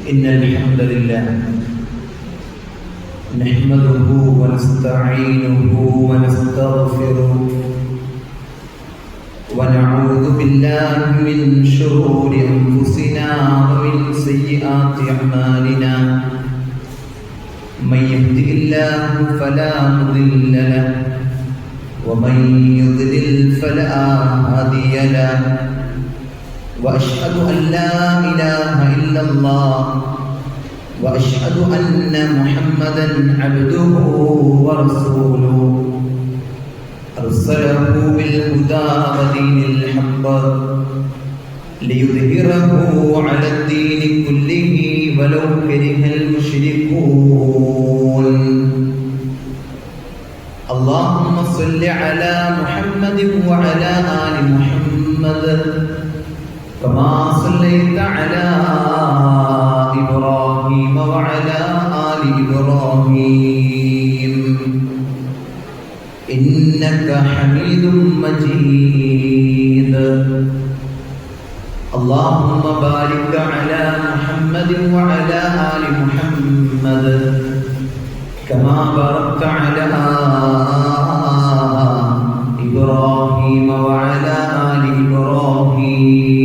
إن الحمد لله نحمده ونستعينه ونستغفره ونعوذ بالله من شرور أنفسنا ومن سيئات أعمالنا من يهده الله فلا مضل له ومن يضلل فلا هادي له وأشهد أن لا إله إلا الله وأشهد أن محمدًا عبده ورسوله أرسله بالهدى ودين الحق ليظهره على الدين كله ولو كره المشركون اللهم صل على محمد وعلى آل محمد كما صليت على إبراهيم وعلى آل إبراهيم إنك حميد مجيد اللهم بارك على محمد وعلى آل محمد كما باركت على إبراهيم وعلى آل إبراهيم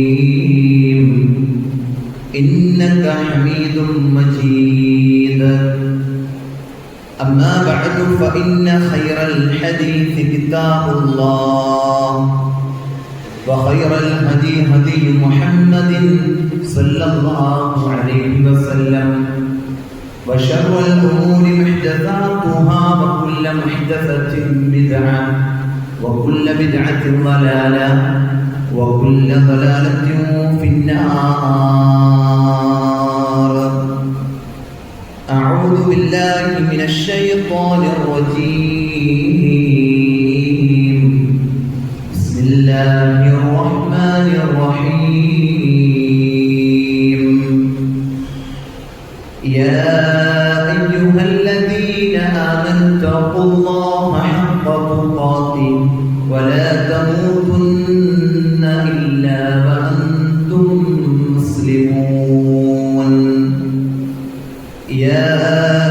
إنك حميد مجيد أما بعد فإن خير الحديث كتاب الله وخير الهدي هدي محمد صلى الله عليه وسلم وشر الأمور محدثاتها وكل محدثة بدعة وكل بدعة ضلالة وكل ضلالة في النار أعوذ بالله من الشيطان الرجيم بسم الله الرحمن الرحيم يا أيها الذين آمنوا اتقوا الله حق تقاته ولا تموتن إلا وأنتم مسلمون يا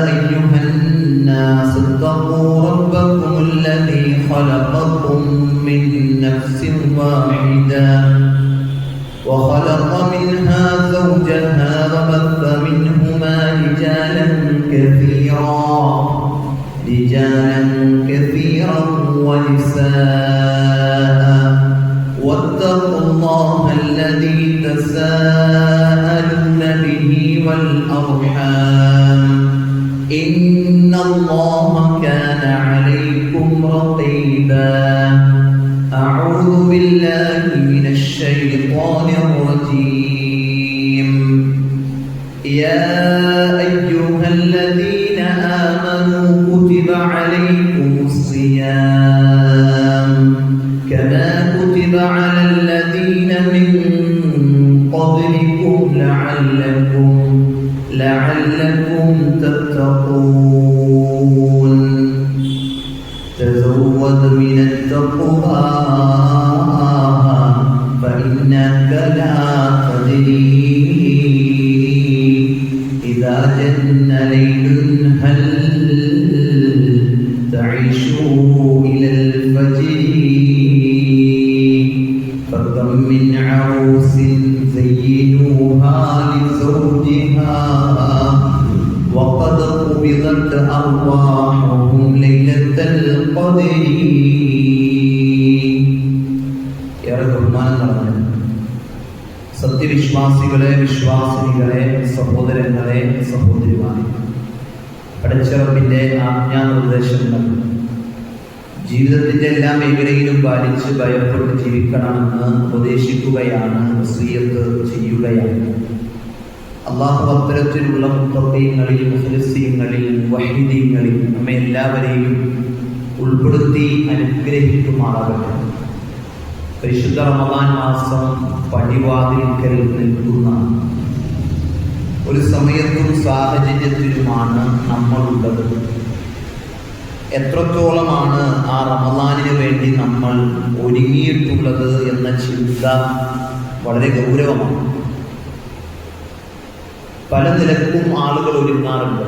أيها الناس اتقوا ربكم الذي خلقكم من نفس واحدة وخلق منها زوجها وبث منهما رجالا كثيرا ونساء واتقوا الله الذي تساءلون به والأرحام إن الله كان عليكم رقيبا أعوذ بالله من الشيطان الرجيم يا أيها الذين آمنوا كتب عليكم الصيام كما كتب على الذين من قبلكم لعلكم تتقون تزود من التقوى فإنك لا تدري إذا جن ليل هل تعيش إلى الفجر فكم من عروس زينوها لزوجها وقد قبضت أرواحهم ليلة القدر സത്യവിശ്വാസികളെ വിശ്വാസിനികളെ സഹോദരങ്ങളെ സഹോദരിമാരെ പടച്ചറപ്പിന്റെ ആജ്ഞാനിർദ്ദേശങ്ങൾ ജീവിതത്തിന്റെ എല്ലാ മേഖലയിലും പാലിച്ച് ഭയപ്പെട്ട് ജീവിക്കണമെന്ന് ഉപദേശിക്കുകയാണ് വസിയത്ത് ചെയ്യുകയാണ് അല്ലാഹു അത്തരത്തിലുള്ള മുത്തഖീങ്ങളിൽ മുഖ്ലിസീങ്ങളിൽ മുവഹിദീങ്ങളിൽ നമ്മെ എല്ലാവരെയും ഉൾപ്പെടുത്തി അനുഗ്രഹിക്കുമാറാകട്ടെ പരിശുദ്ധ റമദാൻ മാസം പടിവാതിൽക്കൽ നിൽക്കുന്ന ഒരു സമയത്തും സാഹചര്യത്തിലുമാണ് നമ്മളുള്ളത്. എത്രത്തോളമാണ് ആ റമദാനിന് വേണ്ടി നമ്മൾ ഒരുങ്ങിയിട്ടുള്ളത് എന്ന ചിന്ത വളരെ ഗൗരവമാണ്. പല നിലക്കും ആളുകൾ ഒരുങ്ങാറുണ്ട്.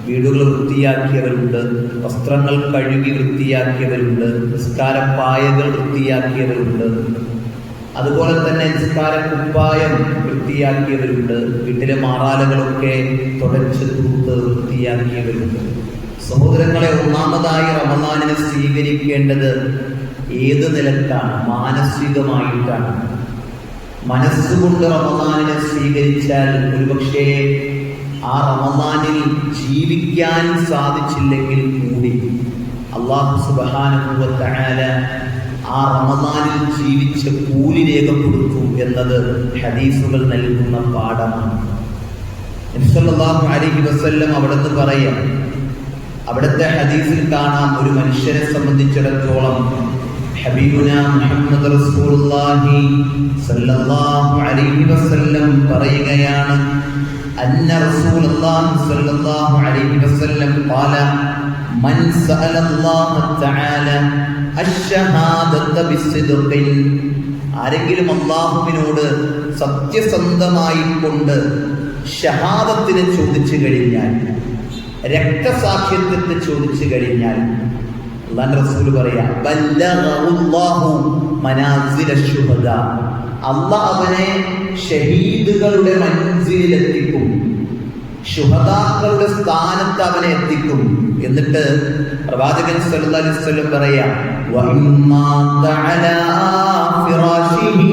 വീടുകൾ വൃത്തിയാക്കിയവരുണ്ട്, വസ്ത്രങ്ങൾ കഴുകി വൃത്തിയാക്കിയവരുണ്ട്, നിസ്കാരപ്പായകൾ വൃത്തിയാക്കിയവരുണ്ട്, അതുപോലെ തന്നെ നിസ്കാര കുപ്പായം വൃത്തിയാക്കിയവരുണ്ട്, വീട്ടിലെ മാറാലകളൊക്കെ തുടച്ച് തൂത്ത് വൃത്തിയാക്കിയവരുണ്ട്. സഹോദരങ്ങളെ, ഒന്നാമതായി റമദാനിനെ സ്വീകരിക്കേണ്ടത് ഏത് നിലക്കാണ്? മാനസികമായിട്ടാണ്. മനസ്സുകൊണ്ട് റമദാനിനെ സ്വീകരിച്ചാൽ ഒരുപക്ഷേ ആ റമദാനിൽ ജീവിക്കാൻ സാധിച്ചില്ലെങ്കിൽ കൂടി അല്ലാഹു സുബ്ഹാനഹു വ തആല ആ റമദാനിൽ ജീവിച്ച കൂലി രേഖപ്പെടുത്തും എന്നത് ഹദീസുകൾ നൽകുന്ന പാഠമാണ്. നബി സല്ലല്ലാഹു അലൈഹി വസല്ലം അവിടുന്ന് പറയാം, അവിടുത്തെ ഹദീസിൽ കാണാം, ഒരു മനുഷ്യനെ സംബന്ധിച്ചിടത്തോളം ഹബീബുനാ മുഹമ്മദ് റസൂലുള്ളാഹി സല്ലല്ലാഹു അലൈഹി വസല്ലം പറയുകയാണ്, അന്ന റസൂലുള്ളാഹി സല്ലല്ലാഹു അലൈഹി വസല്ലം ഖാല മൻ സഅലല്ലാഹ തആല അശ്ശഹാദത ബിസ്സിദ്ഖിൻ, ആരെങ്കിലും അല്ലാഹുവിനോട് സത്യസന്ധമായി കൊണ്ട് ഷഹാദത്തിനെ ചോദിച്ചു കഴിഞ്ഞാൽ, രക്തസാക്ഷ്യത്തെ ചോദിച്ചു കഴിഞ്ഞാൽ, അല്ലാഹുവിന്റെ റസൂൽ പറയാ, ബല്ലഗഹുല്ലാഹു മനാസില ശുഹദാ, അല്ലാഹു അവനെ ഷഹീദുകളുടെ മൻസിലെത്തിക്കും, ശുഹദാക്കളുടെ സ്ഥാനത്ത് അവനെ എത്തിക്കും. എന്നിട്ട് പ്രവാചകൻ സല്ലല്ലാഹു അലൈഹി വസല്ലം പറയാ, വഇമ്മാ തഅലാ ഫിറാശിഹി,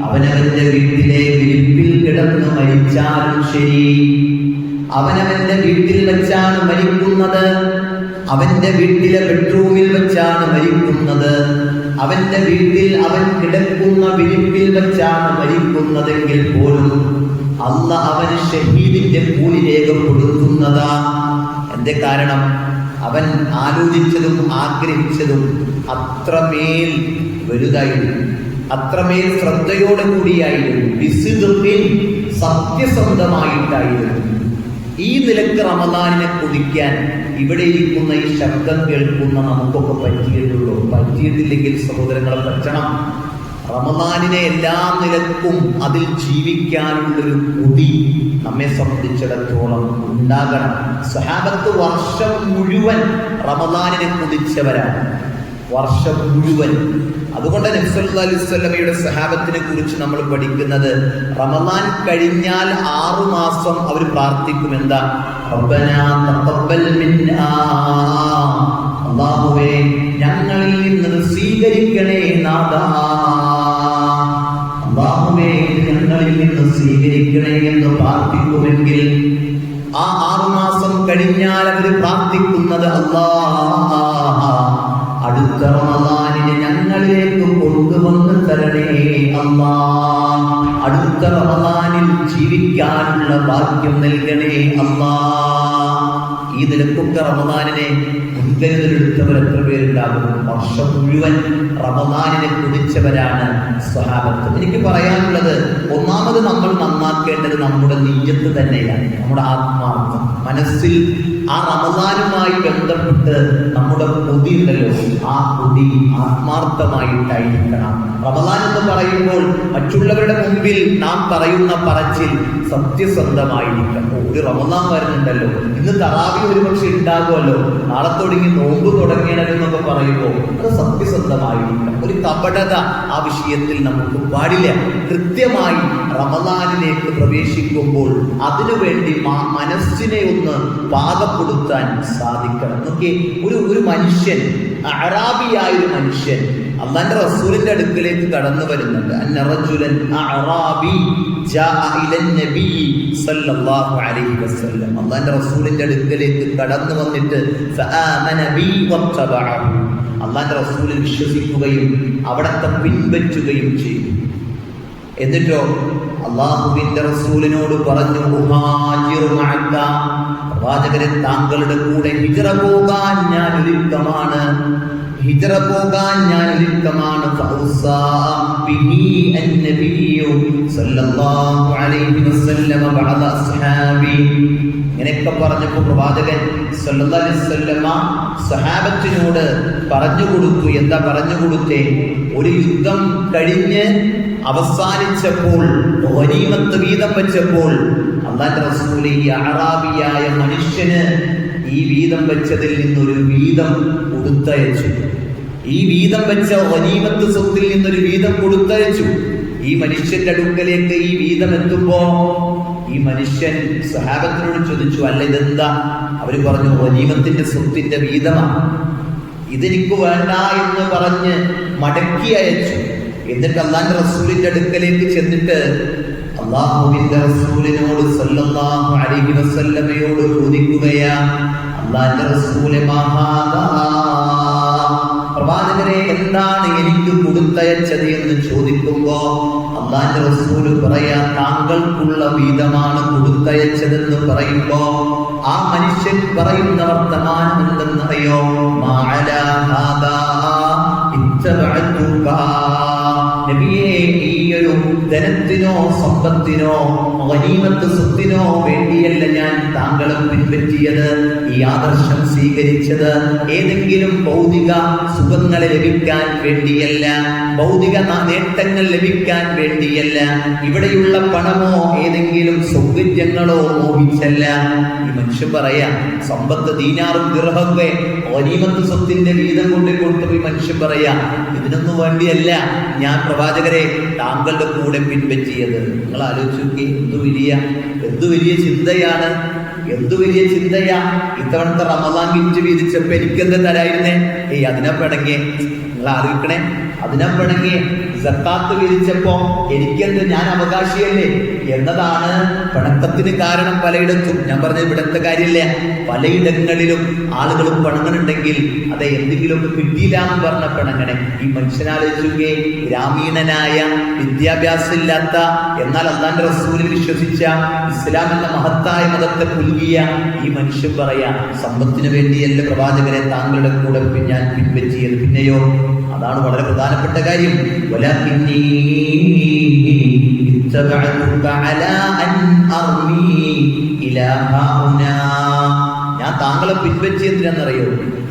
അവനവന്റെ വീട്ടിലെ വിരിപ്പിൽ കിടന്ന് മരിച്ചാലും ശരി, അവനവന്റെ വീട്ടിൽ വെച്ചാണ് മരിക്കുന്നത്, അവന്റെ വീട്ടിലെ ബെഡ്റൂമിൽ വെച്ചാണ് മരിക്കുന്നത്, അവന്റെ വീട്ടിൽ അവൻ കിടക്കുന്ന വിരിപ്പിൽ വെച്ചാണ് മരിക്കുന്നതെങ്കിൽ പോലും അല്ലാഹ് അവന് ഷഹീദിന്റെ കൂലി രേഖപ്പെടുത്തുന്നതാ. എന്റെ കാരണം അവൻ ആലോചിച്ചതും ആഗ്രഹിച്ചതും അത്രമേൽ വലുതായിരുന്നു, അത്രമേൽ ശ്രദ്ധയോടെ കൂടിയായിരുന്നു, ബിസ്ദിഖിൻ, സത്യസന്ധമായിട്ടായിരുന്നു. ഈ നിലക്ക് റമദാനിനെ കുതിക്കാൻ ഇവിടെ ഇരിക്കുന്ന ഈ ശബ്ദം കേൾക്കുന്ന നമുക്കൊക്കെ പറ്റിയിട്ടുള്ളൂ. പറ്റിയിട്ടില്ലെങ്കിൽ സഹോദരങ്ങളെ പറ്റണം. റമദാനിനെ എല്ലാ നിലക്കും അതിൽ ജീവിക്കാനുള്ളൊരു കൊതി നമ്മെ സംബന്ധിച്ചിടത്തോളം ഉണ്ടാകണം. സഹാബത്ത് വർഷം മുഴുവൻ റമദാനിനെ കുതിച്ചവരാണ്, വർഷം മുഴുവൻ. അതുകൊണ്ട് നബി സല്ലല്ലാഹു അലൈഹി വസല്ലമയുടെ സഹാബത്തിനെ കുറിച്ച് നമ്മൾ പഠിക്കുന്നത്, റമദാൻ കഴിഞ്ഞാൽ 6 മാസം അവർ പ്രാർത്ഥിക്കും. എന്താ? റബ്ബനാ തഖബ്ബൽ മിന്നാ, അല്ലാഹുവേ ഞങ്ങളിൽ നിന്ന് സ്വീകരിക്കണേ നാഥാ, അല്ലാഹുവേ ഞങ്ങളിൽ നിന്ന് സ്വീകരിക്കണേ എന്ന് പ്രാർത്ഥിക്കുമെങ്കിൽ ആ 6 മാസം കഴിഞ്ഞാൽ അവർ പ്രാർത്ഥിക്കുന്നത്, അല്ലാഹ് അടുത്ത റമദാനിനെ ഞങ്ങളിലേക്ക് കൊണ്ടുവന്ന് തരണേ അല്ലാഹ്, അടുത്ത റമദാനിൽ ജീവിക്കാനുള്ള ഭാഗ്യം നൽകണേ അല്ലാഹ്. ഈ നിലക്കൊക്കെ റമദാനിനെ മുൻകരുതലെടുത്തവർ എത്ര പേരുണ്ടാകും? വർഷം മുഴുവൻ റമദാനിനെ കുതിച്ചവരാണ് സ്വഹാബത്ത്. എനിക്ക് പറയാനുള്ളത്, ഒന്നാമത് നമ്മൾ നന്നാക്കേണ്ടത് നമ്മുടെ നിയ്യത്ത് തന്നെയാണ്, നമ്മുടെ ആത്മാർത്ഥം. മനസ്സിൽ ആ റമദാനുമായി ബന്ധപ്പെട്ട് നമ്മുടെ കൊതി ഉണ്ടല്ലോ, ആ കൊതി ആത്മാർത്ഥമായിട്ടായിരിക്കണം. റമദാൻ എന്ന് പറയുമ്പോൾ മറ്റുള്ളവരുടെ മുമ്പിൽ നാം പറയുന്ന പറച്ചിൽ സത്യസന്ധമായിരിക്കണം. ഒരു റമദാൻ വരുന്നുണ്ടല്ലോ, ഇന്ന് തറാവി ഒരുപക്ഷെ ഉണ്ടാകുമല്ലോ, നാളെ തുടങ്ങി നോമ്പ് തുടങ്ങണമെന്നൊക്കെ പറയുമ്പോൾ അത് സത്യസന്ധമായിരിക്കണം. ഒരു കപടത ആ വിഷയത്തിൽ നമുക്ക് പാടില്ല. കൃത്യമായി റമദാനിലേക്ക് പ്രവേശിക്കുമ്പോൾ അതിനുവേണ്ടി മനസ്സിനെ ഒന്ന് പാകപ്പെടുത്താൻ സാധിക്കണം. നോക്കി, ഒരു മനുഷ്യൻ, അഅറാബിയായ ഒരു മനുഷ്യൻ അല്ലാഹുവിന്റെ റസൂലിന്റെ അടുക്കലേക്ക് കടന്നു വരുന്നുണ്ട്. അന്ന റജുലൻ അഅറാബി ജാഅ ഇലൻ നബി സല്ലല്ലാഹു അലൈഹി വസല്ലം, അല്ലാഹുവിന്റെ റസൂലിന്റെ അടുക്കലേക്ക് കടന്നു വന്നിട്ട് ഫആമന ബി വത്തബഅഹു, അല്ലാഹുവിന്റെ റസൂലിൽ വിശ്വസിക്കുകയും അവിടത്തെ പിൻപറ്റുകയും ചെയ്തു. എന്നിട്ടോ അല്ലാഹുവിന്റെ റസൂലിനോട് പറഞ്ഞു, ഉഹാജിറു മഅക, പ്രവാചകരെ താങ്കളുടെ കൂടെ ഹിജ്റ പോകാൻ ഞാൻ ഒരുക്കമാണ്. ഹിജ്റ പോകാൻ ഞാൻ ഒരുക്കമാണ്. ഫൗസാ ബിഹി അന്നബിയ്യു സല്ലല്ലാഹു അലൈഹി വസല്ലം ബഅദ അസ്ഹാബി. ഇങ്ങനെയൊക്കെ പറഞ്ഞപ്പോൾ പ്രവാചകൻ സല്ലല്ലാഹു അലൈഹി വസല്ലമ സഹാബത്തിനോട് പറഞ്ഞു കൊടുത്തു. എന്താ പറഞ്ഞു കൊടുത്തേ? ഒരു യുദ്ധം കഴിഞ്ഞ് അവസാനിച്ചപ്പോൾ ഗനീമത്ത് വീതം വെച്ചപ്പോൾ അല്ലാഹുവിന്റെ റസൂൽ ഈ അഅറാബിയായ മനുഷ്യന് ഈ വീതം വെച്ചതിൽ നിന്നൊരു വീതം കൊടുത്തയച്ചു. ഈ വീതം വെച്ച ഗനീമത്ത് സ്വത്തിൽ നിന്നൊരു വീതം കൊടുത്തയച്ചു. ഈ മനുഷ്യന്റെ അടുക്കലേക്ക് ഈ വീതം എത്തുമ്പോ ഈ മനുഷ്യൻ സഹാബത്തിനോട് ചോദിച്ചു, അല്ല ഇതെന്താ? അവര് പറഞ്ഞു, ഗനീമത്തിന്റെ സ്വത്തിന്റെ വീതമാണ്, ഇതെനിക്ക് വേണ്ട എന്ന് പറഞ്ഞ് മടക്കി അയച്ചു. എന്നിട്ട് അല്ലാഹുവിന്റെ റസൂലിന്റെ അടുക്കലേക്ക് ചെന്നിട്ട് അല്ലാഹുവിന്റെ റസൂലിനോട് സല്ലല്ലാഹു അലൈഹി വസല്ലമയോട് ചോദിക്കുകയാ, അല്ലാഹുവിന്റെ റസൂലേ മഹാദാ, പ്രവാചകരെ എന്താണ് എനിക്ക് കൊടുത്തയച്ചത് എന്ന് ചോദിക്കുമ്പോ അല്ലാഹുവിന്റെ റസൂല് പറയാ, താങ്കൾക്കുള്ള വീതമാണ് കൊടുത്തയച്ചതെന്ന് പറയുമ്പോ ആ മനുഷ്യൻ പറയുന്ന വർത്തമാനം എന്തെന്നറിയോ? മഅലാ ഹാദാ ഇത്തബഅതുക. നബിയേ, ഈ ഒരു ധനത്തിനോ സമ്പത്തിനോ ഗനീമത്ത് സ്വത്തിനോ വേണ്ടിയല്ല ഞാൻ താങ്കളെ പിൻപറ്റിയത്, ഈ ആദർശം സ്വീകരിച്ചത് ഏതെങ്കിലും ഭൗതിക സുഖങ്ങൾ ലഭിക്കാൻ വേണ്ടിയല്ല, ഭൗതിക നേട്ടങ്ങൾ ലഭിക്കാൻ വേണ്ടിയല്ല, ഇവിടെയുള്ള പണമോ ഏതെങ്കിലും സൗകര്യങ്ങളോ മോഹിച്ചല്ല. ഈ മനുഷ്യൻ പറയാ, സമ്പത്ത് ദീനാറും ദിർഹമൊക്കെ ഗനീമത്ത് സ്വത്തിന്റെ വീതം കൊണ്ട് കൊടുത്ത ഈ മനുഷ്യൻ പറയാ, ഇതിനൊന്നും വേണ്ടിയല്ല ഞാൻ പ്രവാചകരെ താങ്കളുടെ കൂടെ പിൻപറ്റിയത്. നിങ്ങൾ ആലോചിച്ച് നോക്കി, എന്തു വലിയ ചിന്തയാണ്, എന്തു വലിയ ചിന്തയാ. ഇത്തവണത്തെ റമദാൻ ഗിഫ്റ്റ് വീതിച്ചപ്പോ എനിക്കെന്ത് തരായിരുന്നേ? അതിനെ പിണങ്ങി. നിങ്ങൾ ആലോചിക്കണേ, അതിനെ പിണങ്ങി. സക്കാത്ത് വീതിച്ചപ്പോ എനിക്കെന്ത്, ഞാൻ അവകാശിയല്ലേ എന്നതാണ് പിണക്കത്തിന് കാരണം. പലയിടത്തും ഞാൻ പറഞ്ഞത് ഇവിടത്തെ കാര്യമില്ല, പലയിടങ്ങളിലും ആളുകൾ പിണങ്ങുന്നുണ്ടെങ്കിൽ അതെ എന്തെങ്കിലും കിട്ടിയില്ല എന്ന് പറഞ്ഞ പിണങ്ങണെ. ഈ മനുഷ്യനാലോചിക്കുകയെ, ഗ്രാമീണനായ വിദ്യാഭ്യാസം ഇല്ലാത്ത എന്നാൽ അല്ലാഹുവിന്റെ റസൂലിൽ വിശ്വസിച്ച ഇസ്ലാം എന്ന മഹത്തായ മതത്തെ പുൽകിയ ഈ മനുഷ്യൻ പറയാ, സമ്പത്തിന് വേണ്ടിയല്ല പ്രവാചകരെ താങ്കളുടെ കൂടെ ഞാൻ പിൻപറ്റിയത്. പിന്നെയോ, അതാണ് വളരെ പ്രധാനപ്പെട്ട കാര്യം, വലാകിന്നി ഇത്തബഅതുക അലാ അൻ അർമി ഇലാ ഹൗനാ. ഞാൻ താങ്കളെ പിൻപറ്റിയെന്തിനാണെന്നറിയോ?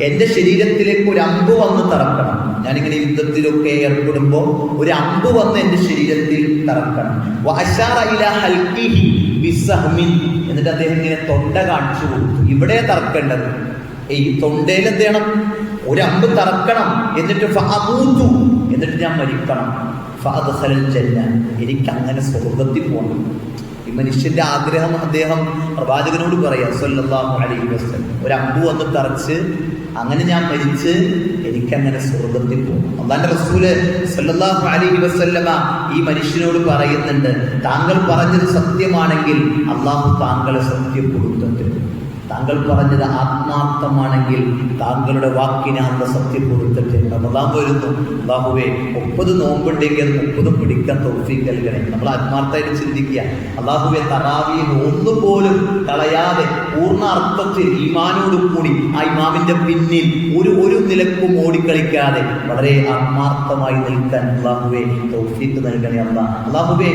എന്റെ ശരീരത്തിലേക്ക് ഒരു അമ്പ് വന്ന് തറക്കണം. ഞാനിങ്ങനെ യുദ്ധത്തിലൊക്കെ ഏർപ്പെടുമ്പോ ഒരു അമ്പ് വന്ന് എന്റെ ശരീരത്തിൽ തറക്കണം. വഅശാറ ഇലാ ഹൽഖിഹി ബിസഹ്മിൻ. എന്നിട്ട് അദ്ദേഹം ഇങ്ങനെ തൊണ്ട കാണിച്ചു കൊടുത്തു, ഇവിടെ തറക്കേണ്ടത്. ഈ തൊണ്ടയിൽ എന്ത് ചെയ്യണം? ഒരു അമ്പ് തറക്കണം. എന്നിട്ട് ഫഅമൂതു, എന്നിട്ട് ഞാൻ മരിക്കണം. ഫഅദ്ഖലൽ ജന്ന, എനിക്ക് അങ്ങനെ സ്വർഗ്ഗത്തിൽ പോകണം. ഈ മനുഷ്യന്റെ ആഗ്രഹം അദ്ദേഹം പ്രവാചകനോട് പറയാം സല്ലല്ലാഹു അലൈഹി വസല്ലം, ഒരു അമ്പ് വന്ന് തറച്ച് അങ്ങനെ ഞാൻ മരിച്ച് എനിക്കങ്ങനെ സ്വർഗ്ഗത്തിൽ പോകും. അല്ലാഹുവിന്റെ റസൂല് സല്ലല്ലാഹു അലൈഹി വസല്ലമ ഈ മനുഷ്യനോട് പറയുന്നുണ്ട്, താങ്കൾ പറഞ്ഞത് സത്യമാണെങ്കിൽ അല്ലാഹു താങ്കളെ സത്യപ്പെടുത്തട്ടെ. താങ്കൾ പറഞ്ഞത് ആത്മാർത്ഥമാണെങ്കിൽ താങ്കളുടെ വാക്കിനെ അന്ന് സത്യപ്പെടുത്തട്ടെ. റമദാൻ വരുന്നു, അല്ലാഹുവേ 30 നോമ്പുണ്ടെങ്കിൽ അത് 30 പിടിക്കാൻ തൗഫീഖ് നൽകണേ. നമ്മൾ ആത്മാർത്ഥമായിട്ട് ചിന്തിക്കുക, അല്ലാഹുവേ തറാവീഹ് ഒന്നുപോലും കളയാതെ പൂർണ്ണ അർത്ഥത്തിൽ ഈമാനോട് കൂടി ആ ഇമാമിന്റെ പിന്നിൽ ഒരു നിലക്കും ഓടിക്കളിക്കാതെ വളരെ ആത്മാർത്ഥമായി നിൽക്കാൻ അല്ലാഹുവേ തൗഫീഖ് നൽകണേ. അല്ലാഹുവേ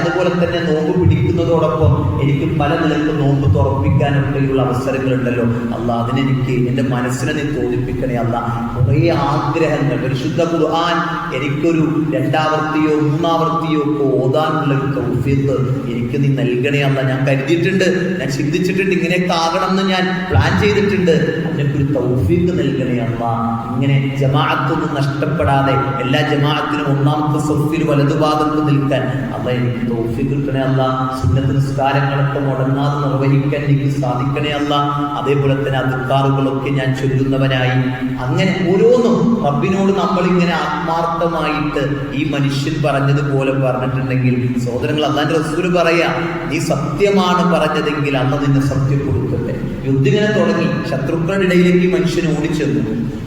അതുപോലെ തന്നെ നോമ്പ് പിടിക്കുന്നതോടൊപ്പം എനിക്ക് പല നിലക്കും നോമ്പ് തുറപ്പിക്കാനൊക്കെയുള്ള അവസരങ്ങളുണ്ടല്ലോ അല്ലാഹ്, അതിനെനിക്ക് എൻ്റെ മനസ്സിനെ നീ തോന്നിപ്പിക്കണേ അല്ലാഹ്. കുറേ ആഗ്രഹങ്ങൾ, പരിശുദ്ധ ഖുർആൻ എനിക്കൊരു 2ആവർത്തിയോ 3ആവർത്തിയോ ഒക്കെ ഓതാനുള്ള ഒരു തൗഫീഖ് എനിക്ക് നീ നൽകണേ അല്ലാഹ്. ഞാൻ കരുതിയിട്ടുണ്ട്, ഞാൻ ചിന്തിച്ചിട്ടുണ്ട്, ഇങ്ങനെയൊക്കെ ആകണം എന്ന് ഞാൻ പ്ലാൻ ചെയ്തിട്ടുണ്ട്. അതിനൊരു തൗഫീഖ് നൽകണേ അല്ലാഹ്. ഇങ്ങനെ ജമാഅത്തൊന്നും നഷ്ടപ്പെടാതെ എല്ലാ ജമാഅത്തിനും 1ാമത്തെ സഫിൽ വലതുഭാഗത്ത് നിൽക്കാൻ അല്ലാഹ് എനിക്ക് തൗഫീഖ് കിട്ടണേ അല്ലാഹ്. സുന്നത്ത് നിസ്കാരങ്ങളൊക്കെ മുടങ്ങാതെ നിർവഹിക്കാൻ എനിക്ക് സാധിക്കണേ അല്ലാഹ്. അതേപോലെ തന്നെ അദ്കാറുകളൊക്കെ ഞാൻ ചൊല്ലുന്നവനായി അങ്ങനെ ഓരോന്നും റബ്ബിനോട് നമ്മളിങ്ങനെ ആത്മാർത്ഥമായിട്ട് ഈ മനുഷ്യൻ പറഞ്ഞതുപോലെ പറഞ്ഞിട്ടുണ്ടെങ്കിൽ സഹോദരങ്ങൾ, അല്ലാഹുവിന്റെ റസൂല് പറയാ, നീ സത്യമാണ് പറഞ്ഞതെങ്കിൽ അന്ന് നിന്നെ സത്യപ്പെടുത്തട്ടെ. യുദ്ധം ഇങ്ങനെ തുടങ്ങി, ശത്രുക്കളുടെ ഇടയിലേക്ക് ഈ മനുഷ്യൻ ഓടിച്ചെന്നു.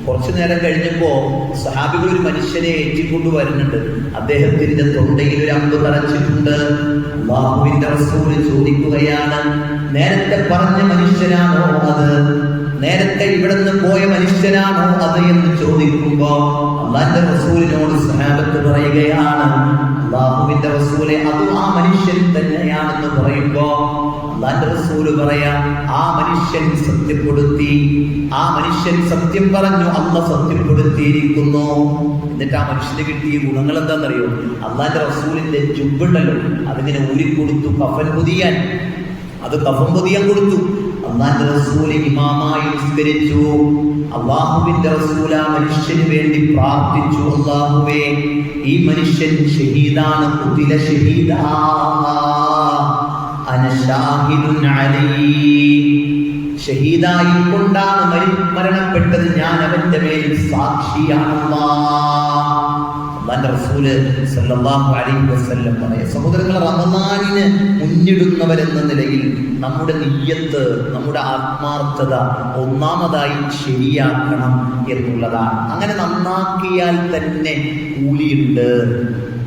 കുറച്ചു നേരം കഴിഞ്ഞപ്പോ സഹാബികൾ ഒരു മനുഷ്യനെ ഏറ്റിക്കൊണ്ട് വരുന്നുണ്ട്. അദ്ദേഹത്തിന്റെ തൊണ്ടയിൽ ഒരു അമ്പ് തറച്ചിട്ടുണ്ട്. അല്ലാഹുവിന്റെ റസൂല് ചോദിക്കുകയാണ്, നേരത്തെ പറഞ്ഞ മനുഷ്യനാണോ അത്? നേരത്തെ ഇവിടുന്ന് പോയ മനുഷ്യനാണോ അത് എന്ന് ചോദിക്കുമ്പോ അള്ളാന്റെ റസൂലിനോട് സഹാബത്ത് പറയുകയാണ്, അള്ളാഹുവിന്റെ റസൂലെ അത് ആ മനുഷ്യൻ തന്നെയാണെന്ന് പറയുമ്പോ അള്ളാന്റെ റസൂല് പറയാ, ആ മനുഷ്യൻ സത്യപ്പെടുത്തി, ആ മനുഷ്യൻ സത്യം പറഞ്ഞു, അള്ളാഹ് സത്യപ്പെടുത്തിയിരിക്കുന്നു. എന്നിട്ട് ആ മനുഷ്യന് കിട്ടിയ ഗുണങ്ങൾ എന്താണെന്നറിയോ? അള്ളാന്റെ റസൂലിന്റെ ജുബ്ബുണ്ടല്ലോ അതിങ്ങനെ ഊരിക്കൊടുത്തു, കഫൻ പൊതിയാൻ, അത് കഫൻ പൊതിയാൻ കൊടുത്തു. അള്ളാന്റെ റസൂല് ഇമാമായി നിസ്കരിച്ചു. അള്ളാഹുവിന്റെ റസൂൽ ആ മനുഷ്യന് വേണ്ടി പ്രാർത്ഥിച്ചു, അള്ളാഹുവേ ഈ മനുഷ്യൻ ഷഹീദാണ്, ഖുതില ഷഹീദാ അന ഷാഹിദുൻ അലൈഹി, ഷഹീദായി കൊണ്ടാണ് മരണപ്പെട്ടത്, ഞാൻ അവന്റെ മേൽ സാക്ഷിയാണ്. അല്ലാഹുവിന്റെ റസൂല് സല്ലല്ലാഹു അലൈഹി വസല്ലം പറയാ, സഹോദരങ്ങൾ, റമദാനിന് മുന്നിടുന്നവരെന്ന നിലയിൽ നമ്മുടെ നിയ്യത്ത്, നമ്മുടെ ആത്മാർത്ഥത ഒന്നാമതായി ശരിയാക്കണം എന്നുള്ളതാണ്. അങ്ങനെ നന്നാക്കിയാൽ തന്നെ കൂലിയുണ്ട്,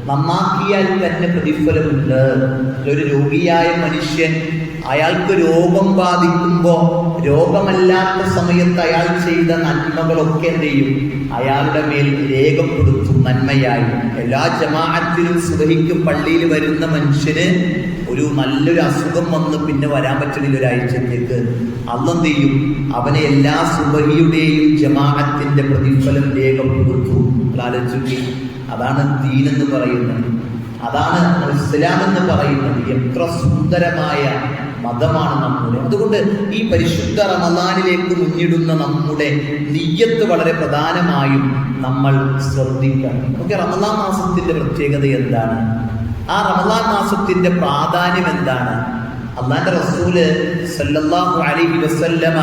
നന്നാക്കിയാൽ തന്നെ പ്രതിഫലമുണ്ട്. ഒരു രോഗിയായ മനുഷ്യൻ, അയാൾക്ക് രോഗം ബാധിക്കുമ്പോൾ രോഗമല്ലാത്ത സമയത്ത് അയാൾ ചെയ്ത നന്മകളൊക്കെ എന്ത് ചെയ്യും? അയാളുടെ മേൽ രേഖപ്പെടുത്തും നന്മയായി. എല്ലാ ജമാഅത്തിലും സുബഹിക്ക് പള്ളിയിൽ വരുന്ന മനുഷ്യന് ഒരു നല്ലൊരു അസുഖം വന്ന് പിന്നെ വരാൻ പറ്റണില്ല ഒരാഴ്ചത്തേക്ക്, അന്നെന്ത് ചെയ്യും? അവനെ എല്ലാ സുബഹിയുടെയും ജമാഅത്തിന്റെ പ്രതിഫലം രേഖപ്പെടുത്തും. ആലോചിച്ചു, അതാണ് ദീൻ എന്ന് പറയുന്നത്, അതാണ് ഇസ്ലാം എന്ന് പറയുന്നത്. എത്ര സുന്ദരമായ മതമാണ് നമ്മുടെ. അതുകൊണ്ട് ഈ പരിശുദ്ധ റമദാനിലേക്ക് മുന്നിടുന്ന നമ്മുടെ നിയ്യത്ത് വളരെ പ്രധാനമായും നമ്മൾ ശ്രദ്ധിക്കണം. നമുക്ക് റമദാൻ മാസത്തിന്റെ പ്രത്യേകത എന്താണ്? ആ റമദാൻ മാസത്തിന്റെ പ്രാധാന്യം എന്താണ്? അല്ലാഹുവിന്റെ റസൂല് സല്ലല്ലാഹു അലൈഹി വസല്ലമ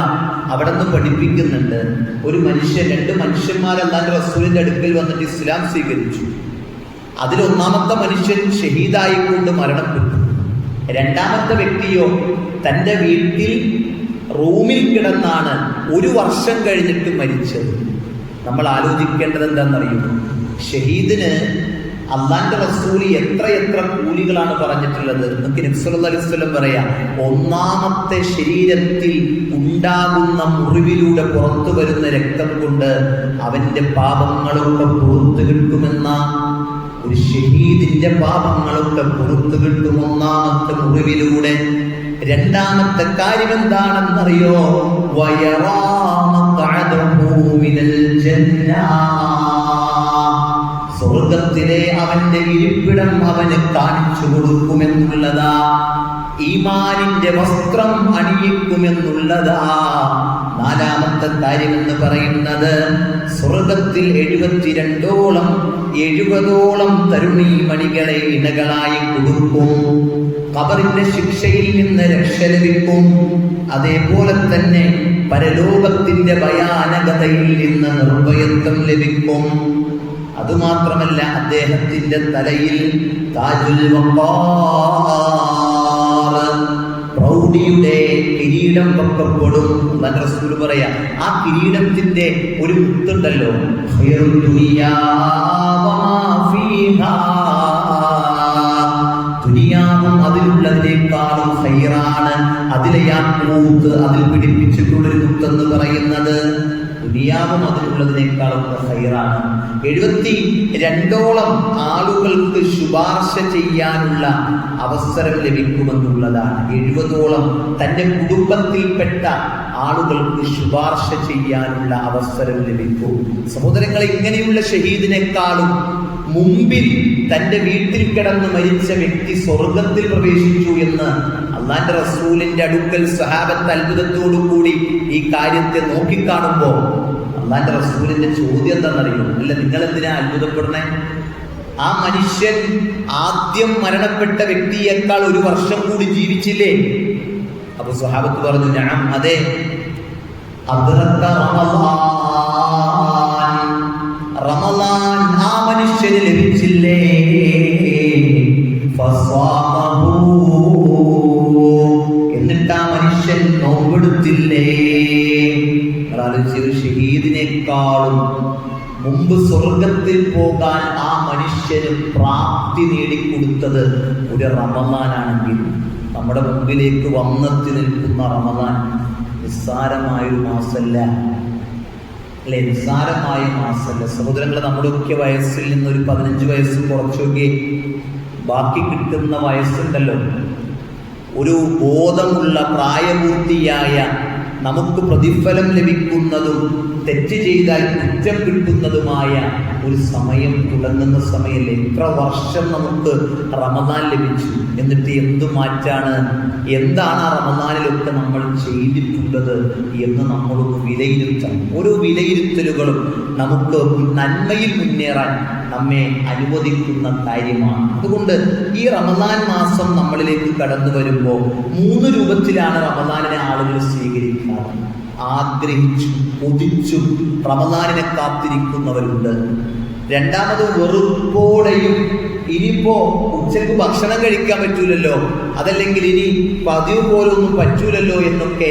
അവിടെ നിന്ന് പഠിപ്പിക്കുന്നുണ്ട്. ഒരു മനുഷ്യൻ, രണ്ട് മനുഷ്യന്മാർ അല്ലാഹുവിന്റെ റസൂലിന്റെ അടുക്കൽ വന്നിട്ട് ഇസ്ലാം സ്വീകരിച്ചു. അതിലൊന്നാമത്തെ മനുഷ്യൻ ഷഹീദായിക്കൊണ്ട് മരണപ്പെട്ടു. രണ്ടാമത്തെ വ്യക്തിയോ തൻ്റെ വീട്ടിൽ റൂമിൽ കിടന്നാണ് 1 വർഷം കഴിഞ്ഞിട്ട് മരിച്ചത്. നമ്മൾ ആലോചിക്കേണ്ടത് എന്താണെന്നറിയുമോ? ഷഹീദിന് അല്ലാഹുവിന്റെ റസൂൽ എത്ര കൂലികളാണ് പറഞ്ഞിട്ടുള്ളത്. നമുക്ക് നബി സല്ലല്ലാഹു അലൈഹി വസല്ലം പറയാം, ഒന്നാമത്തെ ശരീരത്തിൽ ഉണ്ടാകുന്ന മുറിവിലൂടെ പുറത്തു വരുന്ന രക്തം കൊണ്ട് അവന്റെ പാപങ്ങളൊക്കെ പുറത്തു കിട്ടുമെന്ന, ഒരു ഷഹീദിന്റെ പാപങ്ങളൊക്കെ പുറത്തു കിട്ടും ഒന്നാമത്തെ മുറിവിലൂടെ. രണ്ടാമത്തെ കാര്യം എന്താണെന്നറിയോ? സ്വർഗത്തിലെ അവന്റെ ഇരിപ്പിടം അവന് കാണിച്ചു കൊടുക്കുമെന്നുള്ളതാ. ഈമാനിന്റെ വസ്ത്രം അണിയിക്കുമെന്നുള്ളതാ. നാലാമത്തെ കാര്യം എന്ന് പറയുന്നത്, സ്വർഗത്തിൽ 70ഓളം തരുണീമണികളെ ഇണകളായി കൊടുക്കും. ഖബറിന്റെ ശിക്ഷയിൽ നിന്ന് രക്ഷ ലഭിക്കും. അതേപോലെ തന്നെ പരലോകത്തിന്റെ ഭയാനകതയിൽ നിന്ന് നിർഭയത്വം ലഭിക്കും. അതുമാത്രമല്ല, അദ്ദേഹത്തിന്റെ തലയിൽ താജുൽ വഖാർ, പ്രൗഢിയുടെ കിരീടം വെക്കപ്പെടും. അല്ലാഹുവിന്റെ റസൂൽ പറയാ, ആ കിരീടത്തിന്റെ ഒരു മുത്തുണ്ടല്ലോ, ഖൈറുദ് ദുനിയാ വമാ ഫീഹാ, ദുനിയാവും അതിലുള്ളതിനേക്കാളും ഖൈറാണ്. അതിലെ യാക്കൂത്ത്, അതിൽ പിടിപ്പിച്ചിട്ടുള്ളൊരു മുത്തെന്ന് പറയുന്നത് ദുനിയാവും അതിലുള്ളതിനേക്കാളും ഖൈറാണ്. 72ഓളം ആളുകൾക്ക് ശുപാർശ ചെയ്യാനുള്ള അവസരം ലഭിക്കുമെന്നുള്ളതാണ്. 70ഓളം തന്റെ കുടുംബത്തിൽപ്പെട്ട ആളുകൾക്ക് ശുപാർശ ചെയ്യാനുള്ള അവസരം ലഭിക്കും. സഹോദരങ്ങളെ, ഇങ്ങനെയുള്ള ഷഹീദിനേക്കാളും മുമ്പിൽ തന്റെ വീട്ടിൽ കിടന്ന് മരിച്ച വ്യക്തി സ്വർഗത്തിൽ പ്രവേശിച്ചു എന്ന് അല്ലാഹുവിന്റെ റസൂലിന്റെ അടുക്കൽ സഹാബത്ത് അത്ഭുതത്തോടു കൂടി ഈ കാര്യത്തെ നോക്കിക്കാണുമ്പോ അല്ലാഹുവിന്റെ റസൂലിന്റെ ചോദ്യം എന്താണെന്നറിയോ? അല്ല, നിങ്ങൾ എന്തിനാ അത്ഭുതപ്പെടണേ? ആ മനുഷ്യൻ ആദ്യം മരണപ്പെട്ട വ്യക്തിയേക്കാൾ 1 വർഷം കൂടി ജീവിച്ചില്ലേ? അപ്പൊ സഹാബത്ത് പറഞ്ഞു, നഅം, അതെ. അദ്റക റമളാൻ ആ മനുഷ്യന് ലഭിച്ചില്ലേ? എന്നിട്ട് ആ മനുഷ്യൻ നോമ്പെടുത്തില്ലേ? ഒരു ഷഹീദിനേക്കാളും മുമ്പ് സ്വർഗത്തിൽ പോകാൻ ആ മനുഷ്യന് പ്രാപ്തി നേടിക്കൊടുത്തത് ഒരു റമളാനാണെങ്കിൽ, നമ്മുടെ മുമ്പിലേക്ക് വന്നെത്തി നിൽക്കുന്ന റമളാൻ, നിസ്സാരമായൊരു മാസമല്ല, അല്ലെ? നിസ്സാരമായ മാസമല്ല സഹോദരങ്ങളെ. നമ്മുടെയൊക്കെ വയസ്സിൽ നിന്നൊരു 15 വയസ്സ് കുറച്ചൊക്കെ ബാക്കി കിട്ടുന്ന വയസ്സുണ്ടല്ലോ. ഒരു ബോധമുള്ള പ്രായപൂർത്തിയായ നമുക്ക് പ്രതിഫലം ലഭിക്കുന്നതും തെറ്റ് ചെയ്താൽ കുറ്റം കിട്ടുന്നതുമായ ഒരു സമയം തുടങ്ങുന്ന സമയമല്ലേ? എത്ര വർഷം നമുക്ക് റമദാൻ ലഭിച്ചു, എന്നിട്ട് എന്തു മാറ്റാണ്, എന്താണ് ആ റമദാനിലൊക്കെ നമ്മൾ ചെയ്തിട്ടുള്ളത് എന്ന് നമ്മളൊന്ന് വിലയിരുത്തണം. ഓരോ വിലയിരുത്തലുകളും നമുക്ക് നന്മയിൽ മുന്നേറാൻ നമ്മെ അനുവദിക്കുന്ന കാര്യമാണ്. അതുകൊണ്ട് ഈ റമദാൻ മാസം നമ്മളിലേക്ക് കടന്നു വരുമ്പോൾ 3 രൂപത്തിലാണ് റമദാനിനെ ആളുകൾ സ്വീകരിക്കാറ്. ആഗ്രഹിച്ചും കൊതിച്ചും റമദാനിനെ കാത്തിരിക്കുന്നവരുണ്ട്. രണ്ടാമത് വെറുപ്പോടെയും, ഇനിയിപ്പോ ഉച്ചക്ക് ഭക്ഷണം കഴിക്കാൻ പറ്റൂലല്ലോ, അതല്ലെങ്കിൽ ഇനി പതിവ് പോലൊന്നും പറ്റൂലല്ലോ എന്നൊക്കെ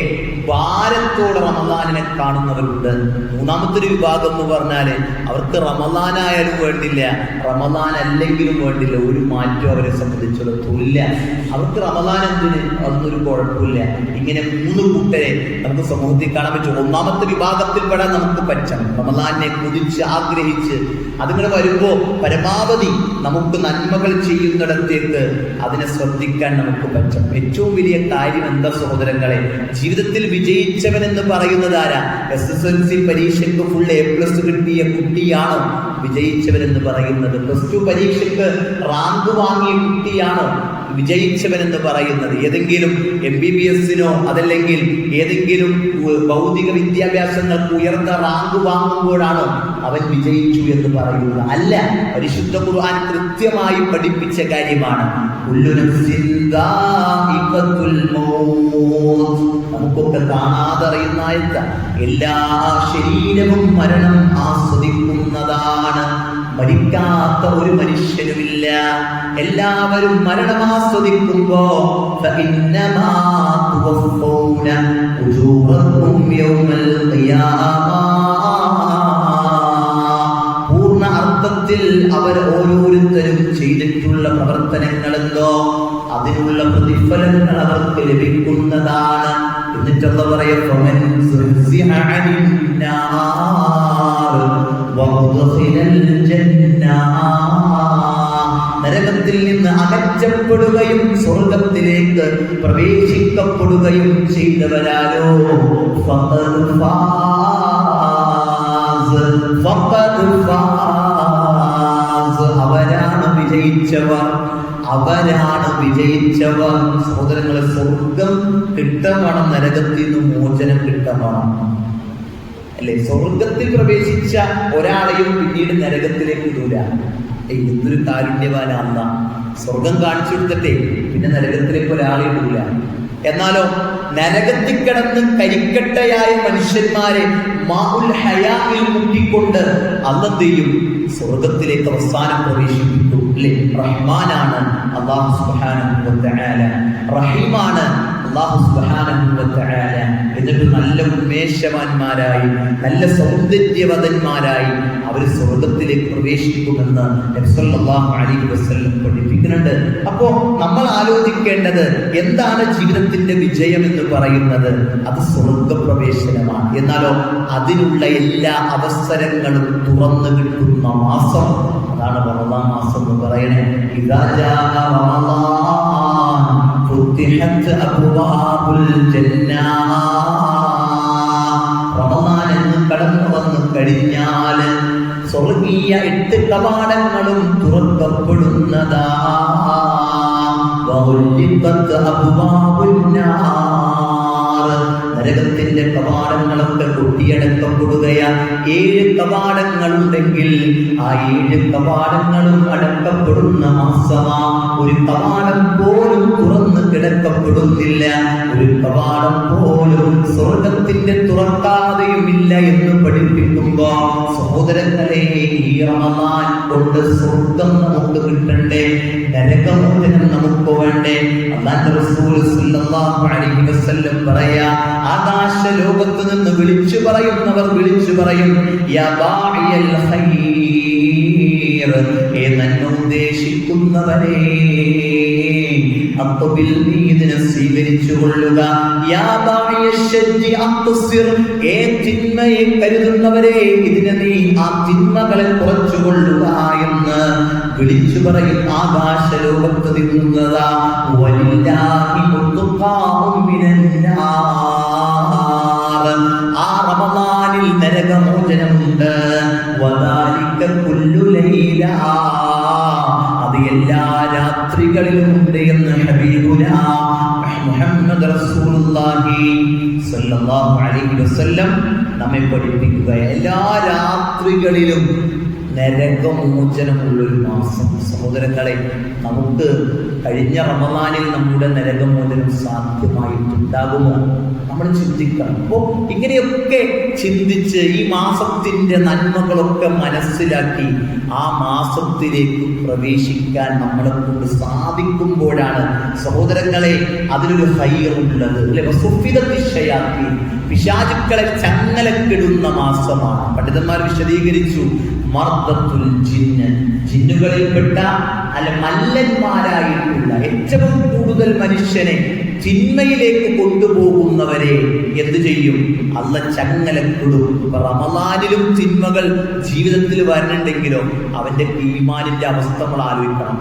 ഭാരത്തോടെ റമദാനിനെ കാണുന്നവരുണ്ട്. മൂന്നാമത്തെ ഒരു വിഭാഗം എന്ന് പറഞ്ഞാല് അവർക്ക് റമദാനായാലും വേണ്ടില്ല, റമദാൻ അല്ലെങ്കിലും വേണ്ടില്ല, ഒരു മാറ്റം അവരെ സംബന്ധിച്ചിടത്തോളം ഇല്ല. അവർക്ക് റമദാൻ എന്തിന്, അതൊന്നൊരു കുഴപ്പമില്ല. ഇങ്ങനെ 3 കൂട്ടരെ നമുക്ക് സമൂഹത്തിൽ കാണാൻ പറ്റും. ഒന്നാമത്തെ വിഭാഗത്തിൽപ്പെടാൻ നമുക്ക് പറ്റണം. റമദാനെ കുതിച്ച് ആഗ്രഹിച്ച് അതിങ്ങനെ വരുമ്പോ പരമാവധി നമുക്ക് നന്മകൾ ചെയ്യുന്നിടത്തേക്ക് അതിനെ ശ്രദ്ധിക്കാൻ നമുക്ക് പറ്റും. ഏറ്റവും വലിയ കാര്യം എന്താ സഹോദരങ്ങളെ? ജീവിതത്തിൽ വിജയിച്ചവൻ എന്ന് പറയുന്നത് ആരാ? SSLC പരീക്ഷയ്ക്ക് ഫുൾ A+ കിട്ടിയ കുട്ടിയാണോ വിജയിച്ചവൻ എന്ന് പറയുന്നത്? +2 പരീക്ഷയ്ക്ക് റാങ്ക് വാങ്ങിയ കുട്ടിയാണോ വിജയിച്ചവൻ എന്ന് പറയുന്നത്? ഏതെങ്കിലും MBBS-നോ അതല്ലെങ്കിൽ ഏതെങ്കിലും ഭൗതിക വിദ്യാഭ്യാസങ്ങൾക്ക് ഉയർന്ന റാങ്ക് വാങ്ങുമ്പോഴാണോ അവൻ വിജയിച്ചു എന്ന് പറയുന്നത്? അല്ല. പരിശുദ്ധ ഖുർആൻ കൃത്യമായി പഠിപ്പിച്ച കാര്യമാണ്. നമുക്കൊക്കെ കാണാതറിയുന്ന എല്ലാ ശരീരവും മരണം ആസ്വദിക്കുന്നതാണ്. മരിക്കാത്ത ഒരു മനുഷ്യനുമില്ല. എല്ലാവരും മരണം ആസ്വദിക്കുമ്പോ പൂർണ്ണ അർത്ഥത്തിൽ അവർ ഓരോരുത്തരും ചെയ്തിട്ടുള്ള പ്രവർത്തനങ്ങളെന്തോ അതിനുള്ള പ്രതിഫലങ്ങൾ അവർക്ക് ലഭിക്കുന്നതാണ്. എന്നിട്ടെന്താ പറയാ? നരകത്തിൽ നിന്ന് അകറ്റപ്പെടുകയും സ്വർഗത്തിലേക്ക് പ്രവേശിക്കപ്പെടുകയും ചെയ്തവരാരോ അവരാണ് വിജയിച്ചവർ. അവരാണ് വിജയിച്ചവർ. സഹോദരങ്ങളെ, സ്വർഗം കിട്ടണം, നരകത്തിൽ നിന്ന് മോചനം കിട്ടണം, അല്ലെ? സ്വർഗത്തിൽ പ്രവേശിച്ച ഒരാളെയും പിന്നീട് നരകത്തിലേക്ക് ഇടൂല. എന്തൊരു കാരുണ്യവാനാന്ന! സ്വർഗം കാണിച്ചു കൊടുത്തിട്ടേ പിന്നെ നരകത്തിലേക്ക് ഒരാളെ ഇടൂല. എന്നാലോ നരകത്തിൽ കിടന്ന് കരിക്കട്ടയായ മനുഷ്യന്മാരെ മാഉൽ ഹയായിൽ മുക്കിക്കൊണ്ട് അന്നെന്ത് ചെയ്യും? സ്വർഗത്തിലേക്ക് അവസാനം പ്രവേശിപ്പിക്കും, അല്ലെ? റഹ്മാനാണ് അല്ലാഹു സുബ്ഹാനഹു വ തആല, റഹീമാണ് അല്ലാഹു സുബ്ഹാനഹു വ തആല. എന്നിട്ട് നല്ല ഉന്മേഷവാന്മാരായി, നല്ല സൗന്ദര്യവതന്മാരായി അവർ സ്വർഗത്തിലേക്ക് പ്രവേശിക്കുമെന്ന് നബി സല്ലല്ലാഹു അലൈഹി വസല്ലം പഠിപ്പിക്കുന്നുണ്ട്. അപ്പോ നമ്മൾ ആലോചിക്കേണ്ടത് എന്താണ്? ജീവിതത്തിന്റെ വിജയം എന്ന് പറയുന്നത് അത് സ്വർഗപ്രവേശനമാണ്. എന്നാലോ അതിനുള്ള എല്ലാ അവസരങ്ങളും തുറന്നു കിട്ടുന്ന മാസം അതാണ് റമദാൻ മാസം എന്ന് പറയണേ. ഇദാ ജാഅ റമദാൻ ഫുതിഹത് അബ്വാബുൽ ജന്ന. റമദാൻ എന്ന് കടന്നു വന്നു കഴിഞ്ഞാൽ സ്വർഗീയ 8 കവാടങ്ങളും തുറക്കപ്പെടുന്നതാ. വഉലിഖത് അബ്വാബുൻ നാർ. നരകത്തിന്റെ കവാടങ്ങളൊക്കെ കൊട്ടിയടക്കപ്പെടുകയാണ്. 7 കവാടങ്ങളുണ്ടെങ്കിൽ ആ 7 കവാടങ്ങളും അടക്കപ്പെടുന്ന മാസമാ. ഒരു കവാടം പോലും തുറന്ന് കിടക്കപ്പെടുന്നില്ല. ഒരു കവാടം പോലും സ്വർഗത്തിന്റെ തുറക്കാതെയുമില്ല എന്ന് പഠിപ്പിക്കുമ്പോ സഹോദരങ്ങളെ, ഈ റമദാൻ കൊണ്ട് സ്വർഗം നമുക്ക് കിട്ടണ്ടേ? നരകമോചനം നമുക്ക് വേണ്ടേ? അല്ലാഹുവിന്റെ റസൂൽ സല്ലല്ലാഹു അലൈഹി വസല്ലം പറയാ, ആകാശ ലോകത്ത് നിന്ന് വിളിച്ചു പറയുന്നവർ വിളിച്ചു പറയും, യാ ബാഇയൽ ഖൈർ, നന്മ ഉദ്ദേശിക്കുന്നവരെ, അഖ്ബിൽ നീ ഇതിനെ സ്വീകരിച്ചു കൊള്ളുക. യാ ബാഇയശ്ശജ്ജി അഖ്സിർ ഏ തിന്മയെ കരുതുന്നവരെ ഇതിനെ നീ ആ തിന്മകളെ കുറച്ചു കൊള്ളുക എന്ന് വിളിച്ചു പറയും. ആകാശലോകത്ത് നിന്നുള്ളതാ വലില്ലാഹി മുത്ഖാഉം മിനന്നാർ. ആ റമളാനിൽ നരകമോചനമുണ്ട്. വദാലിക കുല്ലു ലൈല, അത് എല്ലാ രാത്രികളിലും ഉണ്ട് എന്ന് ഹബീബുനാ മുഹമ്മദ് റസൂലുള്ളാഹി സ്വല്ലല്ലാഹു അലൈഹി വസല്ലം നമ്മെ പഠിപ്പിക്കുക. എല്ലാ രാത്രികളിലും നരകമോചനമുള്ളൊരു മാസം. സഹോദരങ്ങളെ, നമുക്ക് കഴിഞ്ഞ റമളാനിൽ നമ്മുടെ നരകമോചനം സാധ്യമായിട്ടുണ്ടാകുമോ? നമ്മൾ ചിന്തിക്കണം. അപ്പോൾ ഇങ്ങനെയൊക്കെ ചിന്തിച്ച് ഈ മാസത്തിന്റെ നന്മകളൊക്കെ മനസ്സിലാക്കി ആ മാസത്തിലേക്ക് പ്രവേശിക്കാൻ നമ്മളെ കൊണ്ട് സാധിക്കുമ്പോഴാണ് സഹോദരങ്ങളെ അതിനൊരു ഹൈറുള്ളത്. അല്ലെ, പിശാചുക്കളെ ചങ്ങലക്കിടുന്ന മാസമാണ്. പണ്ഡിതന്മാർ വിശദീകരിച്ചു, മർദ്ദത്തുൽ ജിന്ന്, ജിന്നുകളിൽപ്പെട്ട മല്ലന്മാരായിട്ടുള്ള ഏറ്റവും കൂടുതൽ മനുഷ്യനെ തിന്മയിലേക്ക് കൊണ്ടുപോകുന്നവരെ എന്ത് ചെയ്യും? അള്ള ചങ്ങലക്കിടും. റമളാനിലും തിന്മകൾ ജീവിതത്തിൽ വരുന്നുണ്ടെങ്കിലോ അവന്റെ ഈമാനിന്റെ അവസ്ഥ നമ്മൾ ആലോചിക്കണം.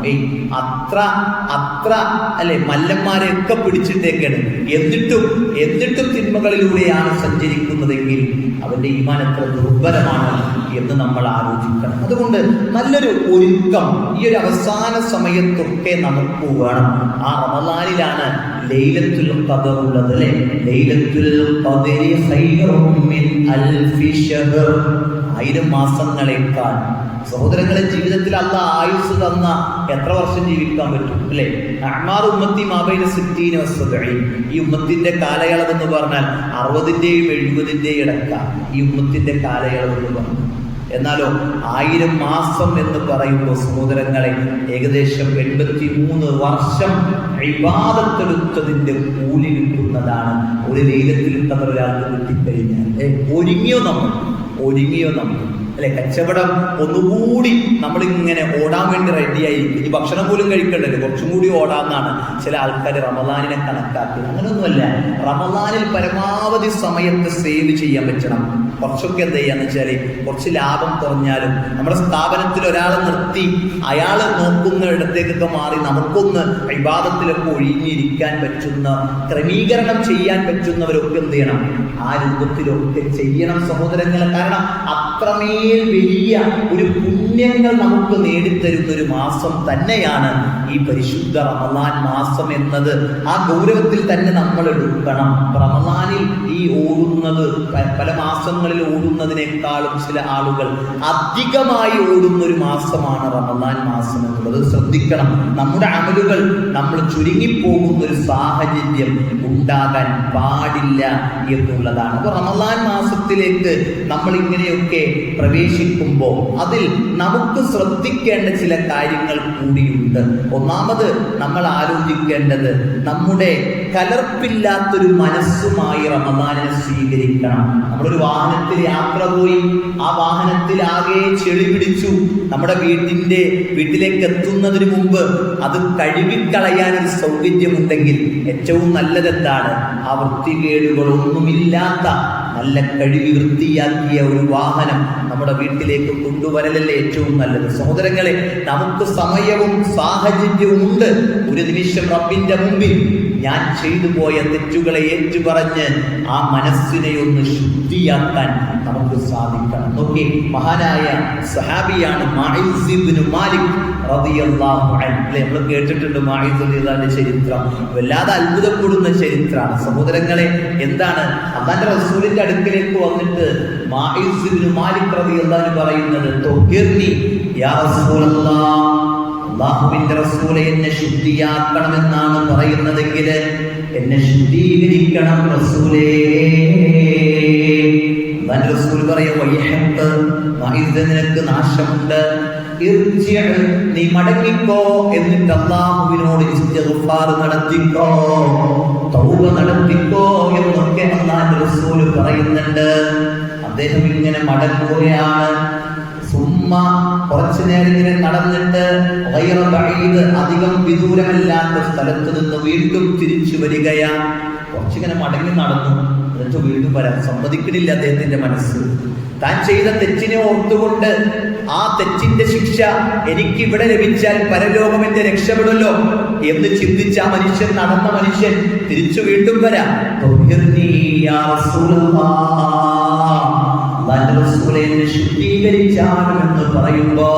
അത്ര അല്ലെ മല്ലന്മാരെയൊക്കെ പിടിച്ചിട്ടേക്കാണ്, എന്നിട്ടും തിന്മകളിലൂടെയാണ് സഞ്ചരിക്കുന്നതെങ്കിൽ അവന്റെ ഈമാൻ എത്ര ദുർബലമാണ് എന്ന് നമ്മൾ ആലോചിക്കണം. അതുകൊണ്ട് നല്ലൊരു ഒരുക്കം ഈ ഒരു അവസാന സമയത്തൊക്കെ നമുക്ക് വേണം. ആ റമളാനിലാണ് ലൈലത്തുൽ ഖദർ ഉള്ളത്. അല്ലേ, ലൈലത്തുൽ ഖദരി ഖൈറും മിൻ അൽഫി ശഹർ, 1000 മാസങ്ങളേക്കാൾ. സഹോദരങ്ങളെ, ജീവിതത്തിൽ അല്ലാഹ് ആയുസ് തന്ന എത്ര വർഷം ജീവിക്കാൻ പറ്റും? അല്ലെ, അഅ്മാറു ഉമ്മത്തി മാ ബൈന 60 വ 70. ഈ ഉമ്മത്തിന്റെ കാലയളവ് എന്ന് പറഞ്ഞാൽ 60ന്റെയും 70ന്റെയും ഇടയ്ക്കാണ് ഈ ഉമ്മത്തിന്റെ കാലയളവ് എന്ന് പറഞ്ഞു. എന്നാലോ 1000 മാസം എന്ന് പറയുമ്പോൾ സഹോദരങ്ങളെ ഏകദേശം 83 വർഷം ഇബാദത്തെടുത്തതിന്റെ കൂലി കിട്ടുന്നതാണ് ഒരു ലൈലത്തുൽ ഖദർ ഒരാൾക്ക് കിട്ടിക്കഴിഞ്ഞാൽ. ഒരുങ്ങിയോ നമ്മൾ അല്ലെ, കച്ചവടം ഒന്നുകൂടി നമ്മളിങ്ങനെ ഓടാൻ വേണ്ടി റെഡിയായിരിക്കും. ഇനി ഭക്ഷണം പോലും കഴിക്കണ്ടല്ലോ, കുറച്ചും കൂടി ഓടാന്നാണ് ചില ആൾക്കാർ റമളാനിനെ കണക്കാക്കി. അങ്ങനെയൊന്നുമല്ല, റമളാനിൽ പരമാവധി സമയത്ത് സേവ് ചെയ്യാൻ പറ്റണം. കുറച്ചൊക്കെ എന്ത് ചെയ്യാന്ന് വെച്ചാല് കുറച്ച് ലാഭം കുറഞ്ഞാലും നമ്മുടെ സ്ഥാപനത്തിൽ ഒരാളെ നിർത്തി അയാൾ നോക്കുന്ന ഇടത്തേക്കൊക്കെ മാറി നമുക്കൊന്ന് ഇബാദത്തിലൊക്കെ ഒഴിഞ്ഞിരിക്കാൻ പറ്റുന്ന ക്രമീകരണം ചെയ്യാൻ പറ്റുന്നവരൊക്കെ എന്ത് ചെയ്യണം? ആ രൂപത്തിലൊക്കെ ചെയ്യണം സഹോദരങ്ങളെ. കാരണം അത്രമേൽ വലിയ ഒരു പുണ്യങ്ങൾ നമുക്ക് നേടിത്തരുന്ന ഒരു മാസം തന്നെയാണ് ഈ പരിശുദ്ധ റമളാൻ മാസം എന്നത്. ആ ഗൗരവത്തിൽ തന്നെ നമ്മൾ എടുക്കണം. റമളാനിൽ ഈ ഓടുന്നത് പല മാസങ്ങളിൽ ഓടുന്നതിനേക്കാളും ചില ആളുകൾ അധികമായി ഓടുന്ന ഒരു മാസമാണ് റമളാൻ മാസം എന്നുള്ളത് ശ്രദ്ധിക്കണം. നമ്മുടെ അമലുകൾ നമ്മൾ ചുരുങ്ങിപ്പോകുന്ന ഒരു സാഹചര്യം ഉണ്ടാകാൻ പാടില്ല എന്നുള്ളതാണ്. അപ്പൊ റമളാൻ മാസത്തിലേക്ക് നമ്മൾ ഇങ്ങനെയൊക്കെ പ്രവേശിക്കുമ്പോൾ അതിൽ നമുക്ക് ശ്രദ്ധിക്കേണ്ട ചില കാര്യങ്ങൾ കൂടിയുണ്ട്. ഒന്നാമത് നമ്മൾ ആലോചിക്കേണ്ടത് നമ്മുടെ കലർപ്പില്ലാത്തൊരു മനസ്സുമായി റമളാനിനെ സ്വീകരിക്കണം. നമ്മളൊരു വാഹനത്തിൽ യാത്ര പോയി, ആ വാഹനത്തിൽ ആകെ ചെളി പിടിച്ചു. നമ്മുടെ വീട്ടിലേക്ക് എത്തുന്നതിന് മുമ്പ് അത് കഴുകിക്കളയാനൊരു സൗകര്യമുണ്ടെങ്കിൽ ഏറ്റവും നല്ലതെന്താണ്? ആ വൃത്തികേടുകളൊന്നുമില്ലാത്ത നല്ല കഴുകി വൃത്തിയാക്കിയ ഒരു വാഹനം നമ്മുടെ വീട്ടിലേക്ക് കൊണ്ടുവരലല്ലേ ഏറ്റവും നല്ലത്. സഹോദരങ്ങളെ, നമുക്ക് സമയവും സാഹചര്യവും ഉണ്ട്. ഒരു നിമിഷം റബ്ബിന്റെ മുമ്പിൽ ഞാൻ ചെയ്തു പോയ തെറ്റുകളെ ഏറ്റുപറഞ്ഞ് ആ മനസ്സിനെ ഒന്ന് ശുദ്ധിയാക്കാൻ നമുക്ക് സാധിക്കണം. നോക്കി, മഹാനായ സഹാബിയാണ് മാഇസ് ഇബ്നു മാലിക് റളിയല്ലാഹു അൻഹു. നമ്മൾ കേട്ടിട്ടുണ്ട് മാഇസ് റളിയല്ലാഹുവിന്റെ ചരിത്രം. വല്ലാതെ അത്ഭുതപ്പെടുന്ന ചരിത്രമാണ് സഹോദരങ്ങളെ. എന്താണ്? അല്ലാഹുവിന്റെ റസൂലിന്റെ അടുക്കലേക്ക് വന്നിട്ട് മാഇസ് ഇബ്നു മാലിക് റളിയല്ലാഹു അൻഹു പറയുന്നത്, തുഹിർനി യാ റസൂലല്ലാഹ്, അല്ലാഹുവിന്റെ റസൂലെ എന്നെ ശുദ്ധിയാക്കണമെന്നാണ് പറയുന്നതെങ്കിൽ എന്നെ ശുദ്ധീകരിക്കണം റസൂലേ. അല്ലാഹുവിന്റെ റസൂൽ പറയാ, വയ്ഹഖ്, മാഇസ് നിനക്ക് നാശമുണ്ട്, നീ മടങ്ങിക്കോ, എന്നിട്ട് അല്ലാഹുവിനോട് ഇസ്തിഗ്ഫാർ നടത്തിക്കോ, തൗബ നടത്തിക്കോ എന്നൊക്കെ അല്ലാഹുവിന്റെ റസൂൽ പറയുന്നുണ്ട്. അദ്ദേഹം ഇങ്ങനെ മടങ്ങുകയാണ്. സുമ്മ സുമ്മ കുറച്ചു നേരം ഇങ്ങനെ നടന്നിട്ട് ഗൈറ ബഈദ് അധികം വിദൂരമല്ലാത്ത സ്ഥലത്ത് നിന്ന് വീണ്ടും തിരിച്ചു വരികയാണ്. കുറച്ചിങ്ങനെ മടങ്ങി നടന്നു, എന്നിട്ട് വീണ്ടും വരാൻ സമ്മതിക്കണില്ല അദ്ദേഹത്തിന്റെ മനസ്സ്. താൻ ചെയ്ത തെറ്റിനെ ഓർത്തുകൊണ്ട് ആ തെറ്റിന്റെ ശിക്ഷ എനിക്ക് ഇവിടെ ലഭിച്ചാൽ പരലോകം എന്റെ രക്ഷപ്പെടുമല്ലോ എന്ന് ചിന്തിച്ച ആ മനുഷ്യൻ, നടന്ന മനുഷ്യൻ തിരിച്ചു വീണ്ടും വരാം. ശുദ്ധീകരിച്ചാണെന്ന് പറയുമ്പോ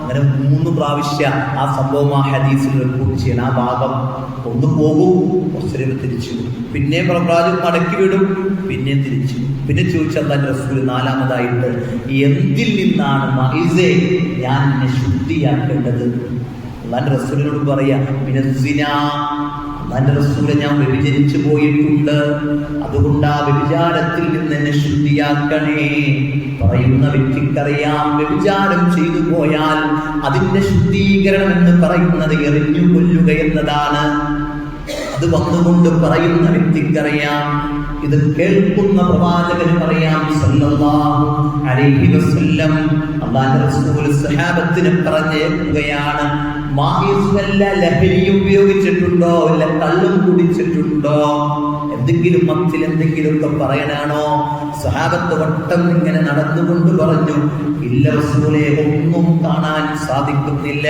അങ്ങനെ 3 പ്രാവശ്യം ആ സംഭവം ആ ഹദീസിൽ റിപ്പോർട്ട് ചെയ്യണം. ആ ഭാഗം ഒന്ന് പോകും, കുറച്ചു തിരിച്ചു, പിന്നെ പ്രവാചകൻ മടക്കി വിടും, പിന്നെ തിരിച്ചു. പിന്നെ ചോദിച്ചാൽ അല്ലാഹുവിന്റെ റസൂൽ 4-മതായിട്ട് എന്തിൽ നിന്നാണ് മഈസേ ഞാൻ എന്നെ ശുദ്ധിയാക്കേണ്ടത്? അല്ലാഹുവിന്റെ റസൂലിനോട് പറയാ മിനസ്സിനാ, അല്ലാഹുവിന്റെ റസൂലെ ഞാൻ വ്യഭിചരിച്ചു പോയിട്ടുണ്ട്, അതുകൊണ്ട് ആ വ്യഭിചാരത്തിൽ നിന്ന് എന്നെ ശുദ്ധിയാക്കണേ. പറയുന്ന വ്യക്തിക്കറിയാം വ്യഭിചാരം ചെയ്തു പോയാൽ അതിന്റെ ശുദ്ധീകരണം എന്ന് പറയുന്നത് എറിഞ്ഞു കൊല്ലുക എന്നതാണ്. അത് വന്നുകൊണ്ട് പറയുന്ന വ്യക്തിക്കറിയാം, ഇത് കേൾക്കുന്ന പ്രവാചകന് പറയാം സല്ലല്ലാഹു അലൈഹി വസല്ലം. അല്ലാഹുവിന്റെ റസൂൽ സഹാബത്തിനെ പറഞ്ഞേക്കുകയാണ്, മാഹിസ് വല്ല ലഹരി ഉപയോഗിച്ചിട്ടുണ്ടോ, വല്ല കള്ളും കുടിച്ചിട്ടുണ്ടോ, എന്തെങ്കിലും മത്തിൽ എന്തെങ്കിലുമൊക്കെ പറയണാണോ? സഹാബത്ത് വട്ടം ഇങ്ങനെ നടന്നുകൊണ്ട് പറഞ്ഞു, ഇല്ല റസൂലേ, ഒന്നും കാണാൻ സാധിക്കുന്നില്ല.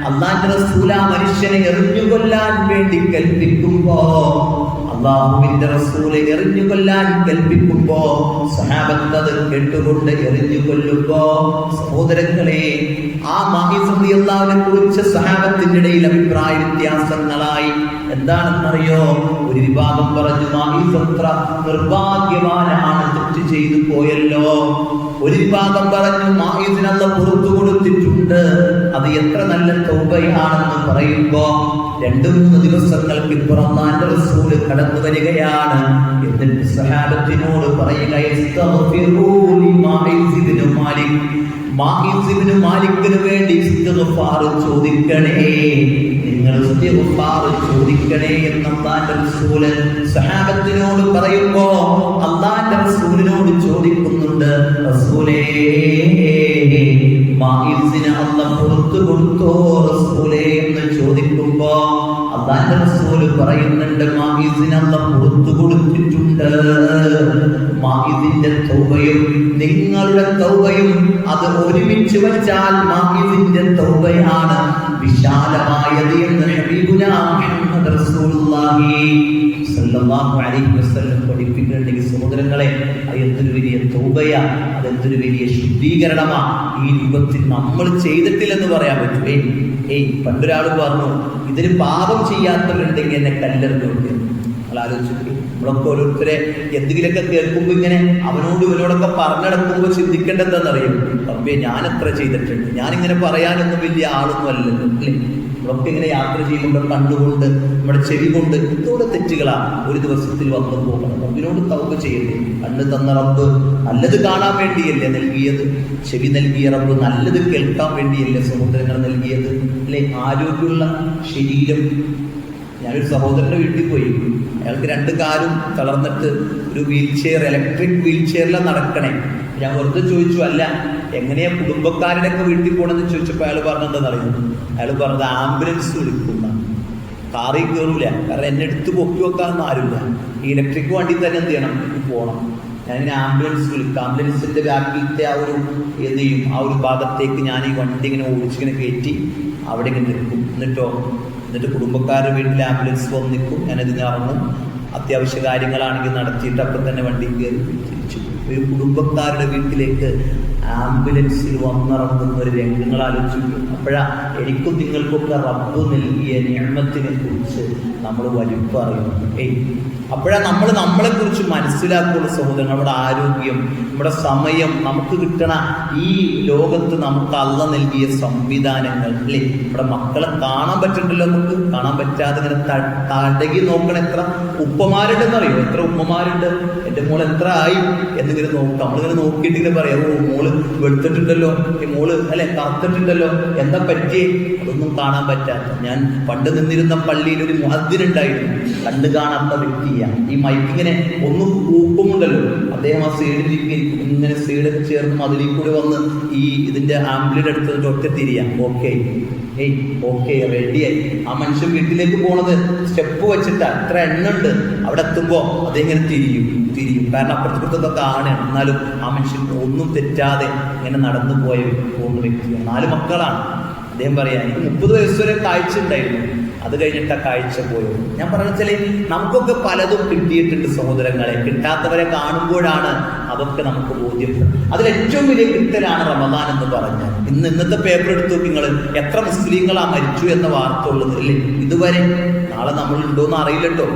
അല്ലാഹുവിന്റെ റസൂൽ ആ മനുഷ്യനെ എറിഞ്ഞുകൊല്ലാൻ വേണ്ടി കൽപ്പിക്കുമ്പോ, അല്ലാഹുവിന്റെ റസൂല് എറിഞ്ഞുകൊല്ലാൻ കൽപ്പിക്കുമ്പോ സഹാബത്ത് അത് കേട്ടുകൊണ്ട് എറിഞ്ഞുകൊല്ലുമ്പോ, സഹോദരങ്ങളെ, ആ മഈസ് റളിയല്ലാഹുവിനെ കുറിച്ച് സഹാബത്തിന്റെ ഇടയിൽ അഭിപ്രായ വ്യത്യാസങ്ങളായി. എന്താണെന്നറിയോ? ഒരു വിഭാഗം പറഞ്ഞു മഈസ് അത്ര നിർഭാഗ്യവാനാണ്, തെറ്റ് ചെയ്തു പോയല്ലോ. ഒരു വിഭാഗം പറഞ്ഞു മഈസിന് അല്ലാഹു പുറത്തു കൊടുത്തിട്ടുണ്ട്, അത് എത്ര നല്ല തൗബയാണെന്ന് പറയുമ്പോ 2-3 ദിവസങ്ങൾക്ക് ഇപ്പുറം അല്ലാഹുവിന്റെ റസൂൽ കടന്നു വരികയാണ്. എന്നിട്ട് സഹാബത്തിനോട് പറയുക, മാലിക്കിന് വേണ്ടി ഇസ്തിഗ്ഫാർ ചോദിക്കണേ, നിങ്ങൾ ഇസ്തിഗ്ഫാർ ചോദിക്കണേ എന്ന് അല്ലാഹുവിന്റെ റസൂൽ സഹാബത്തിനോട് പറയുമ്പോ അല്ലാഹുവിന്റെ റസൂലിനോട് ചോദിക്കുന്നുണ്ട്, റസൂലേ, മഈസിന് അല്ലാഹു പുറത്തു കൊടുത്തോ റസൂലേ എന്ന് ചോദിക്കുമ്പോ അല്ലാഹുവിന്റെ റസൂൽ പറയുന്നുണ്ട്, മഈസിന് അല്ലാഹു പുറത്തു കൊടുത്തിട്ടുണ്ട്. മഈസിന്റെ തൗബയും നിങ്ങളുടെ തൗബയും അത് ഒരുമിച്ച് വെച്ചാൽ മഈസിന്റെ തൗബയാണ് വിശാലമായത് എന്ന് ഹബീബുനാ മുഹമ്മദ് റസൂലുള്ളാഹി സല്ലല്ലാഹു അലൈഹി വസല്ലം പഠിപ്പിക്കുന്നുണ്ടെങ്കിൽ സഹോദരങ്ങളെ, അത് എന്തൊരു വലിയ തൗബയാ, അതെന്തൊരു വലിയ ശുദ്ധീകരണമാ. ഈ രൂപത്തിൽ നമ്മൾ ചെയ്തിട്ടില്ലെന്ന് പറയാൻ പറ്റും. പണ്ടൊരാൾ പറഞ്ഞു, ഇതിന് പാപം ചെയ്യാത്തവരുണ്ടെങ്കിൽ എന്നെ കല്ലെറിഞ്ഞോട്ട്. നമ്മൾ ആലോചിച്ചു, നമ്മളൊക്കെ ഓരോരുത്തരെ എന്തെങ്കിലുമൊക്കെ കേൾക്കുമ്പോൾ ഇങ്ങനെ അവനോട് ഇവനോടൊക്കെ പറഞ്ഞടക്കുമ്പോൾ ചിന്തിക്കേണ്ടതെന്നറിയും, റബ്ബേ ഞാൻ എത്ര ചെയ്തിട്ടുണ്ട്, ഞാനിങ്ങനെ പറയാനൊന്നും വലിയ ആളൊന്നും അല്ലല്ലോ അല്ലേ. നമ്മളൊക്കെ ഇങ്ങനെ യാത്ര ചെയ്യുമ്പോൾ കണ്ണുകൊണ്ട് നമ്മുടെ ചെവി കൊണ്ട് ഇതോടെ തെറ്റുകളാ ഒരു ദിവസത്തിൽ വന്നു പോകണം. റബ്ബിനോട് തൗബ ചെയ്യണ്ടേ? കണ്ണ് തന്ന റബ്ബ് നല്ലത് കാണാൻ വേണ്ടിയല്ലേ നൽകിയത്? ചെവി നൽകിയ റബ്ബ് നല്ലത് കേൾക്കാൻ വേണ്ടിയല്ലേ സഹോദരങ്ങൾ നൽകിയത് അല്ലെ? ആരോഗ്യമുള്ള ശരീരം. ഞാനൊരു സഹോദരന്റെ വീട്ടിൽ പോയി, അയാൾക്ക് 2 കാലും തളർന്നിട്ട് ഒരു വീൽ ചെയർ, ഇലക്ട്രിക് വീൽ ചെയറിലാണ് നടക്കണേ. ഞാൻ വെറുതെ ചോദിച്ചു, അല്ല എങ്ങനെയാ കുടുംബക്കാരുടെ ഒക്കെ വീട്ടിൽ പോകണമെന്ന് ചോദിച്ചപ്പോൾ അയാൾ പറഞ്ഞെന്താണെന്ന് അറിയുന്നു? അയാൾ പറഞ്ഞത് ആംബുലൻസ് വിളിക്കുന്ന, കാറിൽ കയറൂല, കാരണം എന്നെ എടുത്ത് പൊക്കി വെക്കാനൊന്നും ആരുമില്ല. ഈ ഇലക്ട്രിക് വണ്ടി തന്നെ എന്ത് ചെയ്യണം, എനിക്ക് പോകണം. ഞാനിങ്ങനെ ആംബുലൻസ് വിളിക്കും. ആംബുലൻസിന്റെ ബാക്കിലത്തെ ആ ഒരു എന്ത് ചെയ്യും, ആ ഒരു ഭാഗത്തേക്ക് ഞാൻ ഈ വണ്ടി ഇങ്ങനെ ഓടിച്ചിങ്ങനെ കയറ്റി അവിടെ ഇങ്ങനെ നിൽക്കും. എന്നിട്ട് കുടുംബക്കാരുടെ വീട്ടിൽ ആംബുലൻസ് വന്ന് നിൽക്കും, ഞാനതിന് ഇറങ്ങും. അത്യാവശ്യ കാര്യങ്ങളാണെങ്കിൽ നടത്തിയിട്ട് അപ്പം തന്നെ വണ്ടി കയറി തിരിച്ചു. ഒരു കുടുംബക്കാരുടെ വീട്ടിലേക്ക് ആംബുലൻസിൽ വന്നിറങ്ങുന്ന ഒരു രംഗങ്ങൾ ആലോചിക്കും. അപ്പോഴാ എനിക്കും നിങ്ങൾക്കൊക്കെ റബ്ബ് നൽകിയ നിഅമത്തിനെ കുറിച്ച് നമ്മൾ വലിപ്പറിയും. അപ്പോഴാ നമ്മൾ നമ്മളെ കുറിച്ച് മനസ്സിലാക്കുന്ന സഹോദരങ്ങൾ. നമ്മുടെ ആരോഗ്യം, നമ്മുടെ സമയം, നമുക്ക് കിട്ടണ ഈ ലോകത്ത് നമുക്ക് അള്ള നൽകിയ സംവിധാനങ്ങൾ അല്ലേ. നമ്മുടെ മക്കളെ കാണാൻ പറ്റണ്ടല്ലോ, നമുക്ക് കാണാൻ പറ്റാതെ ഇങ്ങനെ തടകി നോക്കണം. എത്ര ഉപ്പമാരുണ്ടെന്നറിയോ? എത്ര ഉമ്മമാരുണ്ട്, എൻ്റെ മോൾ എത്ര ആയി എന്നിങ്ങനെ നോക്കാം. നമ്മളിങ്ങനെ നോക്കിയിട്ട് ഇങ്ങനെ പറയാം, ഓ മോള് വെളുത്തിട്ടുണ്ടല്ലോ, ഈ മോള് അല്ലെ കറുത്തിട്ടുണ്ടല്ലോ, എന്താ പറ്റി? അതൊന്നും കാണാൻ പറ്റാത്ത. ഞാൻ പണ്ട് നിന്നിരുന്ന പള്ളിയിൽ ഒരു മുഅദ്ദിനുണ്ടായിരുന്നു, കണ്ടു കാണാത്ത വ്യക്തിയാ. ഈ മൈക്കിങ്ങനെ ഒന്ന് കൂക്കുമുണ്ടല്ലോ, അദ്ദേഹം ആ സൈഡിലേക്ക് ഇങ്ങനെ സൈഡൊക്കെ ചേർന്ന് അതിലേക്ക് കൂടി വന്ന് ഈ ഇതിന്റെ ആംബ്ലിയുടെ അടുത്ത് ഒറ്റ തിരിയാ. ഓക്കെ റെഡിയായി. ആ മനുഷ്യൻ വീട്ടിലേക്ക് പോണത് സ്റ്റെപ്പ് വെച്ചിട്ടാ, ഇത്ര എണ്ണുണ്ട്. അവിടെ എത്തുമ്പോ അതെങ്ങനെ തിരിയും. കാരണം അപ്പുറത്തൊക്കെ ആണ്. എന്നാലും ആ മനുഷ്യൻ ഒന്നും തെറ്റാതെ ഇങ്ങനെ നടന്നു പോകുന്ന വ്യക്തിയാണ്. 4 മക്കളാണ്. അദ്ദേഹം പറയാ, എനിക്ക് 30 വയസ്സ് വരെ കാഴ്ച ഉണ്ടായിരുന്നു, അത് കഴിഞ്ഞിട്ട് ആ കാഴ്ച പോയോ. ഞാൻ പറഞ്ഞാൽ നമുക്കൊക്കെ പലതും കിട്ടിയിട്ടുണ്ട് സഹോദരങ്ങളെ. കിട്ടാത്തവരെ കാണുമ്പോഴാണ് അതൊക്കെ നമുക്ക് ബോധ്യപ്പെടും. അതിലേറ്റവും വലിയ കിട്ടലാണ് റമദാൻ എന്ന് പറഞ്ഞാൽ. ഇന്നത്തെ പേപ്പർ എടുത്തു നോക്കി നിങ്ങൾ, എത്ര മുസ്ലിങ്ങളാ മരിച്ചു എന്ന വാർത്ത ഉള്ളത് അല്ലേ ഇതുവരെ. നാളെ നമ്മളുണ്ടോന്ന് അറിയില്ലട്ടോ,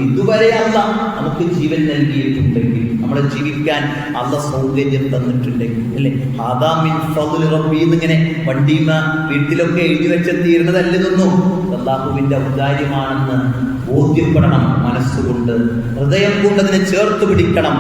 ഇതുവരെ അല്ല നമുക്ക് ജീവൻ നൽകിയിട്ടുണ്ടെങ്കിൽ, നമ്മളെ ജീവിക്കാൻ അല്ല സൗകര്യം തന്നിട്ടുണ്ടെങ്കിൽ അല്ലെ. ആദാമിൻ ഫദ്ലി റബ്ബി എന്നിങ്ങനെ വണ്ടിമ വീട്ടിലൊക്കെ എഴുതി വെച്ചെത്തിയിരുന്നതല്ലെന്നൊന്നും അല്ലാഹുവിന്റെ ഔദാര്യമാണെന്ന് ബോധ്യപ്പെടണം. മനസ്സുകൊണ്ട്, ഹൃദയം കൊണ്ട് അതിനെ ചേർത്ത് പിടിക്കണം.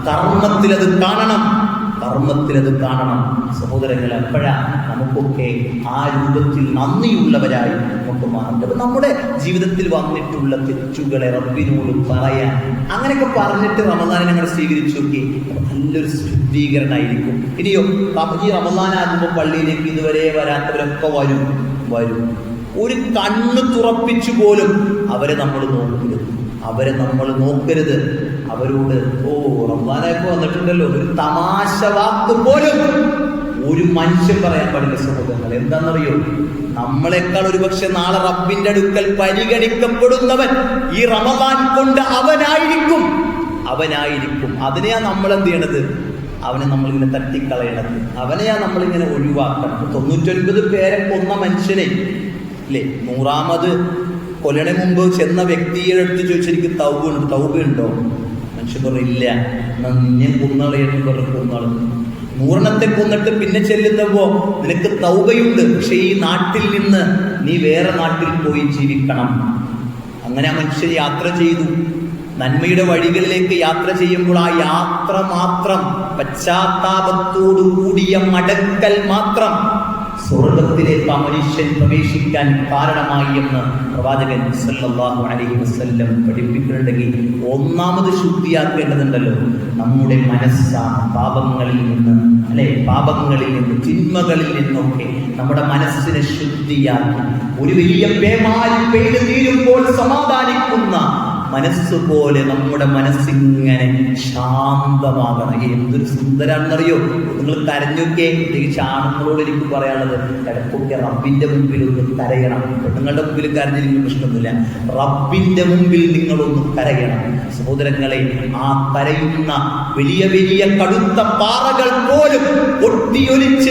കർമ്മത്തിൽ അത് കാണണം സഹോദരങ്ങളെ. അപ്പോഴാ നമുക്കൊക്കെ ആ രൂപത്തിൽ നന്ദിയുള്ളവരായി നമുക്ക് മാറേണ്ടത്. നമ്മുടെ ജീവിതത്തിൽ വന്നിട്ടുള്ള തെറ്റുകളെ റബ്ബിനോട് പറയാൻ, അങ്ങനെയൊക്കെ പറഞ്ഞിട്ട് റമദാനെ ഞങ്ങൾ സ്വീകരിച്ചു നോക്കി, നല്ലൊരു ശുദ്ധീകരണമായിരിക്കും. ഇനിയോ ഈ റമദാനാകുമ്പോൾ പള്ളിയിലേക്ക് ഇതുവരെ വരാത്തവരൊക്കെ വരും. ഒരു കണ്ണ് തുറപ്പിച്ചു പോലും അവരെ നമ്മൾ നോക്കരുത്. അവരോട് റമദാനൊക്കെ വന്നിട്ടുണ്ടല്ലോ, ഒരു തമാശ വാക്ക് പോലും ഒരു മനുഷ്യൻ പറയാൻ പാടില്ല സഹോദരങ്ങൾ. എന്താണെന്നറിയോ, നമ്മളെക്കാൾ ഒരുപക്ഷെ നാളെ റബ്ബിന്റെ അടുക്കൽ പരിഗണിക്കപ്പെടുന്നവൻ ഈ റമദാൻ കൊണ്ട് അവനായിരിക്കും. അതിനെയാ നമ്മൾ എന്ത് ചെയ്യണത്? അവനെ നമ്മളിങ്ങനെ തട്ടിക്കളയണത്, അവനെയാ നമ്മളിങ്ങനെ ഒഴിവാക്കണം. 99 പേരെ കൊന്ന മനുഷ്യനെ അല്ലേ, 100ാമത് കൊല്ലണ മുമ്പ് ചെന്ന വ്യക്തിയുടെ അടുത്ത് ചോദിച്ചെനിക്ക് തൗബയുണ്ടോ? മനുഷ്യൻ പറയില്ല. ഞാൻ കുന്നളയെന്ന് പറഞ്ഞു കൊന്നാള്. 100 കൊന്നിട്ട് പിന്നെ ചെല്ലുന്നപ്പോ നിനക്ക് തൗബയുണ്ട്, പക്ഷെ ഈ നാട്ടിൽ നിന്ന് നീ വേറെ നാട്ടിൽ പോയി ജീവിക്കണം. അങ്ങനെ ആ മനുഷ്യൻ യാത്ര ചെയ്തു. നന്മയുടെ വഴികളിലേക്ക് യാത്ര ചെയ്യുമ്പോൾ ആ യാത്ര മാത്രം, പശ്ചാത്താപത്തോടു കൂടിയ മടക്കൽ മാത്രം സ്വർഗത്തിലേക്ക് ആ മനുഷ്യൻ പ്രവേശിക്കാൻ കാരണമായി എന്ന് പ്രവാചകൻ സല്ലല്ലാഹു അലൈഹി വസല്ലം പഠിപ്പിക്കുന്നുണ്ടെങ്കിൽ, ഒന്നാമത് ശുദ്ധിയാക്കേണ്ടതുണ്ടല്ലോ നമ്മുടെ മനസ്സാണ്. പാപങ്ങളിൽ നിന്ന് തിന്മകളിൽ നിന്നൊക്കെ നമ്മുടെ മനസ്സിനെ ശുദ്ധിയാക്കി, ഒരു വലിയ പേമാരി പെയ്ത് തീരുമ്പോൾ സമാധാനിക്കുന്ന മനസ്സുപോലെ നമ്മുടെ മനസ്സിങ്ങനെ ശാന്തമാകണം. എന്തൊരു സുന്ദരാണെന്നറിയോ. നിങ്ങൾ കരഞ്ഞൊക്കെ, പ്രത്യേകിച്ച് ആണുങ്ങളോട് എനിക്ക് പറയാനുള്ളത്, ഇടയ്ക്കൊക്കെ റബ്ബിന്റെ മുമ്പിൽ ഒന്ന് കരയണം. പെണ്ണുങ്ങളുടെ മുമ്പിൽ കരഞ്ഞില്ലെങ്കിൽ പ്രശ്നമൊന്നുമില്ല, റബ്ബിന്റെ മുമ്പിൽ നിങ്ങളൊന്ന് കരയണം സഹോദരങ്ങളെ. ആ കരയുന്ന വലിയ കടുത്ത പാറകൾ പോലും ഒട്ടിയൊലിച്ച്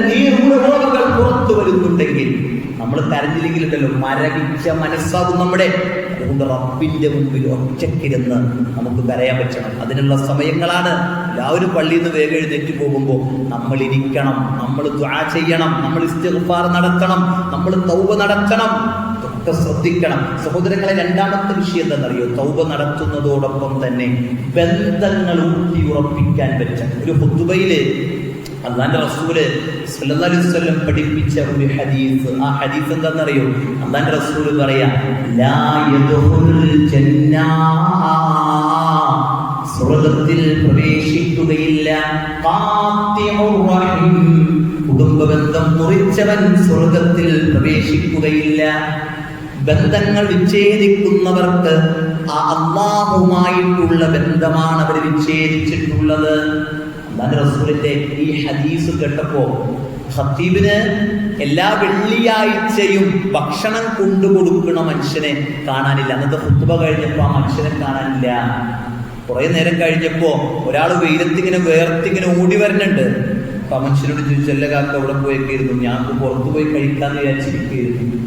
നീറുറവുകൾ പുറത്തു വരുന്നുണ്ടെങ്കിൽ നമ്മൾ കരഞ്ഞില്ലെങ്കിലുണ്ടല്ലോ, മരവിച്ച മനസ്സാകും നമ്മുടെ. അതുകൊണ്ട് റബ്ബിന്റെ മുമ്പിൽ ഒറ്റക്കിരുന്ന് നമുക്ക് കരയാൻ പറ്റണം. അതിനുള്ള സമയങ്ങളാണ്. എല്ലാവരും പള്ളിയിൽ നിന്ന് വേഗം എഴുന്നേറ്റ് പോകുമ്പോൾ നമ്മൾ ഇരിക്കണം, നമ്മൾ ദുആ ചെയ്യണം, നമ്മൾ ഇസ്തിഗ്ഫാർ നടത്തണം, നമ്മൾ തൗബ നടത്തണം. ഇതൊക്കെ ശ്രദ്ധിക്കണം സഹോദരങ്ങളെ. രണ്ടാമത്തെ വിഷയം എന്താണെന്നറിയോ? തൗബ നടത്തുന്നതോടൊപ്പം തന്നെ ബന്ധങ്ങൾ ഊട്ടിയുറപ്പിക്കാൻ പറ്റും. ഒരു ഖുതുബയില് അല്ലാഹുവിന്റെ റസൂല് സല്ലല്ലാഹു അലൈഹി വസല്ലം പഠിപ്പിച്ച ഒരു ഹദീസ്. ആ ഹദീസ് എന്താണെന്നറിയോ? അല്ലാഹുവിന്റെ റസൂല് പറയാ, ലാ യദ്ഖുലുൽ ജന്ന, സ്വർഗ്ഗത്തിൽ പ്രവേശിക്കുകയില്ല, ഖാത്തിഉർ റഹീം, കുടുംബബന്ധം മുറിച്ചവൻ സ്വർഗ്ഗത്തിൽ പ്രവേശിക്കുകയില്ല. ബന്ധങ്ങൾ വിച്ഛേദിക്കുന്നവർക്ക് ആ അല്ലാഹുവുമായിട്ടുള്ള ബന്ധമാണ് അവർ വിച്ഛേദിച്ചിട്ടുള്ളത്. അല്ലാഹുവിന്റെ റസൂലിന്റെ ഈ ഹദീസ് കേട്ടപ്പോ ഖത്തീബിന് എല്ലാ വെള്ളിയാഴ്ചയും ഭക്ഷണം കൊണ്ടുകൊടുക്കുന്ന മനുഷ്യനെ കാണാനില്ല. അന്നത്തെ ഖുത്ബ കഴിഞ്ഞപ്പോ ആ മനുഷ്യനെ കാണാനില്ല. കുറെ നേരം കഴിഞ്ഞപ്പോ ഒരാൾ വെയിലത്തിങ്ങനെ വേർത്തിങ്ങനെ ഓടി വരുന്നുണ്ട്. അപ്പൊ ആ മനുഷ്യനോട് ചോദിച്ചു, എല്ലാ കാക്ക അവിടെ പോയേക്കായിരുന്നു, ഞാൻ പുറത്തു പോയി കഴിക്കാന്ന് വിചാരിച്ചിരിക്കുന്നു.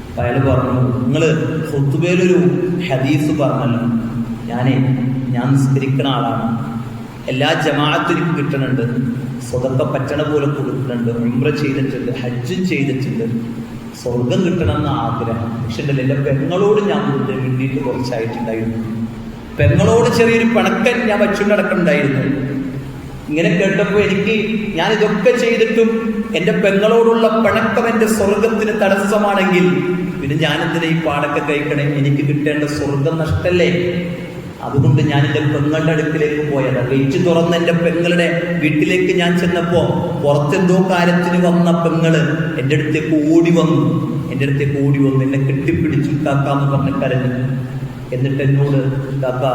അപ്പൊ അയാൾ പറഞ്ഞു, നിങ്ങള് ഖുത്ബയിലൊരു ഹദീസ് പറഞ്ഞല്ലോ, ഞാൻ നിസ്കരിക്കുന്ന ആളാണ്, എല്ലാ ജമാഅത്തിനും കിട്ടുന്നുണ്ട്, സ്വതക്ക പറ്റണ പോലെ കൊടുക്കുന്നുണ്ട്, ഉംറ ചെയ്തിട്ടുണ്ട്, ഹജ്ജും ചെയ്തിട്ടുണ്ട്, സ്വർഗം കിട്ടണമെന്ന ആഗ്രഹം. പക്ഷെ എൻ്റെ പെങ്ങളോട് ഞാൻ വേണ്ടിയിട്ട് കുറച്ചായിട്ടുണ്ടായിരുന്നു. പെങ്ങളോട് ചെറിയൊരു പിണക്കൻ ഞാൻ വച്ചുകൊണ്ട് നടക്കുന്നുണ്ടായിരുന്നു. ഇങ്ങനെ കേട്ടപ്പോൾ ഞാൻ ഇതൊക്കെ ചെയ്തിട്ടും എന്റെ പെങ്ങളോടുള്ള പിണക്കം എന്റെ സ്വർഗത്തിന് തടസ്സമാണെങ്കിൽ പിന്നെ ഞാനെന്തിനാ ഈ പാടൊക്കെ കഴിക്കണേ? എനിക്ക് കിട്ടേണ്ട സ്വർഗം നഷ്ടല്ലേ? അതുകൊണ്ട് ഞാൻ എൻ്റെ പെങ്ങളുടെ അടുക്കിലേക്ക് പോയത്. ഗേറ്റ് തുറന്ന് എൻ്റെ പെങ്ങളുടെ വീട്ടിലേക്ക് ഞാൻ ചെന്നപ്പോ പുറത്തെന്തോ കാര്യത്തിന് വന്ന പെങ്ങള് എൻ്റെ അടുത്തേക്ക് ഓടി വന്നു. എന്നെ കെട്ടിപ്പിടിച്ചു കാക്കാന്ന് പറഞ്ഞ് കരഞ്ഞു. എന്നിട്ട് എന്നോട്, കാക്ക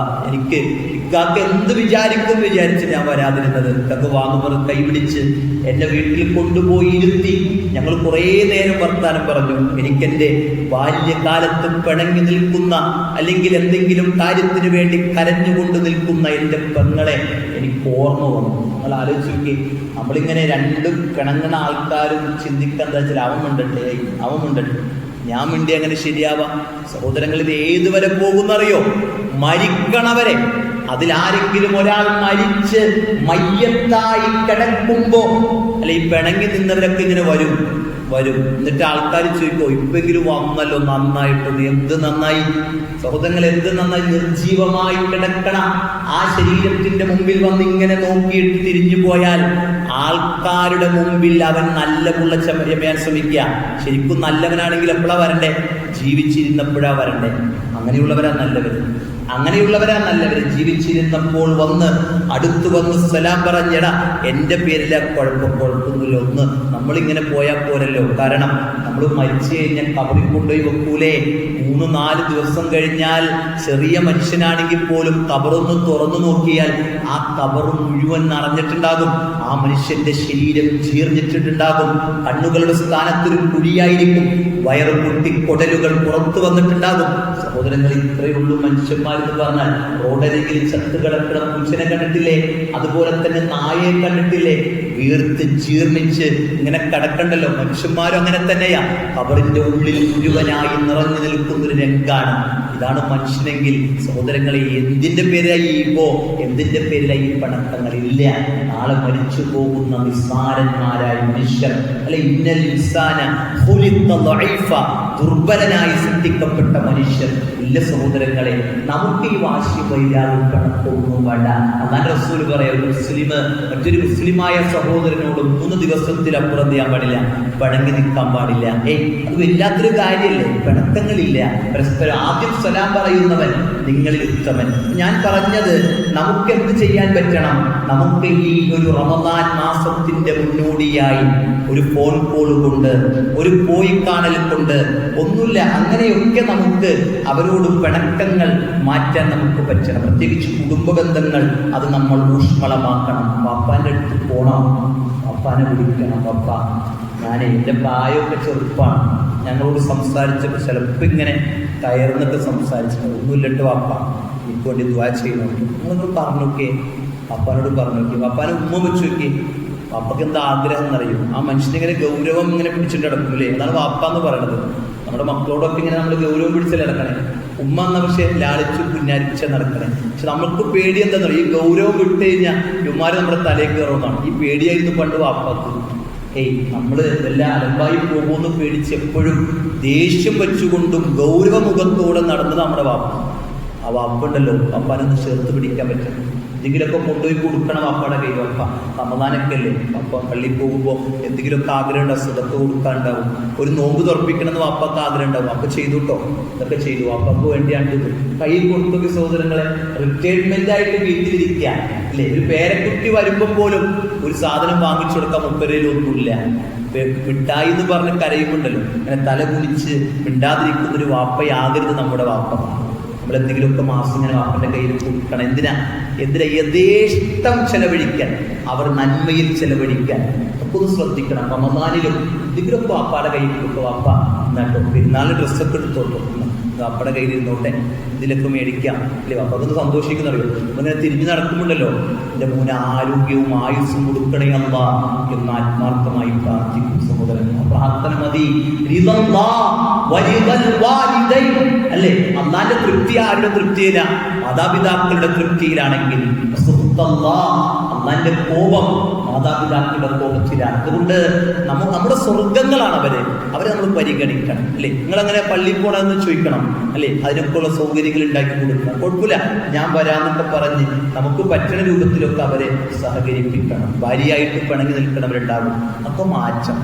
ഇക്കാക്ക എന്ത് വിചാരിക്കും വിചാരിച്ച് ഞാൻ വരാതിരുന്നത്. കാക്ക വാങ്ങുമ്പോൾ കൈപിടിച്ച് എന്നെ വീട്ടിൽ കൊണ്ടുപോയി ഇരുത്തി. ഞങ്ങൾ കുറേ നേരം വർത്താനം പറഞ്ഞു. എനിക്കെന്റെ ബാല്യകാലത്ത് പിണങ്ങി നിൽക്കുന്ന, അല്ലെങ്കിൽ എന്തെങ്കിലും കാര്യത്തിന് വേണ്ടി കരഞ്ഞുകൊണ്ട് നിൽക്കുന്ന എൻ്റെ പെങ്ങളെ എനിക്ക് ഓർമ്മ വന്നു. നിങ്ങൾ ആലോചിച്ച്, നമ്മളിങ്ങനെ രണ്ടും പിണങ്ങുന്ന ആൾക്കാരും ചിന്തിക്കാൻ എന്താ വെച്ചാൽ അവൻ മിണ്ടട്ടെ ഞാൻ മിണ്ടി അങ്ങനെ ശരിയാവാം? സഹോദരങ്ങൾ, ഇത് ഏതുവരെ പോകുന്നറിയോ? മരിക്കണവരെ. അതിലാരെങ്കിലും ഒരാൾ മരിച്ച് മയ്യത്തായി കിടക്കുമ്പോ അല്ലെ, ഈ പിണങ്ങി നിന്നവരൊക്കെ ഇങ്ങനെ വരും. എന്നിട്ട് ആൾക്കാർ ചോദിക്കോ, ഇപ്പെങ്കിലും വന്നല്ലോ, നന്നായിട്ടുണ്ട്. എന്ത് നന്നായി സഹോദരങ്ങൾ, എന്ത് നന്നായി? നിർജീവമായി കിടക്കണ ആ ശരീരത്തിന്റെ മുമ്പിൽ വന്ന് ഇങ്ങനെ നോക്കിയിട്ട് തിരിഞ്ഞു പോയാൽ ആൾക്കാരുടെ മുമ്പിൽ അവൻ നല്ല പുള്ള ചമയാൻ ശ്രമിക്കുക. ശരിക്കും നല്ലവനാണെങ്കിൽ എപ്പോഴാ വരണ്ടേ? ജീവിച്ചിരുന്നപ്പോഴാ വരണ്ടേ. അങ്ങനെയുള്ളവരാ നല്ലവര്. ജീവിച്ചിരുന്നപ്പോൾ അടുത്തു വന്ന് സലാം പറഞ്ഞെടാ, എന്റെ പേരിലെ കുഴപ്പമൊന്നുമില്ല, ഒന്ന് നമ്മളിങ്ങനെ പോയാൽ പോരല്ലോ. കാരണം നമ്മൾ മരിച്ചു കഴിഞ്ഞാൽ കബറിൽ കൊണ്ടുപോയി വെക്കൂലേ? 3-4 ദിവസം കഴിഞ്ഞാൽ ചെറിയ മനുഷ്യനാണെങ്കിൽ പോലും കബറൊന്ന് തുറന്നു നോക്കിയാൽ ആ കബർ മുഴുവൻ നിറഞ്ഞിട്ടുണ്ടാകും. ആ മനുഷ്യന്റെ ശരീരം ജീർണിച്ചിട്ടുണ്ടാകും. കണ്ണുകളുടെ സ്ഥാനത്തൊരു കുഴിയായിരിക്കും. വയറ് പൊട്ടി കൊടലുകൾ പുറത്തു വന്നിട്ടുണ്ടാകും. സഹോദരങ്ങൾ, ഇത്രയേ ഉള്ളൂ മനുഷ്യന്മാരെന്ന് പറഞ്ഞാൽ. റോഡരികിൽ ചത്ത് കിടക്കുന്ന പുരുഷനെ കണ്ടിട്ടില്ലേ? അതുപോലെ തന്നെ നായയെ കണ്ടിട്ടില്ലേ? വീർത്ത് ജീർണിച്ച് ഇങ്ങനെ കിടക്കണ്ടല്ലോ. മനുഷ്യന്മാരും അങ്ങനെ തന്നെയാ. കബറിന്റെ ഉള്ളിൽ മുഴുവനായി നിറഞ്ഞു നിൽക്കുന്നൊരു രംഗാണ്. ഇതാണ് മനുഷ്യനെങ്കിൽ സഹോദരങ്ങളെ, എന്തിന്റെ പേരായി ഈഗോ, എന്തിന്റെ പേരിലായി ഈ പണക്കങ്ങളില്ല. നാളെ മരിച്ചു പോകുന്ന നിസ്സാരന്മാരായ മനുഷ്യർ അല്ലെ, ഇന്നൽ ഇൻസാന ഖുലിഖ ദഈഫ, ദുർബലനായി സൃഷ്ടിക്കപ്പെട്ട മനുഷ്യർ ഇല്ല. സഹോദരങ്ങളെ, നമുക്ക് ഈ വാശി വൈരാഗ്യം കണക്കൊന്നും വേണ്ട. അല്ലാഹു റസൂൽ പറയാം, മറ്റൊരു മുസ്ലിമായ സഹോദരനോട് 3 ദിവസത്തിലപ്പുറം ചെയ്യാൻ പാടില്ല, പിണങ്ങി നിൽക്കാൻ പാടില്ല. അത് വല്ലാത്തൊരു കാര്യമല്ലേ? പിണക്കങ്ങളില്ല പരസ്പരം. ആദ്യം സലാം പറയുന്നവൻ നിങ്ങളിൽ ഉത്തമൻ. ഞാൻ പറഞ്ഞത്, നമുക്ക് എന്ത് ചെയ്യാൻ പറ്റണം? നമുക്ക് ഈ ഒരു റമദാൻ മാസത്തിന്റെ മുന്നോടിയായി ഒരു ഫോൺ കോൾ കൊണ്ട്, ഒരു പോയി കാണൽ കൊണ്ട് ഒന്നുമില്ല, അങ്ങനെയൊക്കെ നമുക്ക് അവരോട് പിണക്കങ്ങൾ മാറ്റാൻ നമുക്ക് പറ്റണം. പ്രത്യേകിച്ച് കുടുംബ ബന്ധങ്ങൾ, അത് നമ്മൾ ഊഷ്മളമാക്കണം. പാപ്പാന്റെ അടുത്ത് പോകണം, പാപ്പാനെ വിളിക്കണം. പപ്പ, ഞാൻ എൻ്റെ പ്രായമൊക്കെ ചെറുപ്പമാണ്, ഞങ്ങളോട് സംസാരിച്ചപ്പോൾ ചിലപ്പോൾ ഇങ്ങനെ കയർന്നിട്ട് സംസാരിച്ചിട്ട് ഒന്നുമില്ലട്ടോ പാപ്പ, എനിക്ക് വേണ്ടി ദുആ ചെയ്യുന്നുണ്ട്. നിങ്ങളൊന്ന് പറഞ്ഞോക്കേ, പാപ്പാനോട് പറഞ്ഞോക്കേ, പാപ്പാനെ ഉമ്മ വെച്ച് നോക്കി. പാപ്പക്ക് എന്താ ആഗ്രഹം എന്നറിയും? ആ മനുഷ്യനിങ്ങനെ ഗൗരവം ഇങ്ങനെ പിടിച്ചിട്ട് നടക്കില്ലേ? അതാണ് പാപ്പ എന്ന് പറയുന്നത്. നമ്മുടെ മക്കളോടൊക്കെ ഇങ്ങനെ നമ്മൾ ഗൗരവം പിടിച്ചല്ലേ നടക്കണേ. ഉമ്മ എന്ന പക്ഷേ ലാളിച്ചു പുന്നാരിപ്പിച്ച നടക്കണേ. പക്ഷെ നമ്മൾക്ക് പേടി എന്താണെന്ന് പറയും? ഈ ഗൗരവം വിട്ട് കഴിഞ്ഞാൽ ഇവന്മാർ നമ്മുടെ തലയിൽ കയറുന്നതാണ്. ഈ പേടിയായിരുന്നു പണ്ട് വാപ്പാക്ക്. നമ്മള് എല്ലാം അലമ്പായി പോകുമെന്ന് പേടിച്ച് എപ്പോഴും ദേഷ്യം വെച്ചുകൊണ്ടും ഗൗരവമുഖത്തോടെ നടന്നത് നമ്മുടെ വാപ്പ. ആ വാപ്പുണ്ടല്ലോ, വാപ്പാനൊന്ന് ചേർത്ത് പിടിക്കാൻ പറ്റും. എന്തെങ്കിലുമൊക്കെ കൊണ്ടുപോയി കൊടുക്കണം വാപ്പയുടെ കയ്യിൽ. വാപ്പ റമദാനൊക്കെ അല്ലേ, വാപ്പ പള്ളിയിൽ പോകുമ്പോൾ എന്തെങ്കിലുമൊക്കെ ആഗ്രഹം ഉണ്ടാവും, സുഖത്ത് കൊടുക്കാനുണ്ടാവും. ഒരു നോമ്പ് തുറപ്പിക്കണമെന്ന് വാപ്പക്ക് ആഗ്രഹം ഉണ്ടാവും. വാപ്പ ചെയ്തു കേട്ടോ, ഇതൊക്കെ ചെയ്തു. വാപ്പക്ക് വേണ്ടിയാണ് കയ്യിൽ കൊടുത്തൊക്കെ. സഹോദരങ്ങളെ, റിട്ടയർമെന്റ് ആയിട്ട് വീട്ടിലിരിക്കുക അല്ലേ? ഒരു പേരക്കുട്ടി വരുമ്പോൾ പോലും ഒരു സാധനം വാങ്ങിച്ചു കൊടുക്കാൻ മുപ്പരയിലൊന്നുമില്ല. മിഠായി എന്ന് പറഞ്ഞ് കരയുമുണ്ടല്ലോ, അങ്ങനെ തല കുനിച്ച് മിണ്ടാതിരിക്കുന്ന ഒരു വാപ്പയാകരുത് നമ്മുടെ വാപ്പ. നമ്മളെന്തെങ്കിലുമൊക്കെ മാസം ഇങ്ങനെ വാപ്പൻ്റെ കയ്യിൽ കൊടുക്കണം. എന്തിനാ യഥേഷ്ടം ചെലവഴിക്കാൻ, അവർ നന്മയിൽ ചെലവഴിക്കാൻ ഒക്കെ ഒന്ന് ശ്രദ്ധിക്കണം. റമദാനിലും എന്തെങ്കിലുമൊക്കെ വാപ്പാടെ കയ്യിൽ കൊടുക്കുക. വാപ്പ എന്നാട്ടോ പെരുന്നാളിന് ഡ്രസ്സൊക്കെ എടുത്തോട്ടോ, വാപ്പയുടെ കയ്യിൽ ഇരുന്നോട്ടെ, ഇതിലൊക്കെ മേടിക്കാം അല്ലേ? വാപ്പ അതൊന്ന് സന്തോഷിക്കുന്നറിയോ? അങ്ങനെ തിരിഞ്ഞു നടക്കുമ്പോണ്ടല്ലോ, എൻ്റെ മോന് ആരോഗ്യവും ആയുസ്സും കൊടുക്കണേ അല്ലാ എന്ന് ആത്മാർത്ഥമായി പ്രാർത്ഥിക്കും. സഹോദരൻ, പ്രാർത്ഥന മതി. അല്ലേ? അള്ളാന്റെ തൃപ്തി ആരുടെ തൃപ്തിയില്ല? മാതാപിതാക്കളുടെ തൃപ്തിയിലാണെങ്കിൽ. അള്ളാന്റെ കോപം മാതാപിതാക്കളുടെ കോപം ആപത്തിലാണ്. അതുകൊണ്ട് നമ്മുടെ സ്വർഗങ്ങളാണ് അവരെ നമ്മൾ പരിഗണിക്കണം അല്ലേ. നിങ്ങളങ്ങനെ പള്ളിയിൽ പോകണമെന്ന് ചോദിക്കണം അല്ലേ, അതിനൊക്കെയുള്ള സൗകര്യങ്ങൾ ഉണ്ടാക്കി കൊടുക്കണം. കുഴപ്പമില്ല, ഞാൻ വരാന്നൊക്കെ പറഞ്ഞ് നമുക്ക് പറ്റണ രൂപത്തിലൊക്കെ അവരെ സഹകരിപ്പിക്കണം. ഭാര്യയായിട്ട് പിണങ്ങി നിൽക്കണവരുണ്ടാകും, അപ്പൊ മാറ്റം.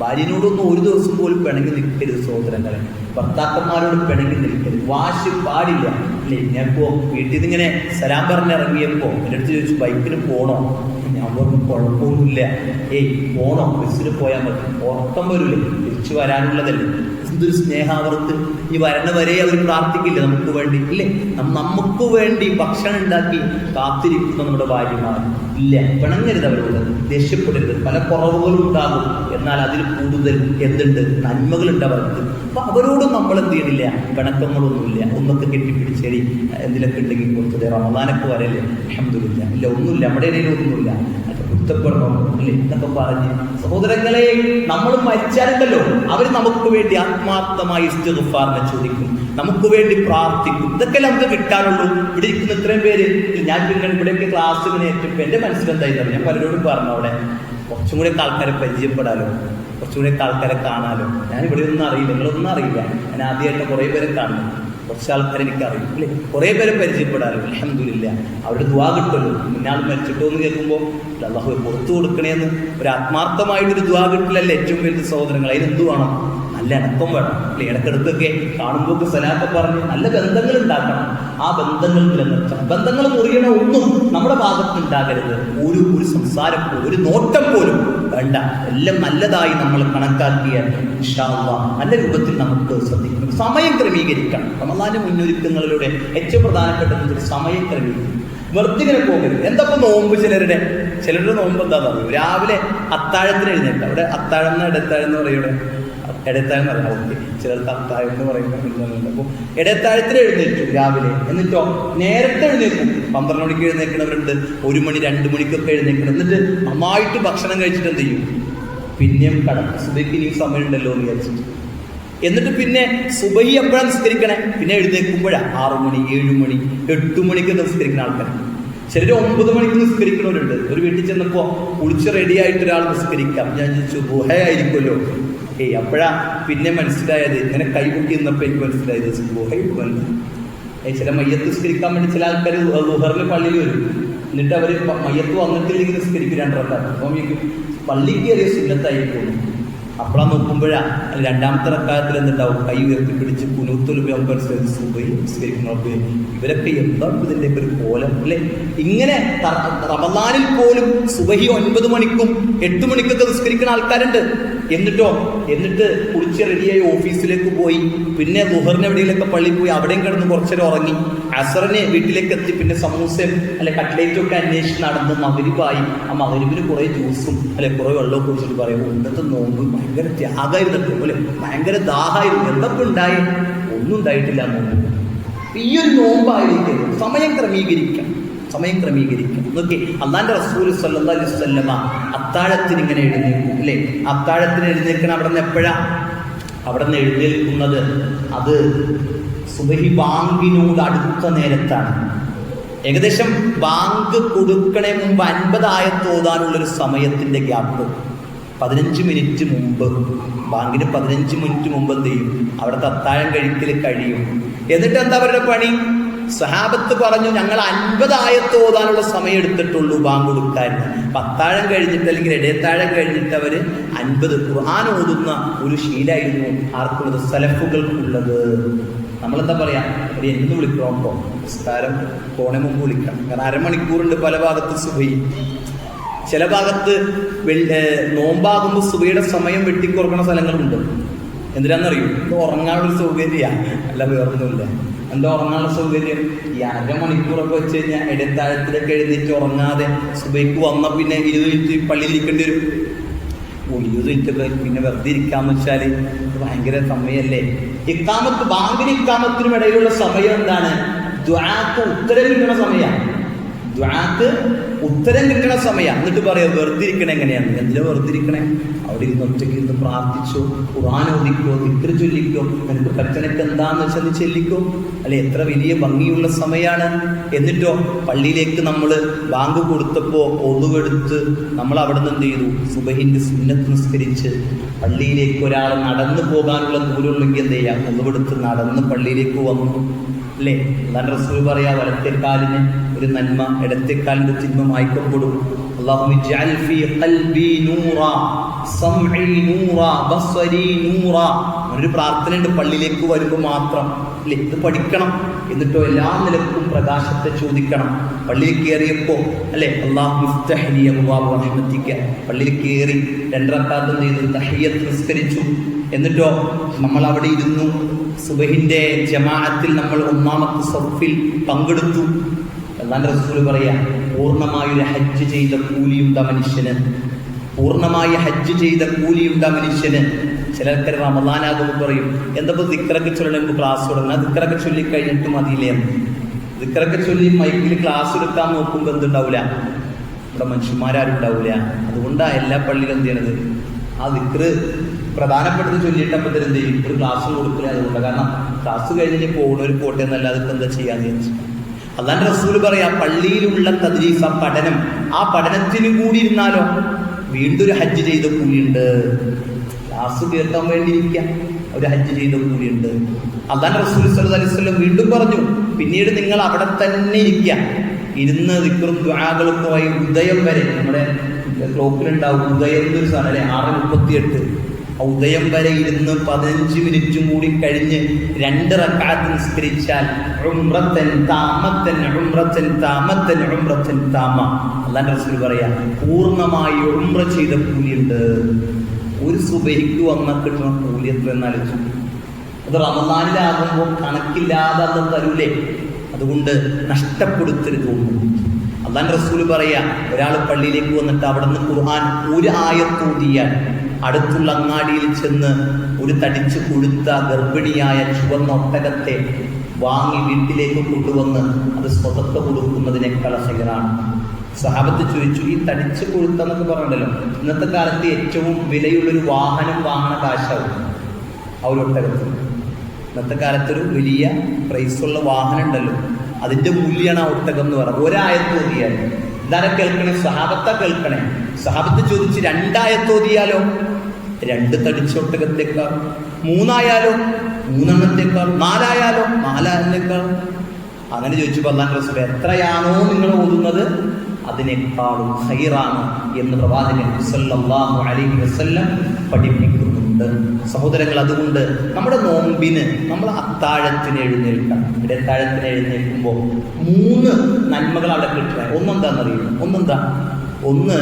ഭാര്യനോടൊന്നും ഒരു ദിവസം പോലും പിണങ്ങി നിൽക്കരുത് സഹോദരങ്ങളെ. ഭർത്താക്കന്മാരോട് പിണങ്ങി നിൽക്കരുത്, വാശി പാടില്ല അല്ലേ. ഞാനിപ്പോ വീട്ടിൽ നിന്ന് ഇങ്ങനെ സലാം പറഞ്ഞിറങ്ങിയപ്പോ എൻ്റെ അടുത്ത് ചോദിച്ചു ബൈക്കിന് പോണോ? ഞാൻ പറഞ്ഞു കുഴപ്പമൊന്നുമില്ല, പോണോ, ബസ്സിന് പോയാൽ മതി, ഉറക്കം വരില്ലേ, തിരിച്ചു വരാനുള്ളതല്ലേ. എന്തൊരു സ്നേഹാവർക്ക്. ഈ വരണ വരെ അവർ പ്രാർത്ഥിക്കില്ല നമുക്ക് വേണ്ടി ഇല്ലേ. നമുക്ക് വേണ്ടി ഭക്ഷണം ഉണ്ടാക്കി കാത്തിരിക്കുന്ന നമ്മുടെ ഭാര്യമാർ ഇല്ല. പിണങ്ങരുത് അവരോട്, ദേഷ്യപ്പെടരുത്. പല കുറവുകളും ഉണ്ടാകും, എന്നാൽ അതിൽ കൂടുതൽ എന്തുണ്ട്, നന്മകളുണ്ട് അവർക്ക്. അപ്പൊ അവരോടും നമ്മൾ എന്ത് ചെയ്യണില്ല, പിണക്കങ്ങളൊന്നുമില്ല. ഒന്നൊക്കെ കെട്ടിപ്പിടിച്ചേരി എന്തിലൊക്കെ ഉണ്ടെങ്കിൽ കൊടുത്തത്. റമദാനൊക്കെ വരല്ലേ, അൽഹംദുലില്ലാ, ഇല്ല ഒന്നുമില്ല, നമ്മുടെ ഇടയിൽ ഒന്നുമില്ല, കുറ്റപ്പെടണം അല്ലേ എന്നൊക്കെ പറഞ്ഞ്. സഹോദരങ്ങളെ, നമ്മൾ മരിച്ചാലുണ്ടല്ലോ അവർ നമുക്ക് വേണ്ടി ആത്മാർത്ഥമായി ഇസ്തിഗ്ഫാറിനെ ചോദിക്കും, നമുക്ക് വേണ്ടി പ്രാർത്ഥിക്കും. ഇതൊക്കെ നമുക്ക് കിട്ടാനുള്ളൂ. ഇവിടെ ഇരിക്കുന്ന ഇത്രയും പേര്, ഞാൻ പിന്നെ ഇവിടെയൊക്കെ ക്ലാസ് ഇങ്ങനെ ഏറ്റവും എൻ്റെ മനസ്സിലെന്തായിരുന്നു, ഞാൻ പലരോടും പറഞ്ഞു അവിടെ കുറച്ചും കൂടെ ആൾക്കാരെ പരിചയപ്പെടാലോ, കുറച്ചും കൂടെ ആൾക്കാരെ കാണാലോ. ഞാൻ ഇവിടെ ഒന്നും അറിയില്ല, നിങ്ങളൊന്നും അറിയില്ല. ഞാൻ ആദ്യമായിട്ട് കുറേ പേരെ കാണുന്നു, കുറച്ച് ആൾക്കാരെ എനിക്കറിയും അല്ലേ, കുറേ പേരെ പരിചയപ്പെടാലോ. അൽഹംദുലില്ലാ, അവരുടെ ദുആ കിട്ടുമല്ലോ. ഇന്നാൾ മരിച്ചിട്ടോ എന്ന് കേൾക്കുമ്പോൾ അല്ലാഹു പുറത്തു കൊടുക്കണേന്ന് ഒരു ആത്മാർത്ഥമായിട്ടൊരു ദുആ കിട്ടില്ലല്ലേ ഏറ്റവും വലിയ സഹോദരങ്ങൾ. അതിനെന്ത് വേണം? നല്ല ഇണക്കം വേണം അല്ലെ. ഇടക്കിടക്കൊക്കെ കാണുമ്പോൾ സലാത്തൊക്കെ പറഞ്ഞ് നല്ല ബന്ധങ്ങൾ ഉണ്ടാക്കണം. ആ ബന്ധങ്ങൾ നിലനിർത്തണം. ബന്ധങ്ങൾ മുറിയണ ഒന്നും നമ്മുടെ ഭാഗത്ത് ഉണ്ടാകരുത്. ഒരു സംസാരം പോലും, ഒരു നോട്ടം പോലും വേണ്ട. എല്ലാം നല്ലതായി നമ്മൾ കണക്കാക്കിയാൽ ഇൻഷാ അല്ലാഹ് നല്ല രൂപത്തിൽ നമുക്ക് ശ്രദ്ധിക്കണം. സമയം ക്രമീകരിക്കണം. റമദാന്റെ മുന്നൊരുക്കങ്ങളിലൂടെ ഏറ്റവും പ്രധാനപ്പെട്ടത് സമയം ക്രമീകരിക്കണം. വെറുതെ ഇങ്ങനെ പോകരുത്. എന്താ നോമ്പ്? ചിലരുടെ നോമ്പ് എന്താണെന്ന് അറിയൂ, രാവിലെ അത്താഴത്തിന് എഴുന്നേറ്റ്, അവിടെ അത്താഴം ഇടത്താഴം എന്ന് പറയൂടെ, ഇടത്താഴം എന്ന് പറയാം. ഓക്കെ, ചിലർക്ക് അത്താഴം എന്ന് പറയുന്നത്. അപ്പോൾ ഇടത്താഴത്തിന് എഴുന്നേറ്റു രാവിലെ, എന്നിട്ടോ നേരത്തെ എഴുന്നേക്കും. 12 മണിക്ക് എഴുന്നേൽക്കണവരുണ്ട്, 1 മണി 2 മണിക്കൊക്കെ എഴുന്നേക്കണം. എന്നിട്ട് നന്നായിട്ട് ഭക്ഷണം കഴിച്ചിട്ട് എന്ത് ചെയ്യും, പിന്നെയും കടക്കും. സുബഹിക്ക് ഇനിയും സമയമുണ്ടല്ലോ എന്ന് വിചാരിച്ചിട്ട്. എന്നിട്ട് പിന്നെ സുബഹി എപ്പോഴാണ് നിസ്കരിക്കണേ? പിന്നെ എഴുന്നേൽക്കുമ്പോഴാണ് 6 മണി 7 മണി 8 മണിക്ക് നിസ്കരിക്കുന്ന ആൾക്കാർ. ചിലർ 9 മണിക്ക് നിസ്കരിക്കുന്നവരുണ്ട്. ഒരു വീട്ടിൽ ചെന്നപ്പോൾ കുളിച്ച് റെഡി ആയിട്ട് ഒരാൾ നിസ്കരിക്കാം. ഞാൻ ചോദിച്ചു ഗുഹയായിരിക്കുമല്ലോ. അപ്പോഴാ പിന്നെ മനസ്സിലായത്, ഇങ്ങനെ കൈകുട്ടി നിന്നപ്പോൾ എനിക്ക് മനസ്സിലായത് ഗുഹയിരിക്കുമല്ലോ. ചില മയ്യത്ത് നിസ്കരിക്കാൻ വേണ്ടി ചില ആൾക്കാർ ഗുഹറിൽ പള്ളിയിൽ വരും. എന്നിട്ട് അവർ മയ്യത്ത് വന്നിട്ടില്ലെങ്കിൽ നിസ്കരിക്കും 2 റക്അത്ത്. അപ്പം പള്ളിക്ക് കയറിയ സുന്നത്തായി പോകുന്നു. അപ്പോഴാണ് നോക്കുമ്പോഴാ രണ്ടാമത്തെ റക്അത്തിൽ എന്തുണ്ടാവും, കൈ ഉയർത്തിപ്പിടിച്ച് കുനൂത്തുൽ സുബഹി നിസ്കരിക്കുന്നവർക്ക്. ഇവരൊക്കെ എന്താ ഇതിൻ്റെയൊക്കെ ഒരു കോലം അല്ലേ. ഇങ്ങനെ റമദാനിൽ പോലും സുബഹി 9 മണിക്കും 8 മണിക്കൊക്കെ നിസ്കരിക്കുന്ന ആൾക്കാരുണ്ട്. എന്നിട്ട് കുളിച്ച് റെഡിയായി ഓഫീസിലേക്ക് പോയി, പിന്നെ ളുഹറിന് എവിടെയെങ്കിലൊക്കെ പള്ളിയിൽ പോയി അവിടെയും കിടന്ന് കുറച്ചേരം ഉറങ്ങി, അസറിന് വീട്ടിലേക്ക് എത്തി, പിന്നെ സമൂസയും അല്ലെ കട്ട്ലേറ്റും ഒക്കെ അന്വേഷിച്ച് നടന്ന് മഗ്‌രിബായി. ആ മഗ്‌രിബിന് കുറേ ജ്യൂസും അല്ലെ കുറേ വെള്ളവും കുടിച്ചിട്ട് പറയും ഇന്നത്തെ നോമ്പ് ഭയങ്കര ത്യാഗമായിരുന്നു അല്ലെ, ഭയങ്കര ദാഹമായിരുന്നു. എന്തൊക്കെ ഉണ്ടായി? ഒന്നും ഉണ്ടായിട്ടില്ല നോമ്പ്. ഈ ഒരു നോമ്പായിരിക്കും. സമയം ക്രമീകരിക്കാം. നോക്കി, അള്ളാന്റെ റസൂൽ സല്ലല്ലാഹു അലൈഹി വസല്ലമ അത്താഴത്തിന് ഇങ്ങനെ എഴുന്നേൽക്കും അല്ലേ. അത്താഴത്തിന് എഴുന്നേൽക്കണം. അവിടെ നിന്ന് എപ്പോഴാ അവിടെ നിന്ന് എഴുന്നേൽക്കുന്നത്? അത് സുബഹി ബാങ്കിനോട് അടുത്ത നേരത്താണ്. ഏകദേശം ബാങ്ക് കൊടുക്കണേ മുമ്പ് 50 ആയത്ത് ഓതാനുള്ളൊരു സമയത്തിന്റെ ഗ്യാപ്പ്. 15 മിനിറ്റ് മുമ്പ്, ബാങ്കിന് 15 മിനിറ്റ് മുമ്പ് എന്ത് ചെയ്യും, അവിടുത്തെ അത്താഴം കഴിക്കൽ കഴിയും. എന്നിട്ട് എന്താ അവരുടെ പണി? സഹാബത്ത് പറഞ്ഞു, ഞങ്ങൾ 50 ആയത്ത് ഓതാനുള്ള സമയം എടുത്തിട്ടുള്ളൂ ബാങ്ക് കൊടുക്കാൻ. അത്താഴം കഴിഞ്ഞിട്ട് അല്ലെങ്കിൽ ഇടയത്താഴം കഴിഞ്ഞിട്ട് അവര് 50 ഖുർആൻ ഓതുന്ന ഒരു ശീലമായിരുന്നു ആർക്കുള്ളത്? സലഫുകൾക്കുള്ളത്. നമ്മളെന്താ പറയാ, ഒരു എന്ന് വിളിക്കണോ, നിസ്കാരം പോണേ മുമ്പ് വിളിക്കണം. കാരണം 1/2 മണിക്കൂറുണ്ട് പല ഭാഗത്ത് സുബഹി. ചില ഭാഗത്ത് നോമ്പാകുമ്പോൾ സുബഹിയുടെ സമയം വെട്ടിക്കുറക്കണ സ്ഥലങ്ങളുണ്ട്. എന്തിനാണെന്നറിയും? ഇത് ഉറങ്ങാനുള്ള സൗകര്യമാണ്, അല്ല വേറൊന്നുമില്ല. എന്താ ഉറങ്ങാനുള്ള സൗകര്യം? ഈ 1/2 മണിക്കൂറൊക്കെ വെച്ച് കഴിഞ്ഞാൽ ഇടത്താഴത്തിലൊക്കെ എഴുന്നേറ്റ് ഉറങ്ങാതെ സുബഹിക്ക് വന്ന പിന്നെ 20 മിനിറ്റ് പള്ളിയിൽ ഇരിക്കേണ്ടി വരും. 20 മിനിറ്റൊക്കെ പിന്നെ വെറുതെ ഇരിക്കാന്ന് വെച്ചാൽ ഭയങ്കര സമയമല്ലേ. ബാങ്കിന് ഇക്കാമത്തിനും ഇടയിലുള്ള സമയം എന്താണ്? ദുആക്ക് ഉത്തരം കിട്ടുന്ന സമയമാണ്. ദുആക്ക് ഉത്തരം കിട്ടണ സമയം. എന്നിട്ട് പറയാം വെറുതെ ഇരിക്കണേ എങ്ങനെയാണ്? എന്തിനാ വെറുതെ ഇരിക്കണേ? അവിടെ ഇരുന്ന് ഒറ്റയ്ക്ക് ഇരുന്ന് പ്രാർത്ഥിച്ചോ, ഖുർആൻ ഓദിക്കോ, ദിക്ർ ചൊല്ലിക്കോ, നിനക്ക് പറ്റണക്ക് എന്താന്ന് വെച്ചാൽ നീ ചെല്ലിക്കോ. അല്ലെ, എത്ര വലിയ ഭംഗിയുള്ള സമയമാണ്. എന്നിട്ടോ പള്ളിയിലേക്ക് നമ്മൾ ബാങ്ക് കൊടുത്തപ്പോ ഒതുവെടുത്ത് നമ്മൾ അവിടെ നിന്ന് എന്ത് ചെയ്തു? സുബഹിന്റെ സുന്നത്ത് നിസ്കരിച്ച് പള്ളിയിലേക്ക് ഒരാൾ നടന്നു പോകാനുള്ള ദൂരമുള്ളെങ്കിൽ എന്ത് ചെയ്യാം? ഒതുവെടുത്ത് നടന്ന് പള്ളിയിലേക്ക് വന്നു. അല്ലേ, അല്ലാണ്ട് റസൂൽ പറയാ വലത്തേക്കാലിന് ഒരു നന്മ ഇടത്തേക്കാലിന്റെ തിന്മ മായ്ക്കപ്പെടും. ഒരു പ്രാർത്ഥനയുണ്ട് പള്ളിയിലേക്ക് വരുമ്പോൾ മാത്രം. അല്ലേ, ഇത് പഠിക്കണം. എന്നിട്ടോ എല്ലാ നിലക്കും പ്രകാശത്തെ ചോദിക്കണം. പള്ളിയിൽ കയറിയപ്പോ അല്ലെ പള്ളിയിൽ കയറി 2 റക്അത്ത് ചെയ്ത് തഹിയ്യത്ത് നിസ്കരിച്ചു. എന്നിട്ടോ നമ്മൾ അവിടെ ഇരുന്നു. സുബഹിന്റെ ജമാഅത്തിൽ നമ്മൾ 1ാമത്തെ സഫിൽ പങ്കെടുത്തു. അല്ലാഹുവിന്റെ റസൂൽ പറയാ പൂർണ്ണമായൊരു ഹജ്ജ് ചെയ്ത കൂലിയുണ്ട മനുഷ്യന്, പൂർണ്ണമായി ഹജ്ജ് ചെയ്ത കൂലിയുണ്ട മനുഷ്യന്. ചിലർക്ക് റമദാനാകുമ്പോൾ പറയും എന്താ ദിക്റൊക്കെ ചൊല്ലണം, ക്ലാസ് തുടങ്ങണം, ദിക്റൊക്കെ ചൊല്ലി കഴിഞ്ഞിട്ട് മതിയില്ലേ? ദിക്റൊക്കെ ചൊല്ലി മൈക്കിൽ ക്ലാസ് എടുക്കാൻ നോക്കുമ്പോൾ എന്തുണ്ടാവില്ല? ഇവിടെ മനുഷ്യന്മാരും ഉണ്ടാവില്ല. അതുകൊണ്ടാണ് എല്ലാ പള്ളിയിലും എന്ത് ചെയ്യണത്? ആ ദിക്റ് പ്രധാനപ്പെട്ടത് ചൊല്ലിയിട്ടപ്പോൾ എന്ത് ചെയ്യും? ഒരു ക്ലാസ് കൊടുക്കില്ല. അതുകൊണ്ട് കാരണം ക്ലാസ് കഴിഞ്ഞ് പോകുന്നവർ പോട്ടെ എന്നല്ലാതെ എന്താ ചെയ്യാന്ന് വെച്ചു. അല്ലാഹുവിന്റെ റസൂൽ പറയാ പള്ളിയിലുള്ള തദ്രീസ്, ആ പഠനം, ആ പഠനത്തിന് കൂടി ഇരുന്നാലോ വീണ്ടും ഒരു ഹജ്ജ് ചെയ്ത കൂലിയുണ്ട്. ക്ലാസ് കേൾക്കാൻ വേണ്ടി ഇരിക്കുക, ഒരു ഹജ്ജ് ചെയ്ത കൂലിയുണ്ട്. അല്ലാഹുവിന്റെ റസൂൽ സ്വല്ലല്ലാഹു അലൈഹി വസല്ലം വീണ്ടും പറഞ്ഞു പിന്നീട് നിങ്ങൾ അവിടെ തന്നെ ഇരിക്കുക, ഇരുന്ന് ദിക്റും ദുആകളുമായി ഉദയം വരെ. നമ്മുടെ ക്ലോക്കിലുണ്ടാവും ഉദയം എന്നൊരു സാധനം അല്ലെ, 6:38. ഉദയം വരെ ഇരുന്ന് 15 മിനിറ്റും കൂടി കഴിഞ്ഞ് 2 റക്അത്ത് നിസ്കരിച്ചാൽ അല്ലാഹുവിന്റെ റസൂൽ പറയാ പൂർണ്ണമായി ഉംറ ചെയ്ത കൂലിയുണ്ട്. ഒരു സുബഹിക്ക് വന്ന കിട്ടുന്ന കൂലി എത്ര എന്നാലോചിച്ചു. അത് റമദാനിലാകുമ്പോൾ കണക്കില്ലാതെ അത് തരൂലേ. അതുകൊണ്ട് നഷ്ടപ്പെടുത്തരുത്. അല്ലാഹുവിന്റെ റസൂൽ പറയാ ഒരാൾ പള്ളിയിലേക്ക് വന്നിട്ട് അവിടെ നിന്ന് ഖുർആൻ ഒരു ആയത്ത് ഓതിയാൽ അടുത്തുള്ള അങ്ങാടിയിൽ ചെന്ന് ഒരു തടിച്ചു കൊഴുത്ത ഗർഭിണിയായ ചുവന്ന ഒട്ടകത്തെ വാങ്ങി വീട്ടിലേക്ക് കൊണ്ടുവന്ന് അത് സ്വതക്ക കൊടുക്കുന്നതിനേക്കാൾ ഹൈറാണ്. സഹാബത്ത് ചോദിച്ചു, ഈ തടിച്ചു കൊഴുത്തെന്നൊക്കെ പറഞ്ഞല്ലോ, ഇന്നത്തെ കാലത്ത് ഏറ്റവും വിലയുള്ളൊരു വാഹനം വാങ്ങണ കാശാവും ആ ഒരു ഒട്ടകത്തിന്. ഇന്നത്തെ കാലത്തൊരു വലിയ പ്രൈസുള്ള വാഹനം ഉണ്ടല്ലോ, അതിന്റെ മൂല്യമാണ് ആ ഒട്ടകം എന്ന് പറയുന്നത്. ഒരായത്ത് ഓതിയാൽ ഇതാരെ കേൾക്കണേ? സഹാബത്ത കേൾക്കണേ. സഹാബത്ത് ചോദിച്ച് 2 ആയത്ത് ഓതിയാലോ? 2 തടിച്ചൊട്ടകത്തേക്കാൾ. 3 ആയാലോ? 3 എണ്ണത്തേക്കാൾ. 4 ആയാലോ? 4 എണ്ണത്തേക്കാൾ. അങ്ങനെ ചോദിച്ചപ്പോൾ അല്ലാഹുവിന്റെ റസൂൽ എത്രയാണോ നിങ്ങൾ ഓതുന്നത് അതിനേക്കാളും ഖൈറാണ് എന്ന് പ്രവാചകൻ സല്ലല്ലാഹു അലൈഹി വസല്ലം പഠിപ്പിക്കുന്നുണ്ട്. സഹോദരങ്ങൾ, അതുകൊണ്ട് നമ്മുടെ നോമ്പിന് നമ്മൾ അത്താഴത്തിന് എഴുന്നേൽക്കണം. ഇവിടെ അത്താഴത്തിന് എഴുന്നേൽക്കുമ്പോൾ 3 നന്മകൾ അവിടെ കിട്ടുക. ഒന്നെന്താണെന്നറിയുന്നു? ഒന്ന്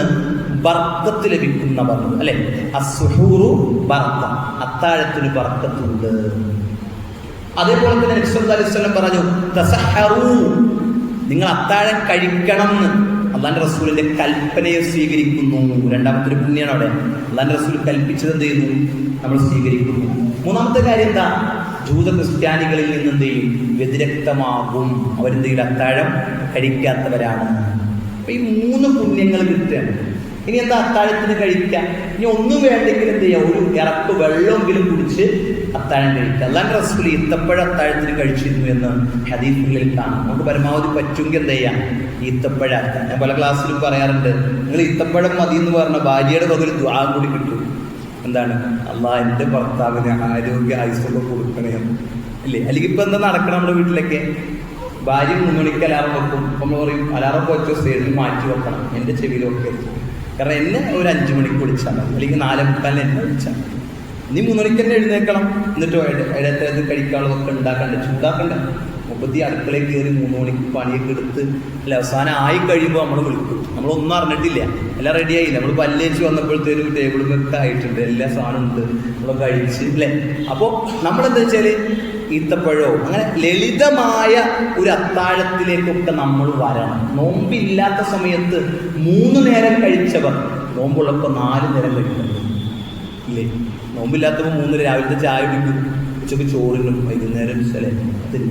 ബർക്കത്ത് ലഭിക്കുന്ന പറഞ്ഞത് അല്ലെ, അസ്സുഹൂറു ബർക്ക, അത്താഴത്തിന് ബർക്കത്തുണ്ട്. അതേപോലെ തന്നെ നബി സല്ലല്ലാഹു അലൈഹി വസല്ലം പറഞ്ഞു തസഹറൂ, നിങ്ങൾ അത്താഴം കഴിക്കണം എന്ന്. അല്ലാഹുവിന്റെ റസൂലിന്റെ കൽപ്പനയെ സ്വീകരിക്കുന്നു. 2ാമത്തെ പുണ്യാണ് അവിടെ. അല്ലാഹുവിന്റെ റസൂൽ കൽപ്പിച്ചത് എന്ത് ചെയ്യുന്നു? നമ്മൾ സ്വീകരിക്കുന്നു. 3ാമത്തെ കാര്യം എന്താ? ജൂത ക്രിസ്ത്യാനികളിൽ നിന്ന് എന്ത് ചെയ്യും? വ്യതിരക്തമാകും. അവരെന്തെങ്കിലും അത്താഴം കഴിക്കാത്തവരാണ്. അപ്പൊ ഈ 3 പുണ്യങ്ങൾ കിട്ടുകയാണ്. ഇനി എന്താ അത്താഴത്തിന് കഴിക്കാം? ഇനി ഒന്നും വേണ്ടെങ്കിൽ എന്ത് ചെയ്യാം? ഒരു ഇറക്ക് വെള്ളമെങ്കിലും കുടിച്ച് അത്താഴം കഴിക്കുക. അല്ലാഹുവിന്റെ റസൂൽ ഈത്തപ്പഴം അത്താഴത്തിന് കഴിച്ചിരുന്നു എന്ന് ഹദീസുകളിൽ കാണാം. നമുക്ക് പരമാവധി പറ്റുമെങ്കിൽ എന്താ ചെയ്യാം? ഈത്തപ്പഴം. ഞാൻ പല ക്ലാസ്സിലും പറയാറുണ്ട്, നിങ്ങൾ ഈത്തപ്പഴം മതി എന്ന് പറഞ്ഞ ഭാര്യയുടെ പകരം ദുആ കൂടി കിട്ടും. എന്താണ്? അല്ലാഹ് എൻ്റെ ഭർത്താവിന് ആരോഗ്യ ആയുസ്സൊക്കെ കൊടുക്കണേ അല്ലേ? അല്ലെങ്കിൽ ഇപ്പൊ എന്താ നടക്കണം നമ്മുടെ വീട്ടിലൊക്കെ? ഭാര്യ 3 മണിക്ക് അലാറം വെക്കും. നമ്മൾ പറയും അലാറം വെച്ചോ സൈഡിൽ മാറ്റി വെക്കണം, എൻ്റെ ചെവിയിലൊക്കെ. കാരണം എന്നെ ഒരു 5 മണിക്ക് വിളിച്ചാൽ മതി, അല്ലെങ്കിൽ 4:45 എന്നെ വിളിച്ചാൽ മതി. നീ 3 മണിക്ക് തന്നെ എഴുന്നേൽക്കണം. എന്നിട്ടോ ഇടത്തേത് കഴിക്കാനുള്ളതൊക്കെ ഉണ്ടാക്കണ്ടേ, ചൂടാക്കണ്ടേ? 30 അടുക്കളയിൽ കയറി 3 മണിക്ക് പണിയൊക്കെ എടുത്ത് അല്ല അവസാനം ആയി കഴിയുമ്പോൾ നമ്മൾ വിളിക്കും. നമ്മളൊന്നും അറിഞ്ഞിട്ടില്ല, എല്ലാം റെഡിയായില്ല. നമ്മൾ പല്ലേച്ച് വന്നപ്പോഴത്തേനും ടേബിളിലൊക്കെ ആയിട്ടുണ്ട്, എല്ലാ സാധനം ഉണ്ട്, നമ്മൾ കഴിച്ച് അല്ലേ. അപ്പോൾ നമ്മളെന്താ വെച്ചാൽ ഈത്തപ്പഴോ അങ്ങനെ ലളിതമായ ഒരു അത്താഴത്തിലേക്കൊക്കെ നമ്മൾ വരണം. നോമ്പില്ലാത്ത സമയത്ത് 3 നേരം കഴിച്ചവർ നോമ്പുള്ളപ്പോൾ 4 നേരം കഴിക്കണം ഇല്ലേ? നോമ്പില്ലാത്തപ്പോൾ 3 രാവിലത്തെ ചായ കുടിക്കും, ഉച്ചക്ക് ചോറിനും, വൈകുന്നേരം അതിന്.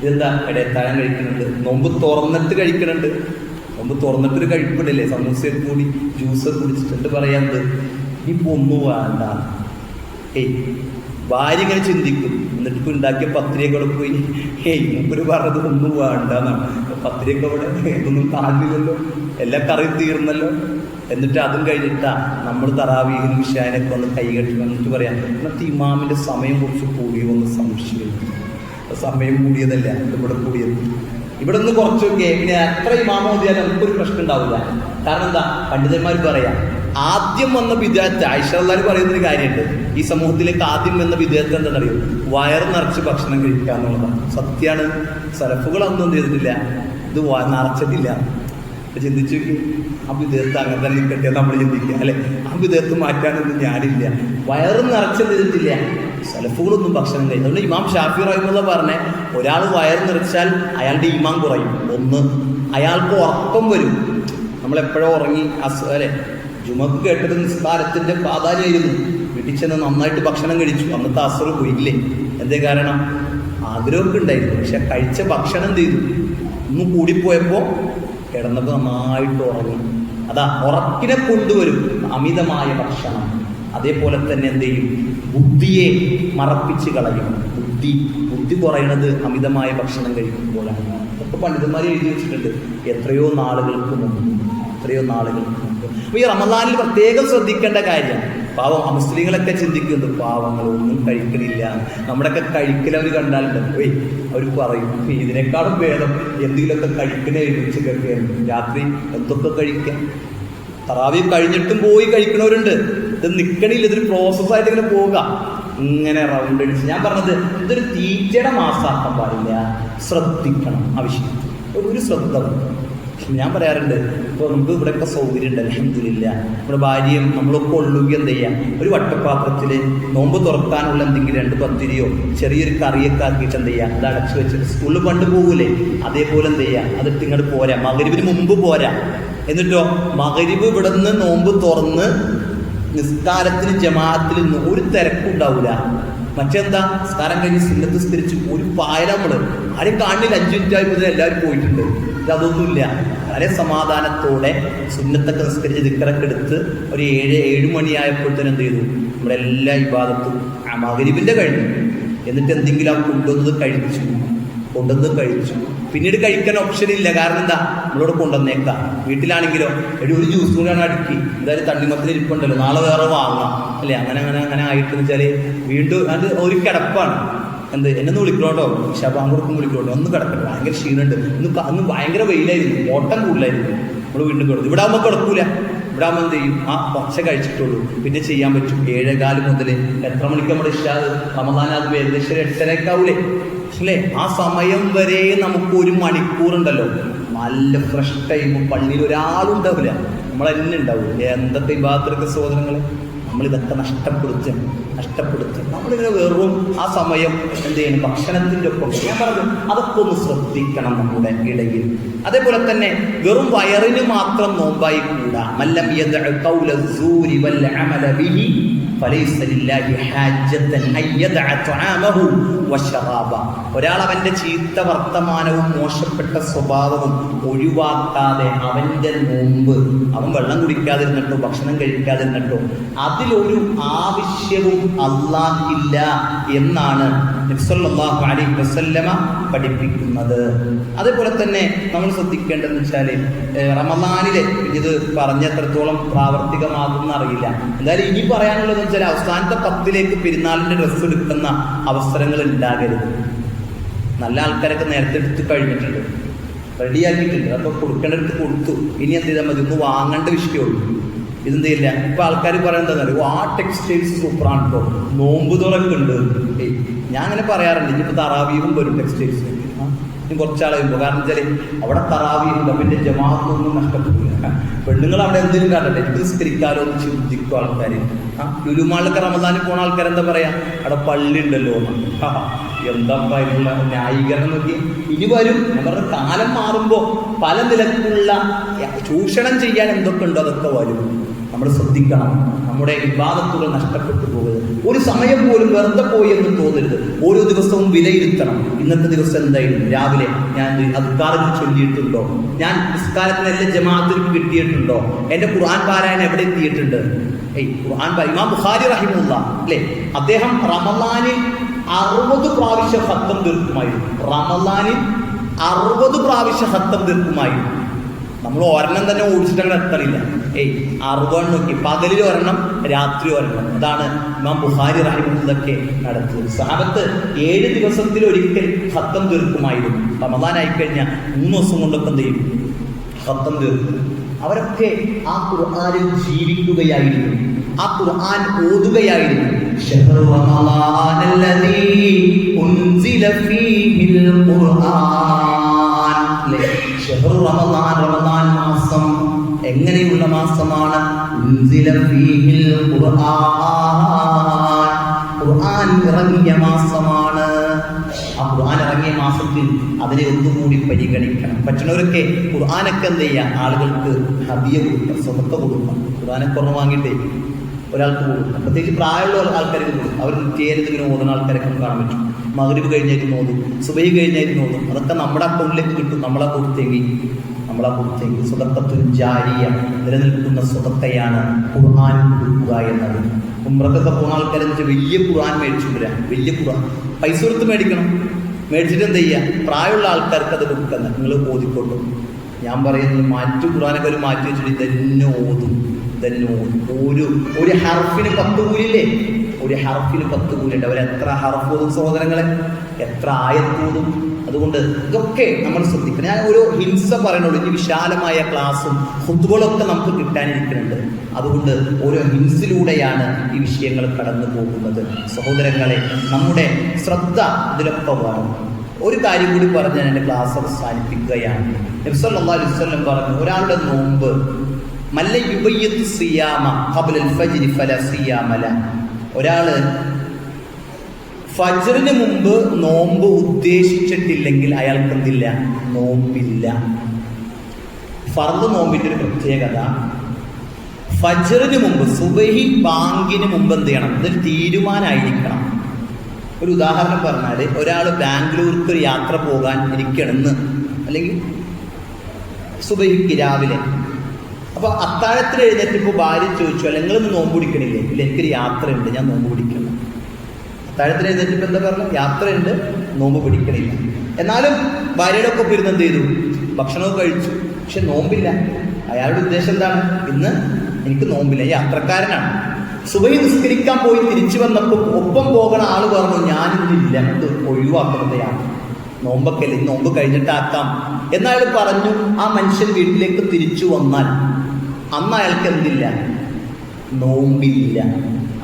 ഇതെന്താ? ഇടയത്താഴം കഴിക്കുന്നുണ്ട്, നോമ്പ് തുറന്നിട്ട് കഴിക്കുന്നുണ്ട്. ഒന്ന് തുറന്നിട്ടൊരു കഴിപ്പിടില്ലേ, സമൂസയൊക്കെ കൂടി ജ്യൂസൊക്കെ കുടിച്ചിട്ട് പറയാന്നത് ഇനിയിപ്പോൾ ഒന്നും വേണ്ട. ഭാര്യ ഇങ്ങനെ ചിന്തിക്കും. എന്നിട്ട് ഇപ്പോൾ ഉണ്ടാക്കിയ പത്രിയൊക്കെ അവിടെ പോയി മൂപ്പര് പറഞ്ഞത് ഒന്നും വേണ്ട എന്നാണ്. പത്രിയൊക്കെ അവിടെ ഒന്നും കാണില്ലല്ലോ, എല്ലാ കറിയും തീർന്നല്ലോ. എന്നിട്ട് അതും കഴിഞ്ഞിട്ടാ നമ്മൾ തറാവീഹിനും ഇശാനൊക്കെ ഒന്ന് കൈകെട്ടി വന്നിട്ട് പറയാം, ഇന്നത്തെ ഇമാമിൻ്റെ സമയം കുറച്ച് കൂടിയോ എന്ന് സംശയം. സമയം കൂടിയതല്ല, ഇവിടെ കൂടിയത്. ഇവിടെ നിന്ന് കുറച്ചൊക്കെ പിന്നെ എത്ര ഇമാമ ഓതിയാലും നമുക്കൊരു പ്രശ്നം ഉണ്ടാവില്ല. കാരണം എന്താ, പണ്ഡിതന്മാർ പറയാം, ആദ്യം വന്ന വിദ്യാർത്ഥി ആയിഷാർ പറയുന്നൊരു കാര്യമുണ്ട്. ഈ സമൂഹത്തിലേക്ക് ആദ്യം വന്ന വിദ്യാർത്ഥി എന്താണെന്നറിയോ? വയറ് നിറച്ച് ഭക്ഷണം കഴിക്കുക എന്നുള്ളതാണ്. സത്യമാണ്. സലഫുകളൊന്നും എന്ത് ചെയ്തിട്ടില്ല, ഇത് നിറച്ചിട്ടില്ല. ചിന്തിച്ചു ആ വിദേഹത്ത് അങ്ങനെ തന്നെ നിൽക്കട്ടെ നമ്മൾ ചിന്തിക്കുക അല്ലെ. ആ വിദേഹത്ത് മാറ്റാനൊന്നും ഞാനില്ല. വയറ് നിറച്ചെന്ന് ചെയ്തിട്ടില്ല. സലഫുകളൊന്നും ഭക്ഷണം കഴിക്കും. അതുകൊണ്ട് ഇമാം ഷാഫി റഹിമഹുല്ലാഹ് പറഞ്ഞ ഒരാൾ വയറ് നിറച്ചാൽ അയാളുടെ ഈമാൻ കുറയും. ഒന്ന്, അയാൾക്ക് ഉറക്കം വരും. നമ്മളെപ്പോഴോ ഉറങ്ങി അല്ലെ. ജുമക്ക് കേട്ടത് നിസ്കാരത്തിന്റെ പ്രാധാന്യമായിരുന്നു. വീട്ടിൽ ചെന്ന് നന്നായിട്ട് ഭക്ഷണം കഴിച്ചു. അന്നത്തെ അസറ് പോയില്ലേ. എന്തേ കാരണം? ആഗ്രഹമൊക്കെ ഉണ്ടായിരുന്നു. പക്ഷെ കഴിച്ച ഭക്ഷണം എന്ത് ചെയ്തു? ഒന്ന് കൂടിപ്പോയപ്പോൾ കിടന്നപ്പോൾ നന്നായിട്ട് ഉറങ്ങി. അതാ ഉറക്കിനെ കൊണ്ടുവരും അമിതമായ ഭക്ഷണം. അതേപോലെ തന്നെ എന്ത് ചെയ്യും? ബുദ്ധിയെ മറപ്പിച്ച് കളയും. ബുദ്ധി കുറയുന്നത് അമിതമായ ഭക്ഷണം കഴിക്കുമ്പോഴാണ്. അതൊക്കെ പണ്ഡിതന്മാർ എഴുതി വെച്ചിട്ടുണ്ട് എത്രയോ നാളുകൾക്ക് മുമ്പ്. അപ്പോൾ ഈ റമദാനിൽ പ്രത്യേകം ശ്രദ്ധിക്കേണ്ട കാര്യം, പാവം മുസ്ലിങ്ങളൊക്കെ ചിന്തിക്കുന്നത് പാവങ്ങളൊന്നും കഴിക്കണില്ല. നമ്മുടെയൊക്കെ കഴിക്കലവർ കണ്ടാലുണ്ട് അവർ പറയും ഇതിനേക്കാളും ഭേദം എന്തെങ്കിലുമൊക്കെ കഴിക്കണേ. ഉച്ചക്കൊക്കെ രാത്രി എന്തൊക്കെ കഴിക്കാം. തറാവീ കഴിഞ്ഞിട്ടും പോയി കഴിക്കണവരുണ്ട്. ഇത് നിൽക്കണില്ല, ഇതൊരു പ്രോസസ്സായിട്ട് ഇങ്ങനെ പോവുക, ഇങ്ങനെ റൗണ്ട് അടിച്ച്. ഞാൻ പറഞ്ഞത് ഇതൊരു തീറ്റയുടെ മാസാക്കാൻ പാടില്ല. ശ്രദ്ധിക്കണം, ആവശ്യം ഒരു ശ്രദ്ധ. ഞാൻ പറയാറുണ്ട്, ഇപ്പോൾ നമുക്ക് ഇവിടെയൊക്കെ സൗകര്യം ഉണ്ട് അൽഹംദുലില്ലാ. നമ്മുടെ ഭാര്യയും നമ്മളൊക്കെ ഉള്ളുകയും എന്ത് ചെയ്യാം, ഒരു വട്ടപാത്രത്തിൽ നോമ്പ് തുറക്കാനുള്ള എന്തെങ്കിലും 2 പത്തിരിയോ ചെറിയൊരു കറിയൊക്കെ ആക്കിയിട്ട് എന്ത് ചെയ്യുക, അത് അടച്ചു വെച്ചിട്ട് സ്കൂളിൽ പണ്ട് പോകൂലേ അതേപോലെ എന്ത് ചെയ്യുക, അതിട്ട് ഇങ്ങോട്ട് പോരാ. മഗ്‌രിബിന് മുമ്പ് പോരാ. എന്നിട്ടോ മഗ്‌രിബ് ഇവിടെ നിന്ന് നോമ്പ് തുറന്ന് നിസ്കാരത്തിന് ജമാഅത്തിൽ ഒരു തിരക്കും ഉണ്ടാവില്ല. മറ്റെന്താ, നിസ്കാരം കഴിഞ്ഞ് സുന്നത്ത് സ്കരിച്ച് ഒരു പായല നമ്മൾ ആരും കാണില്ല. 5 മിനിറ്റ് ആയപ്പോൾ എല്ലാവരും പോയിട്ടുണ്ട്. ഇതൊന്നുമില്ല. വളരെ സമാധാനത്തോടെ സുന്നത്തൊക്കെ നിസ്കരിച്ച് ദിക്റൊക്കെ എടുത്ത് ഒരു 7 മണിയായപ്പോഴത്തേനും എന്ത് ചെയ്തു, നമ്മുടെ എല്ലാ ഇബാദത്തും മഗ്‌രിബിന്റെ കഴിഞ്ഞു. എന്നിട്ട് എന്തെങ്കിലും കൊണ്ടുവന്ന് കഴിച്ചു. പിന്നീട് കഴിക്കാൻ ഓപ്ഷൻ ഇല്ല. കാരണം എന്താ, നമ്മളോട് കൊണ്ടുവന്നേക്കാം. വീട്ടിലാണെങ്കിലോ ഒരു ജ്യൂസ് കൂടെയാണ് അടുക്കി, എന്തായാലും തണ്ണിമത്തിൽ ഇരിപ്പുണ്ടല്ലോ, നാളെ വേറെ വാങ്ങാം അല്ലേ. അങ്ങനെ ആയിട്ടെന്ന് വെച്ചാൽ വീണ്ടും അത് ഒരു കിടപ്പാണ്. എന്നെ വിളിക്കണോട്ടോ, ശബാങ്കുറക്കും വിളിക്കണോട്ടോ, ഒന്ന് കിടക്കട്ടെ, ഭയങ്കര ക്ഷീണമുണ്ട്, അന്ന് ഭയങ്കര വെയിലായിരുന്നു, ഓട്ടം കൂടുതലായിരുന്നു. നമ്മൾ വീണ്ടും കിടന്നു. ഇവിടെ ആകുമ്പോൾ കിടക്കൂല. ഇവിടെ ആകുമ്പോൾ എന്ത് ചെയ്യും, ആ കുറച്ച് കഴിച്ചിട്ടുള്ളൂ, പിന്നെ ചെയ്യാൻ പറ്റും. 7:15 മുതൽ എത്ര മണിക്ക് നമ്മുടെ ഇഷാദ് റമദാൻ അത് ഏകദേശം 8:30 ആവൂലേ അല്ലേ. ആ സമയം വരെ നമുക്ക് 1 മണിക്കൂറുണ്ടല്ലോ, നല്ല ഫ്രഷ് ടൈം. പള്ളിയിൽ ഒരാളുണ്ടാവില്ല, നമ്മളെന്നെ ഉണ്ടാവും. എന്തൊക്കെ ഇബാദത്തൊക്കെ സഹോദരങ്ങളെ, നമ്മളിതൊക്കെ നഷ്ടപ്പെടുത്തും. നമ്മളിങ്ങനെ വെറും ആ സമയം എന്ത് ചെയ്യണം, ഭക്ഷണത്തിൻ്റെ ഒപ്പം. ഞാൻ പറഞ്ഞു അതൊക്കെ ഒന്ന് ശ്രദ്ധിക്കണം നമ്മുടെ ഇടയിൽ. അതേപോലെ തന്നെ വെറും വയറിന് മാത്രം നോമ്പായി കൂടാ. മല്ലം യദഅ ഖൗല الزൂരി വൽ അമല ബിഹി ഫലൈസ ലില്ലാഹി ഹാജത്തൻ അൻ യദഅ തആമഹു വശറാബ. ഒരാൾ അവൻ്റെ ചീത്ത വർത്തമാനവും മോശപ്പെട്ട സ്വഭാവവും ഒഴിവാക്കാതെ അവൻ്റെ നോമ്പ്, അവൻ വെള്ളം കുടിക്കാതിരുന്നിട്ടോ ഭക്ഷണം കഴിക്കാതിരുന്നിട്ടോ അതിലൊരു ആവശ്യവും അല്ലാഹില്ല എന്നാണ് നബി സല്ലല്ലാഹു അലൈഹി വസല്ലമ പഠിപ്പിക്കുന്നത്. അതേപോലെ തന്നെ നമ്മൾ ശ്രദ്ധിക്കേണ്ടതെന്ന് വെച്ചാൽ റമദാനിലെ ഇത് പറഞ്ഞെത്രത്തോളം പ്രാവർത്തികമാകുമെന്ന് അറിയില്ല. എന്തായാലും ഇനി പറയാനുള്ളതെന്ന് വെച്ചാൽ അവസാനത്തെ 10ലേക്ക് പെരുന്നാളിൻ്റെ ഡ്രസ്സ് എടുക്കുന്ന അവസരങ്ങൾ ഉണ്ടാകരുത്. നല്ല ആൾക്കാരൊക്കെ നേരത്തെ എടുത്ത് കഴിഞ്ഞിട്ടുണ്ട്, റെഡിയാക്കിയിട്ടുണ്ട്. അപ്പോൾ കൊടുക്കേണ്ടടുത്ത് കൊടുത്തു. ഇനി എന്ത് ചെയ്താൽ മതി, ഒന്ന് വാങ്ങേണ്ട വിഷയമുള്ളൂ. ഇതെന്ത് ചെയ്യില്ല. ഇപ്പം ആൾക്കാർ പറയുന്നത് ആ ടെക്സ്റ്റൈൽസ് സൂപ്പറാണ് കേട്ടോ, നോമ്പ് തുറക്കുണ്ട്. ഞാൻ അങ്ങനെ പറയാറുണ്ട്. ഇനിയിപ്പോൾ തറാവീഹും വരും ടെക്സ്റ്റൈൽസ്. ഇനി കുറച്ചാളാകുമ്പോൾ, കാരണം വെച്ചാൽ അവിടെ തറാവീഹുണ്ട്, പിന്നെ ജമാഅത്തൊന്നും നഷ്ടപ്പെട്ടില്ല. പെണ്ണുങ്ങൾ അവിടെ എന്തെങ്കിലും കാട്ടട്ടെ, ഇത് നിസ്കരിക്കാലോ എന്ന് ചിന്തിക്കും ആൾക്കാർ. ലുലുമാളിലൊക്കെ റമദാനിൽ പോണ ആൾക്കാരെന്താ പറയാ, അവിടെ പള്ളി ഉണ്ടല്ലോ. എന്താ അതിനുള്ള ന്യായീകരണം നോക്കി. ഇനി വരും. ഞാൻ പറഞ്ഞ കാലം മാറുമ്പോൾ പല നിലക്കുള്ള ചൂഷണം ചെയ്യാൻ എന്തൊക്കെ ഉണ്ടോ അതൊക്കെ വരും. നമ്മൾ ശ്രദ്ധിക്കണം. നമ്മുടെ ഇബാദത്തുകൾ നഷ്ടപ്പെട്ടു പോകരുത്. ഒരു സമയം പോലും വെറുതെ പോയി എന്ന് തോന്നരുത്. ഓരോ ദിവസവും വിലയിരുത്തണം. ഇന്നത്തെ ദിവസം എന്തായിരുന്നു? രാവിലെ ഞാൻ അദ്കാറുകൾ ചൊല്ലിയിട്ടുണ്ടോ? ഞാൻ നിസ്കാരത്തിന് എല്ലാ ജമാഅത്തിനും കിട്ടിയിട്ടുണ്ടോ? എൻ്റെ ഖുർആൻ പാരായണം എവിടെ എത്തിയിട്ടുണ്ട്? ഖുർആൻ ഇമാം ബുഖാരി റഹിമഹുല്ല അല്ലേ, അദ്ദേഹം റമളാനിൽ 60 പ്രാവശ്യം ഖത്തം തീർക്കുമായിരുന്നു. റമളാനിൽ 60 പ്രാവശ്യം ഖത്തം തീർക്കുമായിരുന്നു. നമ്മൾ ഒരെണ്ണം തന്നെ ഓടിച്ചിട്ടങ്ങനെ എത്തണില്ല. 60 നോക്കി, പകലിൽ ഒരെണ്ണം, രാത്രി ഒരെണ്ണം. അതാണ് ഇമാം ബുഖാരി റഹിമഹുല്ലൊക്കെ നടത്തിയത്. സഹാബത്ത് 7 ദിവസത്തിൽ ഒരിക്കൽ ഖത്തം തീർക്കുമായിരുന്നു. റമളാൻ ആയിക്കഴിഞ്ഞാൽ 3 ദിവസം കൊണ്ടൊക്കെ എന്ത് ചെയ്യും? ഖത്തം തീർക്കും. അവരൊക്കെ ആ ഖുർആനിൽ ജീവിക്കുകയായിരുന്നു, ആ ഖുർആൻ ഓതുകയായിരുന്നു. ശഹ്റു റമളാനല്ലദീ ഉൻസില ഫീഹിൽ ഖുർആൻ. ശഹ്റു റമളാൻ, റമളാൻ മാസം എങ്ങനെയുള്ള മാസമാണ്? ഉൻസില ഫീഹിൽ ഖുർആൻ, ഖുർആൻ ഇറങ്ങിയ മാസമാണ്. ആ ഖുർആൻ ഇറങ്ങിയ മാസത്തിൽ അതിനെ ഒന്നുകൂടി പരിഗണിക്കണം. പറ്റുന്നവരൊക്കെ ഖുർആനൊക്കെ എന്ത് ചെയ്യുക? ആളുകൾക്ക് ഹദിയ കൊടുക്കുക, സ്വതക്ക കൊടുക്കുക. ഖുർആനൊക്കെ കുറവ് വാങ്ങിയിട്ടേ ഒരാൾക്ക് കൊടുക്കും. പ്രത്യേകിച്ച് പ്രായമുള്ള ആൾക്കാർക്ക് കൊടുക്കും. അവർ നിത്യേനത്തിന് ഓടുന്ന ആൾക്കാരൊക്കെ കാണാൻ പറ്റും. മഗ്‌രിബ് കഴിഞ്ഞായിട്ട് ഓതും, സുബഹി കഴിഞ്ഞായിട്ട് ഓതും. അതൊക്കെ നമ്മുടെ അക്കൗണ്ടിലേക്ക് കിട്ടും. നമ്മളെ കൊടുത്തെങ്കിൽ സ്വതക്കത്തുൽ ജാരിയ, നിലനിൽക്കുന്ന സ്വതക്കയാണ് ഖുർആൻ കൊടുക്കുക എന്നത്. ഉംറക്കൊക്കെ പോകുന്ന ആൾക്കാരെന്ന് വെച്ചാൽ വലിയ ഖുർആൻ മേടിച്ചു വരാം. വലിയ ഖുർആൻ പൈസ കൊടുത്ത് മേടിക്കണം. മേടിച്ചിട്ട് എന്ത് ചെയ്യുക? പ്രായമുള്ള ആൾക്കാർക്ക് അത് കൊടുക്കുന്ന നിങ്ങൾ ഓതിക്കൊള്ളും. ഞാൻ പറയുന്നത് മാറ്റു ഖുർആനൊക്കെ ഒരു മാറ്റി വെച്ചിട്ട് ഇതന്നെ ഓതും. ഒരു ഹർഫിന് 10 കൂലില്ലേ? ഒരു ഹർഫിന് 10 കൂലുണ്ട്. അവരെത്ര ഹർഫ് ഓതും സഹോദരങ്ങളെ, എത്ര ആയത്തോതും. അതുകൊണ്ട് ഇതൊക്കെ നമ്മൾ ശ്രദ്ധിക്കണം. ഞാൻ ഒരു ഹിംസ പറയണുള്ളൂ. ഇനി വിശാലമായ ക്ലാസ്സും ഖുത്ബകളൊക്കെ നമുക്ക് കിട്ടാനിരിക്കുന്നുണ്ട്. അതുകൊണ്ട് ഓരോ ഹിംസിലൂടെയാണ് ഈ വിഷയങ്ങൾ കടന്നു പോകുന്നത്. സഹോദരങ്ങളെ, നമ്മുടെ ശ്രദ്ധ ഇതിലൊക്കെ വേണം. ഒരു കാര്യം കൂടി പറഞ്ഞ് ഞാൻ എൻ്റെ ക്ലാസ് അവസാനിപ്പിക്കുകയാണ്. നബി സല്ലല്ലാഹു അലൈഹി വസല്ലം പറഞ്ഞു, ഒരാളുടെ നോമ്പ് മല്ല യുബയ്യിത്തു സിയാമ ഖബ്ലൽ ഫജ്രി ഫലാ സിയാമ ല. ഒരാള് ഫജ്റിന് മുമ്പ് നോമ്പ് ഉദ്ദേശിച്ചിട്ടില്ലെങ്കിൽ അയാൾക്ക് എന്തില്ല? നോമ്പില്ല. ഫർദ് നോമ്പിന്റെ ഒരു പ്രത്യേകത, ഫജ്റിന് മുമ്പ്, സുബഹി ബാങ്കിന് മുമ്പ് എന്ത് ചെയ്യണം? ഇതൊരു തീരുമാനമായിരിക്കണം. ഒരു ഉദാഹരണം പറഞ്ഞാൽ, ഒരാൾ ബാംഗ്ലൂർക്ക് ഒരു യാത്ര പോകാൻ ഇരിക്കണമെന്ന്, അല്ലെങ്കിൽ സുബഹിക്ക് രാവിലെ, അപ്പോൾ അത്താഴത്തിൽ എഴുന്നേറ്റിപ്പോൾ ഭാര്യ ചോദിച്ചു, അല്ല നിങ്ങളൊന്ന് നോമ്പ് പിടിക്കണില്ലേ? ഇല്ല, എനിക്കൊരു യാത്രയുണ്ട്, ഞാൻ നോമ്പ് പിടിക്കണം. അത്താഴത്തിൽ എഴുന്നേറ്റിപ്പോൾ എന്താ പറഞ്ഞത്? യാത്രയുണ്ട്, നോമ്പ് പിടിക്കണില്ല. എന്നാലും ഭാര്യയുടെ ഒപ്പം ഇരുന്ന് എന്ത് ചെയ്തു? ഭക്ഷണമൊക്കെ കഴിച്ചു, പക്ഷെ നോമ്പില്ല. അയാളുടെ ഉദ്ദേശം എന്താണ്? ഇന്ന് എനിക്ക് നോമ്പില്ല, യാത്രക്കാരനാണ്. സുബഹി നിസ്കരിക്കാൻ പോയി തിരിച്ചു വന്നപ്പോൾ ഒപ്പം പോകുന്ന ആള് പറഞ്ഞു, ഞാനിന്നില്ല, നമുക്ക് ഒഴിവാക്കുന്നത് യാത്ര, നോമ്പൊക്കെ അല്ലേ, നോമ്പ് കഴിഞ്ഞിട്ടാക്കാം എന്നയാൾ പറഞ്ഞു. ആ മനുഷ്യൻ വീട്ടിലേക്ക് തിരിച്ചു വന്നാൽ അന്ന് അയാൾക്ക് എന്തില്ല? നോമ്പില്ല.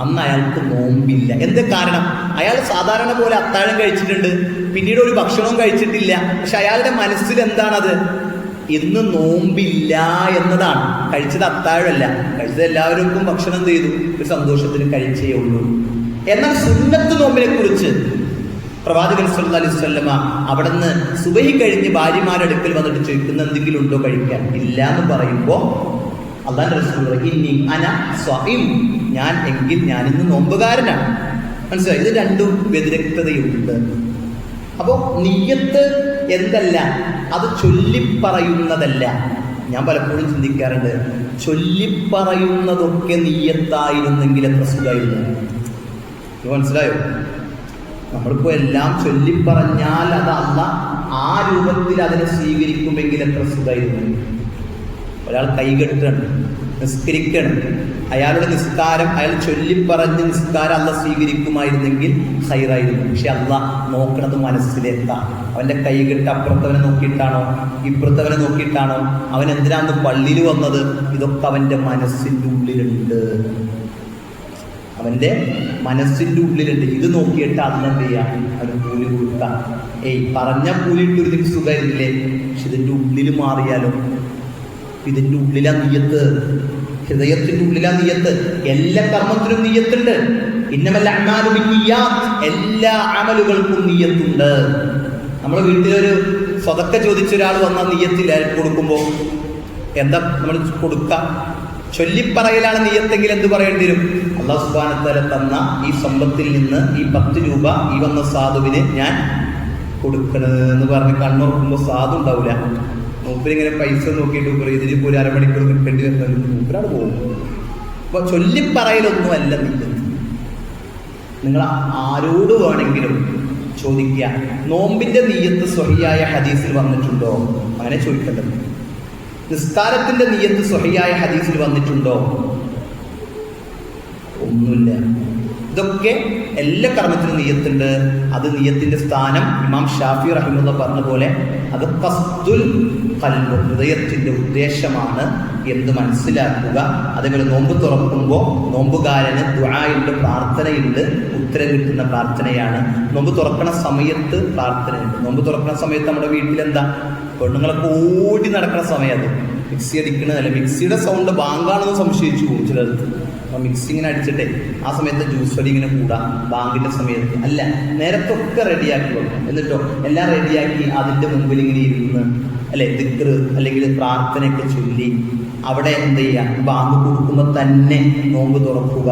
അന്ന് അയാൾക്ക് നോമ്പില്ല. എന്ത് കാരണം? അയാൾ സാധാരണ പോലെ അത്താഴം കഴിച്ചിട്ടുണ്ട്, പിന്നീട് ഒരു ഭക്ഷണവും കഴിച്ചിട്ടില്ല. പക്ഷെ അയാളുടെ മനസ്സിൽ എന്താണത്? ഇന്ന് നോമ്പില്ല എന്നതാണ്. കഴിച്ചത് അത്താഴമല്ല, കഴിച്ചത് എല്ലാവർക്കും ഭക്ഷണം ചെയ്തു, ഒരു സന്തോഷത്തിന് കഴിച്ചേ ഉള്ളൂ. എന്നാൽ സുന്നത്ത് നോമ്പിനെ കുറിച്ച് പ്രവാചകൻ സല്ലല്ലാഹു അലൈഹി വസല്ലമ അവിടുന്ന് സുബഹി കഴിഞ്ഞ് ഭാര്യമാരുടെ അടുക്കൽ വന്നിട്ട് ചോദിക്കുന്ന എന്തെങ്കിലും ഉണ്ടോ കഴിക്കാൻ? ഇല്ല എന്ന് പറയുമ്പോൾ അല്ലാഹുവിന്റെ റസൂൽ ഇന്നി അന സ്വഇം, ഞാനിന്ന് നോമ്പുകാരനാണ്. മനസ്സിലായി? ഇത് രണ്ടും വ്യതിരക്തതയുണ്ട്. അപ്പോൾ നിയ്യത്ത് എന്തല്ല, അത് ചൊല്ലിപ്പറയുന്നതല്ല. ഞാൻ പലപ്പോഴും ചിന്തിക്കാറുണ്ട്, ചൊല്ലിപ്പറയുന്നതൊക്കെ നിയ്യത്തായിരുന്നെങ്കിൽ എത്ര സുഖമായിരുന്നു. മനസ്സിലായോ? നമ്മളിപ്പോൾ എല്ലാം ചൊല്ലിപ്പറഞ്ഞാൽ അത് അല്ലാഹ് ആ രൂപത്തിൽ അതിനെ സ്വീകരിക്കുമെങ്കിൽ എത്ര സുഖമായിരുന്നു. ഒരാൾ കൈകെട്ടണം, നിസ്കരിക്കണം, അയാളുടെ നിസ്കാരം അയാൾ ചൊല്ലിപ്പറഞ്ഞ് നിസ്കാരം അല്ലാഹ് സ്വീകരിക്കുമായിരുന്നെങ്കിൽ ഖൈറായിരുന്നു. പക്ഷെ അല്ലാഹ് നോക്കണത് മനസ്സിലേക്കാണ്. അവൻ്റെ കൈകെട്ട് അപ്പുറത്തവനെ നോക്കിയിട്ടാണോ ഇപ്പുറത്തവനെ നോക്കിയിട്ടാണോ? അവൻ എന്തിനാണ് പള്ളിയിൽ വന്നത്? ഇതൊക്കെ അവൻ്റെ മനസ്സിൻ്റെ ഉള്ളിലുണ്ട്. അവൻ്റെ മനസ്സിൻ്റെ ഉള്ളിലുണ്ട്. ഇത് നോക്കിയിട്ട് അന്നെന്ത് ചെയ്യാം? അവന് കൂലി കൊടുക്കാം. പറഞ്ഞ കൂലിയിട്ടൊരു നിനക്ക് സുഖമായിരുന്നില്ലേ? പക്ഷെ ഇതിൻ്റെ ഉള്ളിൽ മാറിയാലോ? ഇതിൻ്റെ ഉള്ളിലാ നിയ്യത്ത്, ഹൃദയത്തിൻ്റെ ഉള്ളിലാ നിയ്യത്ത്. എല്ലാ കർമ്മത്തിനും നിയ്യത്തുണ്ട്. ഇന്നമൽ അഅ്മാലു ബിന്നിയ്യാത്ത്, എല്ലാ അമലുകൾക്കും നിയ്യത്തുണ്ട്. നമ്മുടെ വീട്ടിലൊരു സ്വതക്ക ചോദിച്ച ഒരാൾ വന്നാൽ നിയ്യത്തില്ല കൊടുക്കുമ്പോൾ എന്താ നമ്മൾ കൊടുക്കാം? ചൊല്ലിപ്പറയലാണ് നിയ്യത്തെങ്കിൽ എന്ത് പറയേണ്ടി വരും? അല്ലാഹു സുബ്ഹാനഹു വ തആല തന്ന ഈ സമ്പത്തിൽ നിന്ന് ഈ 10 രൂപ ഈ വന്ന സാധുവിന് ഞാൻ കൊടുക്കണമെന്ന് പറഞ്ഞ് കണ്ണുറക്കുമ്പോൾ സാധു ഉണ്ടാവില്ല. മൂപ്പരിങ്ങനെ പൈസ നോക്കിയിട്ട് പറയും ഇതിന് ഒരു അരമണിക്കൂർ കിട്ടേണ്ടി വരുന്നത് മൂപ്പരാണ് പോകും. അപ്പൊ ചൊല്ലിപ്പറയലൊന്നുമല്ല നിയ്യത്ത്. നിങ്ങൾ ആരോട് വേണമെങ്കിലും ചോദിക്കുക, നോമ്പിന്റെ നിയ്യത്ത് സ്വഹിയായ ഹദീസിൽ വന്നിട്ടുണ്ടോ? അങ്ങനെ ചോദിക്കേണ്ടത്. നിസ്കാരത്തിന്റെ നിയ്യത്ത് സ്വഹിയായ ഹദീസിൽ വന്നിട്ടുണ്ടോ? ഒന്നുമില്ല. ഇതൊക്കെ എല്ലാ കർമ്മത്തിനും നിയ്യത്തുണ്ട്. അത് നിയ്യത്തിന്റെ സ്ഥാനം ഇമാം ഷാഫി റഹിമഹുല്ലാഹ് പറഞ്ഞ പോലെ അത് ഖസ്ദുൽ ഖൽബ്, ഹൃദയത്തിന്റെ ഉദ്ദേശമാണ് എന്ന് മനസ്സിലാക്കുക. അതേപോലെ നോമ്പ് തുറക്കുമ്പോൾ നോമ്പുകാരന് ദുആയുണ്ട്, പ്രാർത്ഥനയുണ്ട്, ഉത്തരം കിട്ടുന്ന പ്രാർത്ഥനയാണ്. നോമ്പ് തുറക്കണ സമയത്ത് പ്രാർത്ഥനയുണ്ട്. നോമ്പ് തുറക്കണ സമയത്ത് നമ്മുടെ വീട്ടിലെന്താ പെണ്ണുങ്ങളൊക്കെ ഓടി നടക്കുന്ന സമയം. അത് മിക്സി അടിക്കണതല്ല, മിക്സിയുടെ സൗണ്ട് ബാങ്കാണെന്ന് സംശയിച്ചു പോകും ചിലർക്ക്. അപ്പൊ മിക്സി ഇങ്ങനെ അടിച്ചിട്ടേ ആ സമയത്ത് ജ്യൂസ് അടി ഇങ്ങനെ കൂടാ ബാങ്കിന്റെ സമയത്ത് അല്ല, നേരത്തൊക്കെ റെഡിയാക്കി വെക്കും. എന്നിട്ടോ എല്ലാം റെഡിയാക്കി അതിന്റെ മുമ്പിൽ ഇങ്ങനെ ഇരുന്ന് അല്ലെ ദിക്ർ അല്ലെങ്കിൽ പ്രാർത്ഥനയൊക്കെ ചൊല്ലി അവിടെ എന്ത് ചെയ്യാം, ബാങ്ക് കൊടുക്കുമ്പോൾ തന്നെ നോമ്പ് തുറക്കുക.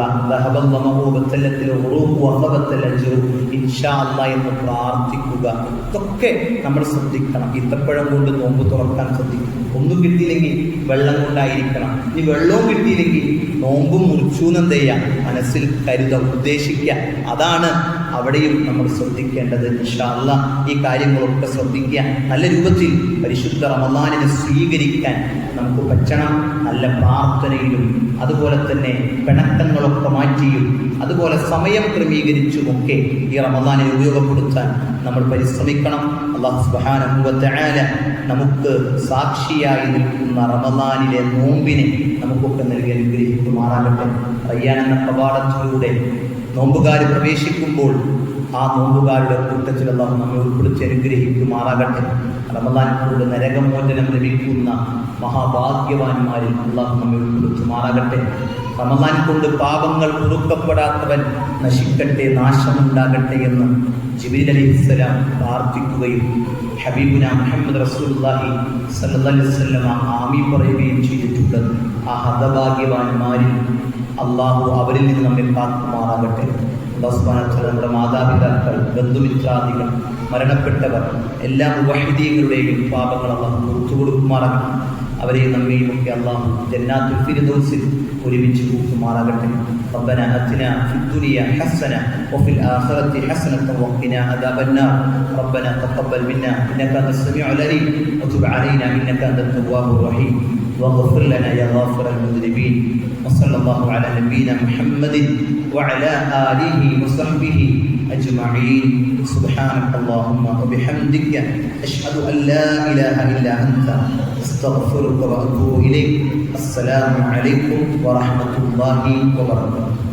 എന്ന് പ്രാർത്ഥിക്കുക. ഇതൊക്കെ നമ്മൾ ശ്രദ്ധിക്കണം. ഈത്തപ്പഴം കൊണ്ട് നോമ്പ് തുറക്കാൻ ശ്രദ്ധിക്കണം. ഒന്നും കിട്ടിയില്ലെങ്കിൽ വെള്ളം കൊണ്ടായിരിക്കണം. ഇനി വെള്ളവും കിട്ടിയില്ലെങ്കിൽ നോമ്പ് മുറിച്ചു എന്ത് ചെയ്യാം, മനസ്സിൽ കരുത, ഉദ്ദേശിക്കുക. അതാണ് അവിടെയും നമ്മൾ ശ്രദ്ധിക്കേണ്ടത്. ഇൻഷാ അല്ലാഹ് ഈ കാര്യങ്ങളൊക്കെ ശ്രദ്ധിക്കുക. നല്ല രൂപത്തിൽ പരിശുദ്ധ റമളാനിനെ സ്വീകരിക്കാൻ നമുക്ക് പറ്റണം. നല്ല പ്രാർത്ഥനയിലും അതുപോലെ തന്നെ പിണക്കങ്ങളൊക്കെ മാറ്റിയും അതുപോലെ സമയം ക്രമീകരിച്ചുമൊക്കെ ഈ റമളാനെ ഉപയോഗപ്പെടുത്താൻ നമ്മൾ പരിശ്രമിക്കണം. അല്ലാഹു സുബ്ഹാനഹു വ തആല നമുക്ക് സാക്ഷിയായി നിൽക്കുന്ന റമളാനിലെ നോമ്പിനെ നമുക്കൊക്കെ നൽകി അനുഗ്രഹിക്കുമാറാകട്ടെ. റയ്യാൻ എന്ന കവാടത്തിലൂടെ നോമ്പുകാർ പ്രവേശിക്കുമ്പോൾ ആ നോമ്പുകാരുടെ കൂട്ടത്തിൽ അല്ലാഹു നമ്മെ ഉൾപ്പെടുത്തി അനുഗ്രഹിക്കുമാറാകട്ടെ. റമളാനിലൂടെ നരകമോചനം ലഭിക്കുന്ന മഹാഭാഗ്യവാന്മാരിൽ അല്ലാഹു നമ്മെ ഉൾപ്പെടുത്തുമാറാകട്ടെ. റമളാൻ കൊണ്ട് പാപങ്ങൾ പൊറുക്കപ്പെടാത്തവൻ നശിക്കട്ടെ, നാശമുണ്ടാകട്ടെ എന്ന് ജിബ്രീൽ അലൈഹിസ്സലാം പ്രാർത്ഥിക്കുകയും ഹബീബുന മുഹമ്മദ് റസൂലുള്ളാഹി സ്വല്ലല്ലാഹി അലൈഹി വസല്ലം ആമീൻ പറയുകയും ചെയ്തിട്ടുണ്ട്. ആ ഹതഭാഗ്യവാന്മാരിൽ അള്ളാഹു അവരിൽ നിന്ന് നമ്മെ കാക്കുമാറാകട്ടെ. അല്ലാഹു സുബ്ഹാനഹു വ തആല നമ്മുടെ മാതാപിതാക്കൾ, ബന്ധുമിത്രാദികൾ, മരണപ്പെട്ടവർ എല്ലാ മുവഹ്ഹിദീങ്ങളുടെയും പാപങ്ങൾ അള്ളാഹു പുറത്തു കൊടുക്കുമാറാകട്ടെ. അവരെയും നമ്മയും ഒക്കെ അള്ളാഹു ജന്നാത്തുൽ ഫിർദൗസിൽ ഒരുമിച്ച് കൂട്ടുമാറാകട്ടെ. ربنا آتنا في الدنيا حسنة وفي الآخرة حسنة وقنا عذاب النار. ربنا تقبل منا إنك أنت السميع العليم وتب علينا إنك أنت التواب الرحيم واغفر لنا يا غافر المذنبين. وصلى الله على نبينا محمد وعلى آله وصحبه أجمعين. سبحانك اللهم وبحمدك أشهد أن لا إله إلا أنت أستغفرك وأتوب إليك. السلام عليكم ورحمة الله وبركاته.